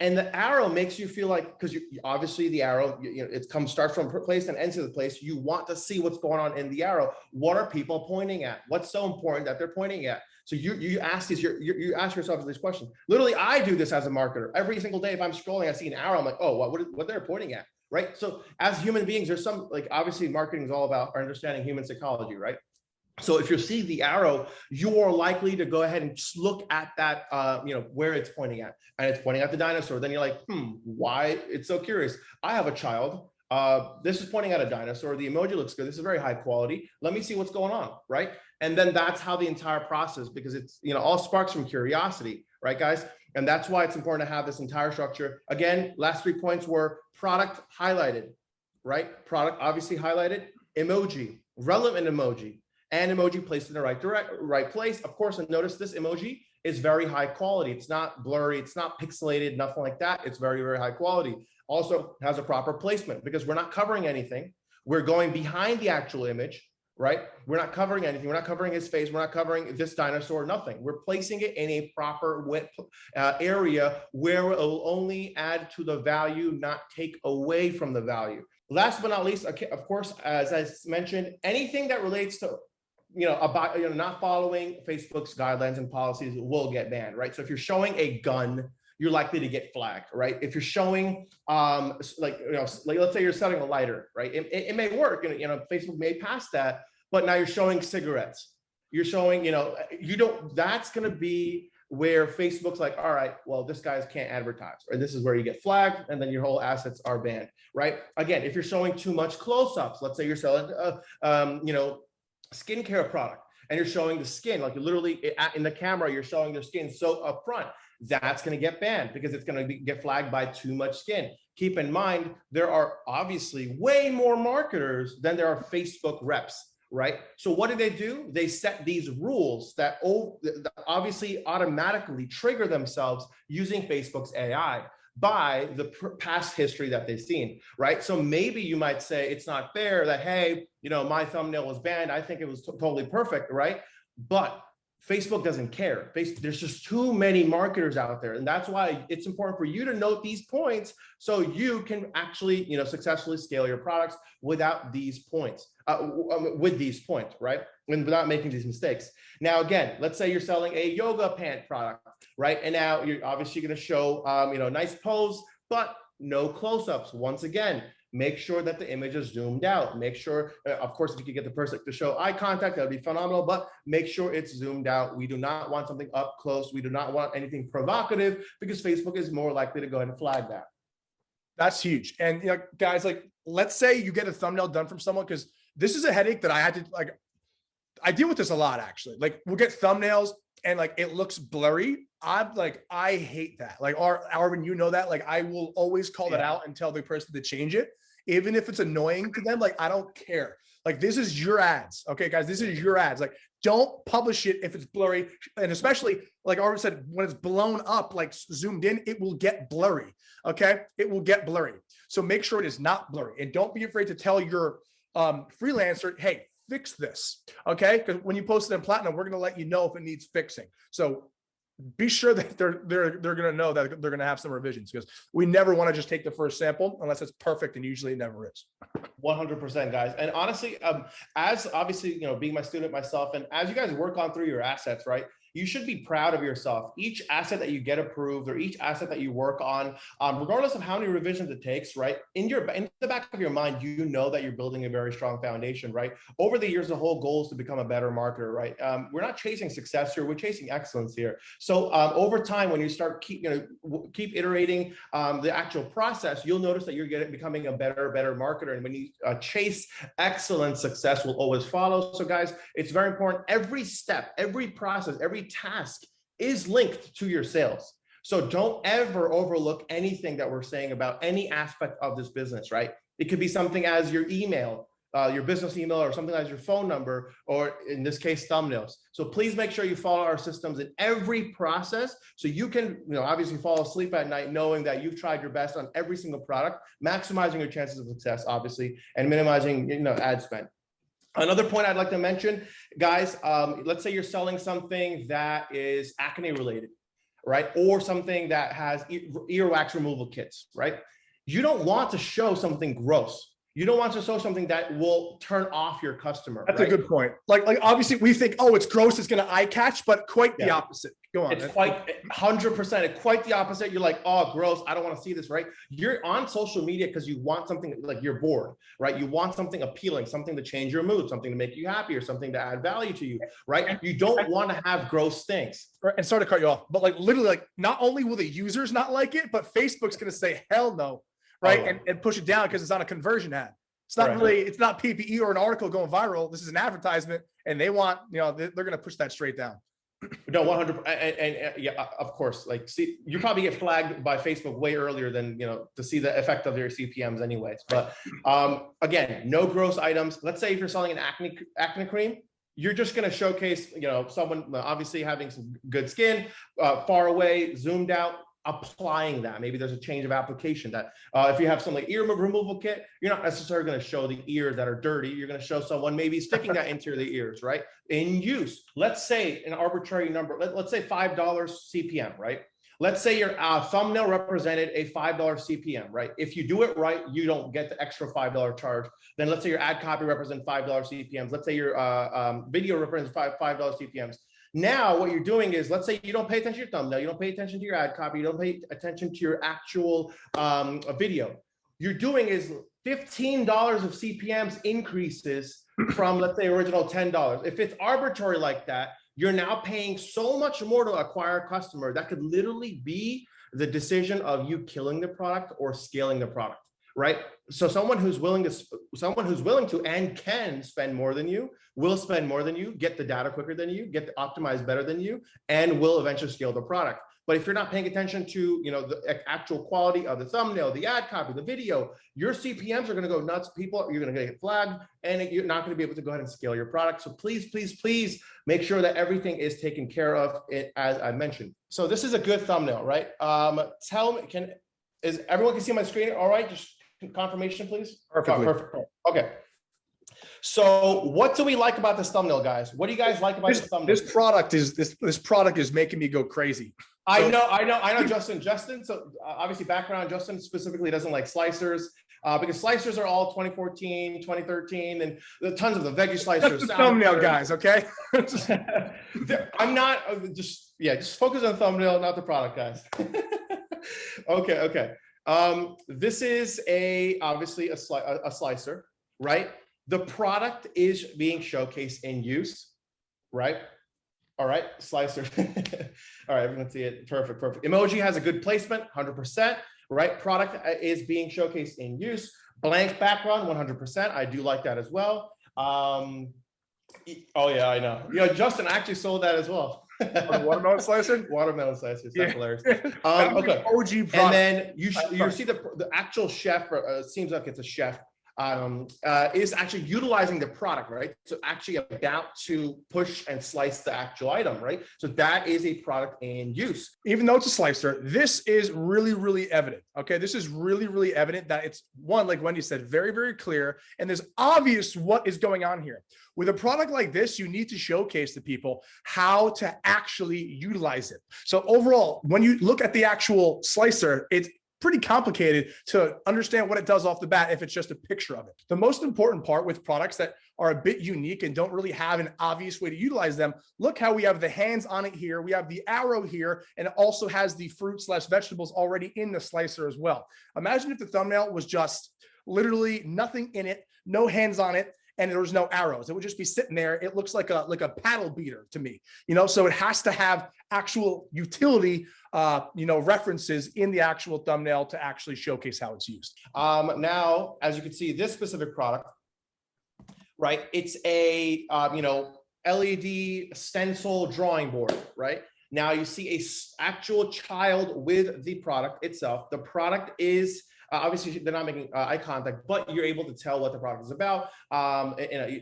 And the arrow makes you feel like, because obviously the arrow, you know, it starts from place and ends to the place. You want to see what's going on in the arrow. What are people pointing at? What's so important that they're pointing at? So you ask these, you ask yourself these questions. Literally, I do this as a marketer every single day. If I'm scrolling, I see an arrow, I'm like, oh, what they're pointing at, right? So as human beings, there's some, like, obviously marketing is all about understanding human psychology, right? So if you see the arrow, you are likely to go ahead and just look at that, you know, where it's pointing at, and it's pointing at the dinosaur. Then you're like, why? It's so curious. I have a child. This is pointing at a dinosaur. The emoji looks good. This is very high quality. Let me see what's going on, right? And then that's how the entire process, because it's, you know, all sparks from curiosity, right, guys? And that's why it's important to have this entire structure. Again, last 3 points were product highlighted, right? Product obviously highlighted, emoji, relevant emoji, and emoji placed in the right place. Of course, and notice this emoji is very high quality. It's not blurry, it's not pixelated, nothing like that. It's very, very high quality. Also has a proper placement, because we're not covering anything. We're going behind the actual image, right? We're not covering anything. We're not covering his face. We're not covering this dinosaur, nothing. We're placing it in a proper area where it will only add to the value, not take away from the value. Last but not least, of course, as I mentioned, anything that relates to, you know, about, you know, not following Facebook's guidelines and policies will get banned, right? So if you're showing a gun, you're likely to get flagged, right? If you're showing, like, you know, like, let's say you're selling a lighter, right? It may work, and, you know, Facebook may pass that, but now you're showing cigarettes. You're showing, you know, that's going to be where Facebook's like, all right, well, this guy can't advertise, or this is where you get flagged, and then your whole assets are banned, right? Again, if you're showing too much close-ups, let's say you're selling, you know, skincare product, and you're showing the skin, like literally in the camera, you're showing their skin so up front, that's going to get banned, because it's going to get flagged by too much skin. Keep in mind, there are obviously way more marketers than there are Facebook reps, right? So what do? They set these rules that obviously automatically trigger themselves using Facebook's AI by the past history that they've seen, right? So maybe you might say it's not fair that, hey, you know, my thumbnail was banned. I think it was totally perfect, right? But Facebook doesn't care. There's just too many marketers out there. And that's why it's important for you to note these points, so you can actually, you know, successfully scale your products without these points, with these points, right? And without making these mistakes. Now, again, let's say you're selling a yoga pant product, right? And now you're obviously going to show, you know, nice pose, but no close-ups. Once again, make sure that the image is zoomed out. Make sure, of course, if you could get the person to show eye contact, that would be phenomenal, but make sure it's zoomed out. We do not want something up close. We do not want anything provocative, because Facebook is more likely to go ahead and flag that. That's huge. And, you know, guys, like, let's say you get a thumbnail done from someone, because this is a headache that I had to, like, I deal with this a lot, actually. Like, we'll get thumbnails and, like, it looks blurry. I'm like, I hate that. Like, Arvin, you know that. Like, I will always call that out and tell the person to change it, even if it's annoying to them. Like, I don't care. Like, this is your ads. Okay, guys, this is your ads. Like, don't publish it if it's blurry. And especially, like Arvin said, when it's blown up, like zoomed in, it will get blurry. Okay, it will get blurry. So make sure it is not blurry. And don't be afraid to tell your freelancer, hey, fix this. Okay, because when you post it in Platinum, we're going to let you know if it needs fixing. So be sure that they're going to know that they're going to have some revisions, because we never want to just take the first sample unless it's perfect, and usually it never is. 100%, guys. And honestly, as obviously, you know, being my student myself, and as you guys work on through your assets, right, you should be proud of yourself. Each asset that you get approved, or each asset that you work on, regardless of how many revisions it takes, right? In the back of your mind, you know that you're building a very strong foundation, right? Over the years, the whole goal is to become a better marketer, right? We're not chasing success here, we're chasing excellence here. So over time, when you start keep iterating the actual process, you'll notice that you're becoming a better marketer. And when you chase excellence, success will always follow. So guys, it's very important. Every step, every process, every task is linked to your sales. So don't ever overlook anything that we're saying about any aspect of this business, right? It could be something as your email, your business email, or something as your phone number, or in this case, thumbnails. So please make sure you follow our systems in every process so you can, obviously fall asleep at night knowing that you've tried your best on every single product, maximizing your chances of success, obviously, and minimizing, ad spend. Another point I'd like to mention, guys, let's say you're selling something that is acne related, right? Or something that has earwax removal kits, right? You don't want to show something gross. You don't want to show something that will turn off your customer. That's a good point. Like obviously we think, oh, it's gross, it's going to eye catch, but quite the opposite. Go on. It's quite 100%. Quite the opposite. You're like, oh, gross. I don't want to see this, right? You're on social media because you want something, like you're bored, right? You want something appealing, something to change your mood, something to make you happy, or something to add value to you, right? You don't want to have gross things. And sorry to cut you off, but like literally, like not only will the users not like it, but Facebook's going to say, hell no. Right. Oh, and push it down because it's on a conversion ad. It's not really, it's not PPE or an article going viral. This is an advertisement, and they want, they're going to push that straight down. No, 100%. And yeah, of course, like, see, you probably get flagged by Facebook way earlier than, to see the effect of their CPMs anyways. But again, no gross items. Let's say if you're selling an acne cream, you're just going to showcase, someone obviously having some good skin, far away, zoomed out, applying that. Maybe there's a change of application that if you have some like ear removal kit, you're not necessarily going to show the ears that are dirty. You're going to show someone maybe sticking that into the ears, right? In use, let's say an arbitrary number, let's say $5 CPM, right? Let's say your thumbnail represented a $5 CPM, right? If you do it right, you don't get the extra $5 charge. Then let's say your ad copy represents $5 CPMs. Let's say your video represents $5 CPMs. Now, what you're doing is, let's say you don't pay attention to your thumbnail, you don't pay attention to your ad copy, you don't pay attention to your actual video. You're doing is $15 of CPMs increases from, let's say, original $10. If it's arbitrary like that, you're now paying so much more to acquire a customer. That could literally be the decision of you killing the product or scaling the product, right? So someone who's willing to and can spend more than you will spend more than you, get the data quicker than you, get the optimized better than you, and will eventually scale the product. But if you're not paying attention to the actual quality of the thumbnail, the ad copy, the video, your CPMs are going to go nuts. You're going to get flagged, and you're not going to be able to go ahead and scale your product. So please, please, please make sure that everything is taken care of, as I mentioned. So this is a good thumbnail, right? Tell me, is everyone can see my screen? All right, just confirmation, please. Perfectly. Perfect. Okay. So what do we like about this thumbnail, guys? What do you guys like about this thumbnail? This product is making me go crazy. I know, Justin. So obviously background, Justin specifically doesn't like slicers because slicers are all 2014, 2013, and the tons of the veggie slicers. The thumbnail guys, okay? I'm not just focus on the thumbnail, not the product, guys. Okay. This is obviously a slicer, right? The product is being showcased in use, right? All right, slicer. All right, everyone see it. Perfect. Emoji has a good placement, 100%, right? Product is being showcased in use. Blank background, 100%. I do like that as well. Oh yeah, I know. Justin actually sold that as well. Watermelon slicer? Watermelon slicers, that's hilarious. Okay. OG product. And then you see the actual chef, seems like it's a chef, is actually utilizing the product, right? So actually about to push and slice the actual item, right? So that is a product in use. Even though it's a slicer, this is really, really evident. Okay, this is really, really evident that it's one, like Wendy said, very, very clear. And there's obvious what is going on here. With a product like this, you need to showcase to people how to actually utilize it. So overall, when you look at the actual slicer, it's pretty complicated to understand what it does off the bat if it's just a picture of it. The most important part with products that are a bit unique and don't really have an obvious way to utilize them, look how we have the hands on it here, we have the arrow here, and it also has the fruit/vegetables already in the slicer as well. Imagine if the thumbnail was just literally nothing in it, no hands on it, and there was no arrows. It would just be sitting there. It looks like a paddle beater to me, you know, so it has to have actual utility, you know, references in the actual thumbnail to actually showcase how it's used. Now, as you can see, this specific product, right? It's a, you know, LED stencil drawing board, right? Now you see a actual child with the product itself. The product is, obviously they're not making eye contact, but you're able to tell what the product is about.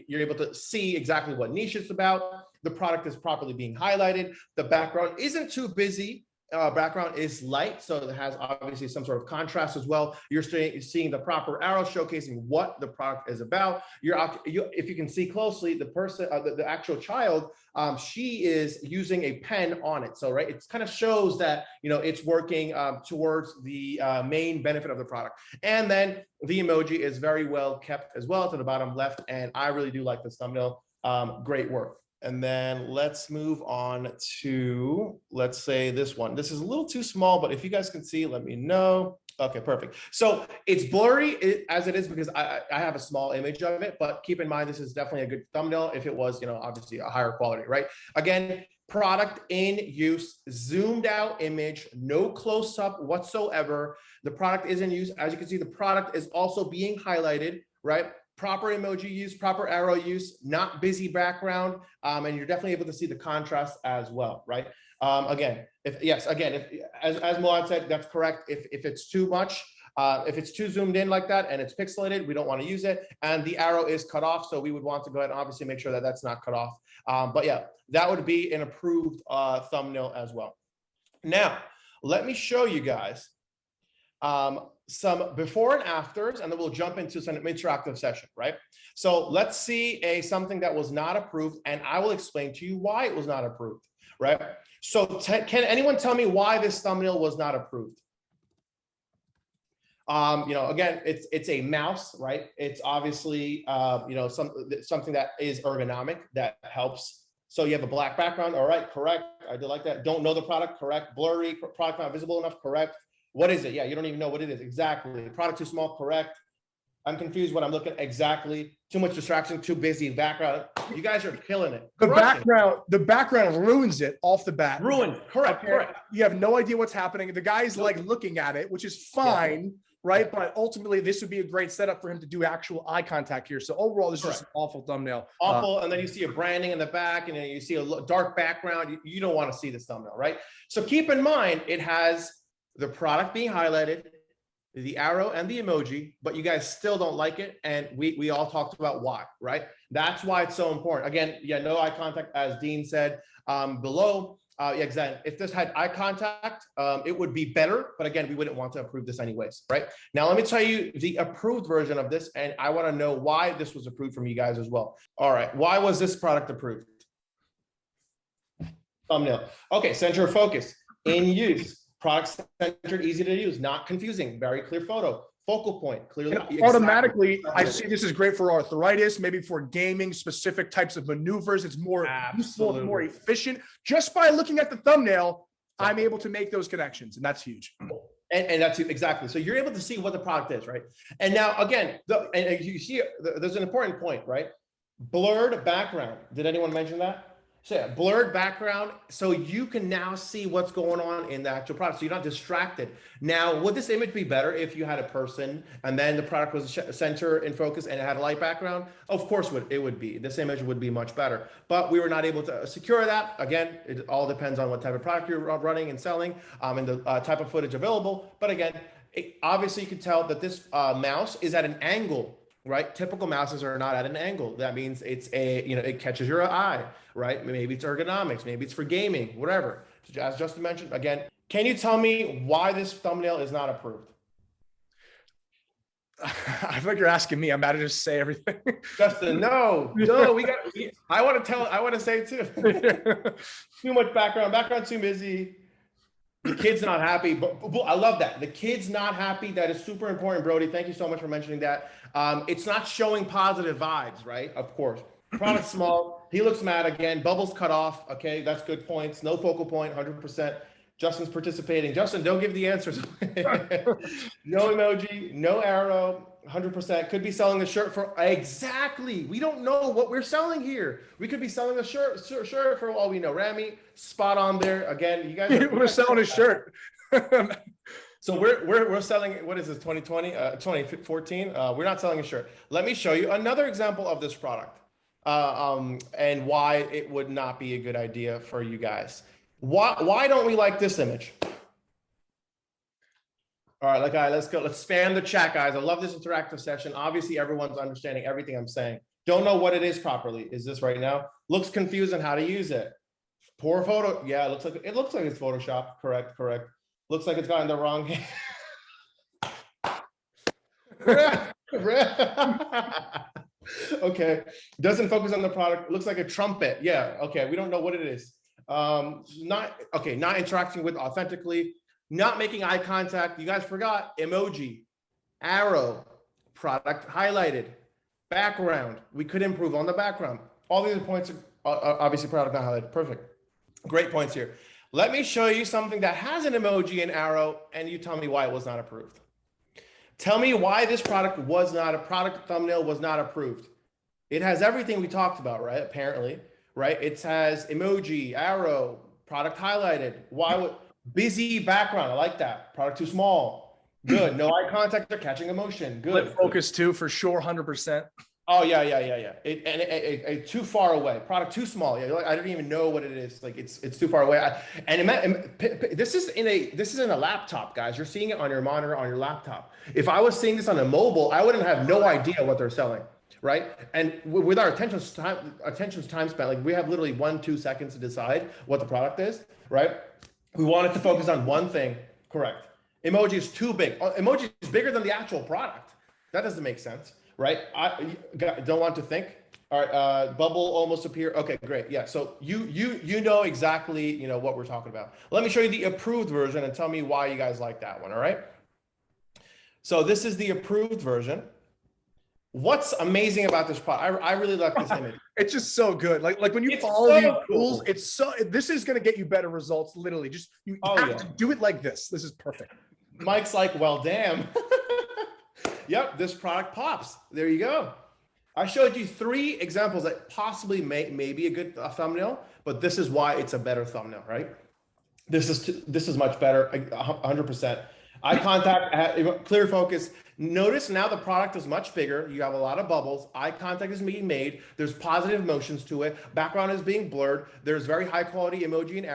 You're able to see exactly what niche it's about. The product is properly being highlighted. The background isn't too busy. Background is light, so it has obviously some sort of contrast as well. You're seeing the proper arrow showcasing what the product is about. If you can see closely, the person, the actual child, she is using a pen on it. So, right, it kind of shows that, you know, it's working towards the main benefit of the product. And then the emoji is very well kept as well to the bottom left. And I really do like this thumbnail. Great work. And then let's move on to, let's say this one. This is a little too small, but if you guys can see, let me know. Okay, perfect. So it's blurry as it is because I have a small image of it, but keep in mind, this is definitely a good thumbnail if it was, you know, obviously a higher quality, right? Again, product in use, zoomed out image, no close up whatsoever. The product is in use. As you can see, the product is also being highlighted, right? Proper emoji use, proper arrow use, not busy background, and you're definitely able to see the contrast as well, right? Again, if as Moad said, that's correct. If it's too much, if it's too zoomed in like that and it's pixelated, we don't want to use it. And the arrow is cut off, so we would want to go ahead and obviously make sure that that's not cut off. But yeah, that would be an approved thumbnail as well. Now, let me show you guys some before and afters, and then we'll jump into some interactive session, right? So let's see something that was not approved, and I will explain to you why it was not approved, right? So can anyone tell me why this thumbnail was not approved? You know, again, it's a mouse, right? It's obviously, you know, something that is ergonomic, that helps. So you have a black background, all right, correct. I do like that. Don't know the product, correct. Blurry, product not visible enough, correct. What is it? Yeah, you don't even know what it is. Exactly. Product too small, correct. I'm confused what I'm looking at. Exactly. Too much distraction, too busy. Background. You guys are killing it. The background ruins it off the bat. Ruined. Correct. Okay. Correct. You have no idea what's happening. The guy's like looking at it, which is fine, right? But ultimately, this would be a great setup for him to do actual eye contact here. So overall, this is just an awful thumbnail. Awful. And then you see a branding in the back, and then you see a dark background. You don't want to see this thumbnail, right? So keep in mind, it has the product being highlighted, the arrow and the emoji, but you guys still don't like it. And we all talked about why, right? That's why it's so important. Again, yeah, no eye contact, as Dean said below. Exactly. If this had eye contact, it would be better. But again, we wouldn't want to approve this anyways, right? Now, let me tell you the approved version of this, and I want to know why this was approved from you guys as well. All right. Why was this product approved? Thumbnail. Okay, center of focus. In use. Product centered, easy to use, not confusing, very clear photo, focal point, clearly. Automatically, I see this is great for arthritis, maybe for gaming, specific types of maneuvers. It's more useful, more efficient. Just by looking at the thumbnail, I'm able to make those connections, and that's huge. And that's exactly. So you're able to see what the product is, right? And now, again, and you see, there's an important point, right? Blurred background. Did anyone mention that? So yeah, blurred background, so you can now see what's going on in the actual product, so you're not distracted. Now, would this image be better if you had a person and then the product was center in focus and it had a light background? Of course it would be. This image would be much better, but we were not able to secure that. Again, it all depends on what type of product you're running and selling and the type of footage available. But again, obviously you can tell that this mouse is at an angle, right? Typical mouses are not at an angle. That means it's it catches your eye, right? Maybe it's ergonomics, maybe it's for gaming, whatever. As Justin mentioned, again, can you tell me why this thumbnail is not approved? I feel like you're asking me. I'm about to just say everything. Justin, no, I want to say too. Too much background too busy. The kid's not happy, but I love that. The kid's not happy. That is super important, Brody. Thank you so much for mentioning that. It's not showing positive vibes, right? Of course. Product small. He looks mad again. Bubbles cut off. Okay, that's good points. No focal point, 100%. Justin's participating. Justin, don't give the answers. No emoji, no arrow, 100%. Could be selling a shirt for, exactly. We don't know what we're selling here. We could be selling a shirt for all we know. Rami, spot on there. Again, you guys. We're selling a shirt. So we're selling, what is this, 2020, 2014? We're not selling a shirt. Let me show you another example of this product and why it would not be a good idea for you guys. Why don't we like this image? All right, let's go. Let's spam the chat, guys. I love this interactive session. Obviously, everyone's understanding everything I'm saying. Don't know what it is properly. Is this right now? Looks confused on how to use it. Poor photo. Yeah, it looks like it's Photoshop. Correct. Looks like it's gotten the wrong hand. Okay, doesn't focus on the product. Looks like a trumpet. Yeah, okay, we don't know what it is. Not interacting with authentically, not making eye contact. You guys forgot emoji, arrow, product highlighted, background. We could improve on the background. All these points are obviously product not highlighted. Perfect. Great points here. Let me show you something that has an emoji and arrow, and you tell me why it was not approved. Tell me why this product was not a product thumbnail was not approved. It has everything we talked about, right? Apparently, right? It has emoji, arrow, product highlighted. Why would busy background? I like that. Product too small. Good. No eye contact or catching emotion. Good. Lip focus too, for sure, 100%. Oh yeah. It too far away. Product too small. Yeah, I don't even know what it is. Like it's too far away. This is in a laptop, guys. You're seeing it on your monitor on your laptop. If I was seeing this on a mobile, I wouldn't have no idea what they're selling, right? And with our attention time spent, like we have literally 1-2 seconds to decide what the product is, right? We want it to focus on one thing. Correct. Emoji is too big. Emoji is bigger than the actual product. That doesn't make sense. Right? I don't want to think. All right, bubble almost appear. Okay, great. Yeah. So you know exactly what we're talking about. Let me show you the approved version and tell me why you guys like that one. All right. So this is the approved version. What's amazing about this product? I really like this image. It's just so good. Like when you follow these rules, this is going to get you better results. Literally, you have to do it like this. This is perfect. Mike's like, well, damn. Yep, this product pops. There you go. I showed you 3 examples that possibly may be a good thumbnail, but this is why it's a better thumbnail, right? This is much better, 100%. Eye contact, clear focus. Notice now the product is much bigger. You have a lot of bubbles. Eye contact is being made. There's positive motions to it. Background is being blurred. There's very high quality emoji and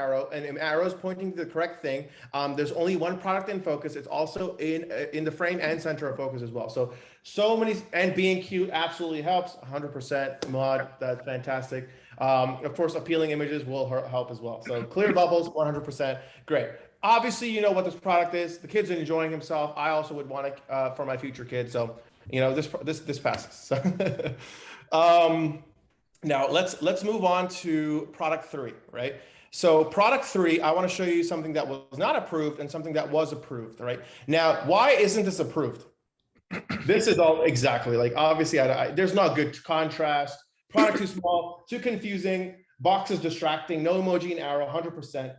arrows pointing to the correct thing. There's only one product in focus. It's also in the frame and center of focus as well. So many, and being cute absolutely helps. 100% mod. That's fantastic. Of course, appealing images will help as well. So clear bubbles, 100%. Great. Obviously, you know what this product is. The kid's enjoying himself. I also would want it for my future kids. So, this passes. Now let's move on to product 3, right? So product 3, I want to show you something that was not approved and something that was approved, right? Now, why isn't this approved? This is all exactly like, obviously, there's not good contrast. Product too small, too confusing. Box is distracting. No emoji and arrow, 100%.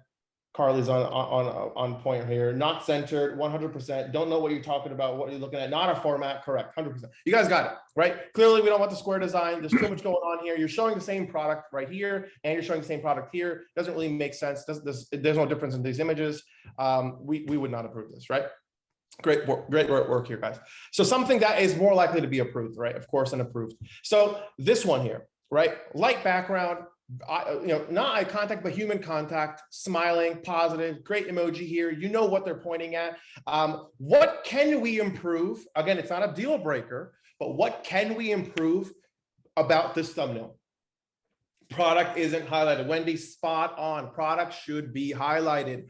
Carly's on point here. Not centered, 100%. Don't know what you're talking about, what you're looking at. Not a format, correct, 100%. You guys got it, right? Clearly, we don't want the square design. There's too much going on here. You're showing the same product right here, and you're showing the same product here. Doesn't really make sense. There's no difference in these images. We would not approve this, right? Great work here, guys. So something that is more likely to be approved, right? Of course, and approved. So this one here, right? Light background. Not eye contact, but human contact, smiling, positive, great emoji here. You know what they're pointing at. What can we improve? Again, it's not a deal breaker, but what can we improve about this thumbnail? Product isn't highlighted. Wendy, spot on. Product should be highlighted.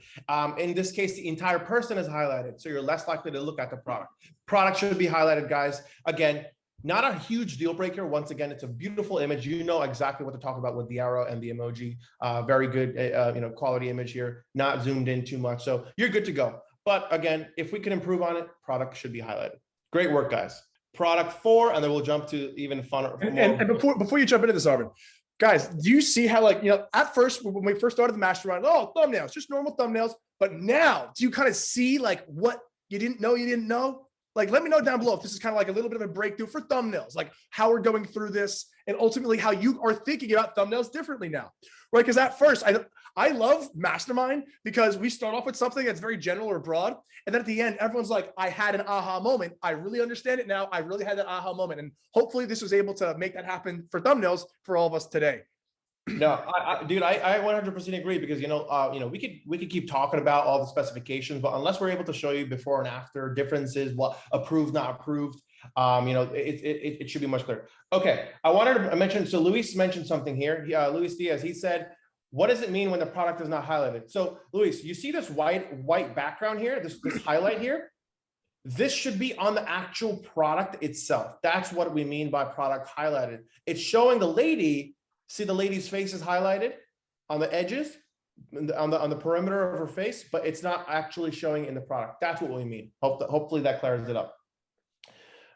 In this case, the entire person is highlighted, so you're less likely to look at the product. Product should be highlighted, guys. Again, not a huge deal breaker. Once again, it's a beautiful image. You know exactly what to talk about with the arrow and the emoji. Very good, quality image here. Not zoomed in too much, so you're good to go. But again, if we can improve on it, product should be highlighted. Great work, guys. Product 4, and then we'll jump to even funner. And before you jump into this, Arvin, Guys, do you see how, like, at first when we first started the mastermind, oh, thumbnails, just normal thumbnails. But now, do you kind of see like what you didn't know? Like, let me know down below if this is kind of like a little bit of a breakthrough for thumbnails, like how we're going through this and ultimately how you are thinking about thumbnails differently now, right? Because at first, I love Mastermind because we start off with something that's very general or broad. And then at the end, everyone's like, I had an aha moment. I really understand it now. I really had that aha moment. And hopefully this was able to make that happen for thumbnails for all of us today. No, dude, I 100% agree because, we could keep talking about all the specifications, but unless we're able to show you before and after differences, what approved, not approved, it should be much clearer. Okay. I wanted to mention, so Luis mentioned something here. Luis Diaz, he said, what does it mean when the product is not highlighted? So Luis, you see this white background here, this highlight here? This should be on the actual product itself. That's what we mean by product highlighted. It's showing the lady. See the lady's face is highlighted on the edges, on the perimeter of her face, but it's not actually showing in the product. That's what we mean. Hopefully that clears it up.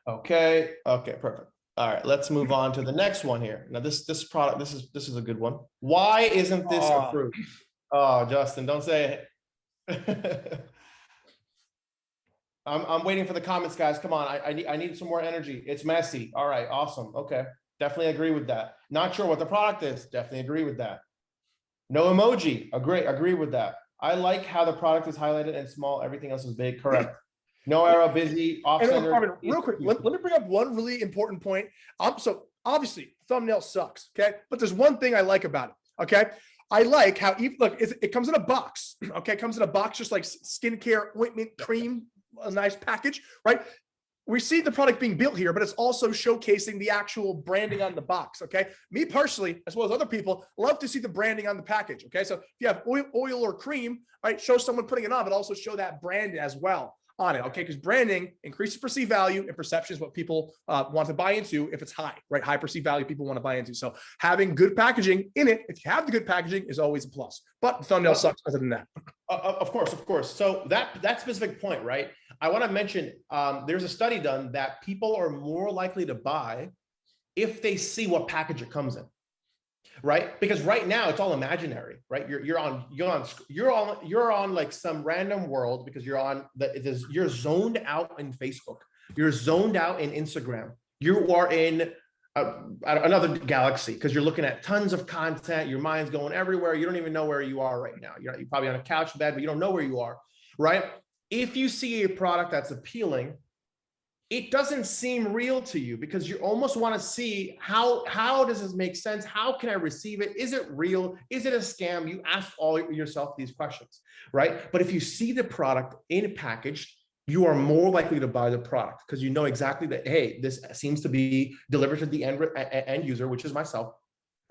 Okay, perfect. All right, let's move on to the next one here. Now this product, this is a good one. Why isn't this approved? Oh, Justin, don't say it. I'm waiting for the comments, guys. Come on, I need some more energy. It's messy. All right, awesome. Okay. Definitely agree with that. Not sure what the product is. Definitely agree with that. No emoji. Agree with that. I like how the product is highlighted and small. Everything else is big. Correct. No arrow, busy, off-center. Real quick, let me bring up one really important point. So obviously, thumbnail sucks. Okay, but there's one thing I like about it. Okay, I like how it comes in a box. Okay, it comes in a box just like skincare, ointment, cream, a nice package, right? We see the product being built here, but it's also showcasing the actual branding on the box, okay? Me personally, as well as other people, love to see the branding on the package, okay? So if you have oil or cream, right, show someone putting it on, but also show that brand as well on it, okay? Because branding increases perceived value, and perception is what people want to buy into if it's high, right? High perceived value people want to buy into. So having good packaging in it, if you have the good packaging, is always a plus. But the thumbnail sucks other than that. Of course. So that specific point, right? I want to mention there's a study done that people are more likely to buy if they see what package it comes in, right? Because right now it's all imaginary, right? You're on like some random world because you're zoned out in Facebook, you're zoned out in Instagram, you are in another galaxy because you're looking at tons of content. Your mind's going everywhere. You don't even know where you are right now. You're probably on a couch bed, but you don't know where you are, right? If you see a product that's appealing, it doesn't seem real to you because you almost want to see how does this make sense? How can I receive it? Is it real? Is it a scam? You ask all yourself these questions, right? But if you see the product in packaged, you are more likely to buy the product because you know exactly that, hey, this seems to be delivered to the end user, which is myself,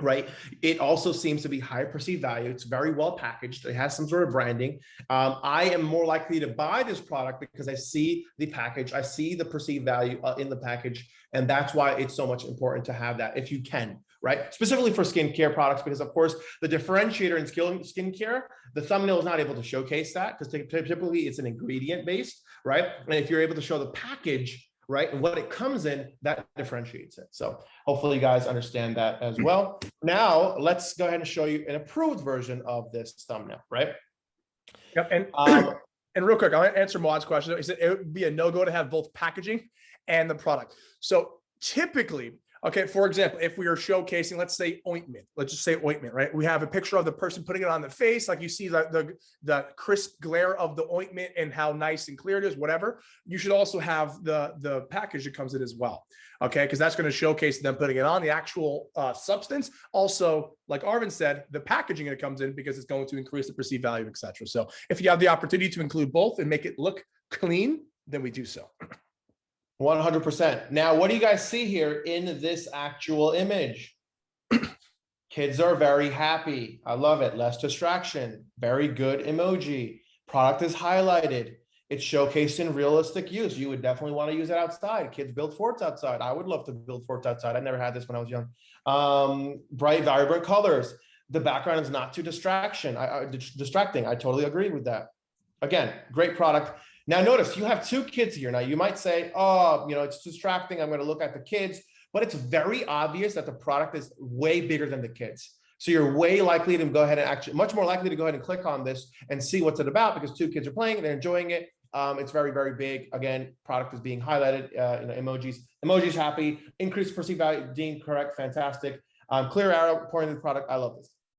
right? It also seems to be high perceived value. It's very well packaged. It has some sort of branding. I am more likely to buy this product because I see the package. I see the perceived value in the package. And that's why it's so much important to have that if you can, right? Specifically for skincare products, because of course, the differentiator in skincare, the thumbnail is not able to showcase that because typically it's an ingredient based, right? And if you're able to show the package, right, and what it comes in, that differentiates it. So hopefully you guys understand that as well. Now let's go ahead and show you an approved version of this thumbnail, right? Yep. And real quick, I'll answer Maud's question. He said it would be a no-go to have both packaging and the product. So typically, okay, for example, if we are showcasing, let's say ointment, let's just say ointment, right? We have a picture of the person putting it on the face, like you see the crisp glare of the ointment and how nice and clear it is, whatever. You should also have the package that comes in as well, okay? Because that's going to showcase them putting it on, the actual substance. Also, like Arvin said, the packaging that comes in because it's going to increase the perceived value, etc. So if you have the opportunity to include both and make it look clean, then we do so. 100%. Now, what do you guys see here in this actual image? Kids are very happy. I love it. Less distraction. Very good emoji. Product is highlighted. It's showcased in realistic use. You would definitely want to use it outside. Kids build forts outside. I would love to build forts outside. I never had this when I was young. Bright, vibrant colors. The background is not too distracting. I totally agree with that. Again, great product. Now notice you have two kids here. Now you might say, oh, it's distracting. I'm going to look at the kids. but it's very obvious that the product is way bigger than the kids. So you're way likely to go ahead and actually, much more likely to go ahead and click on this and see what's it about, because 2 kids are playing, they're enjoying it. It's very, very big. Again, product is being highlighted, emojis happy, increased perceived value, deemed correct, fantastic. Clear arrow pointing to the product. I love this.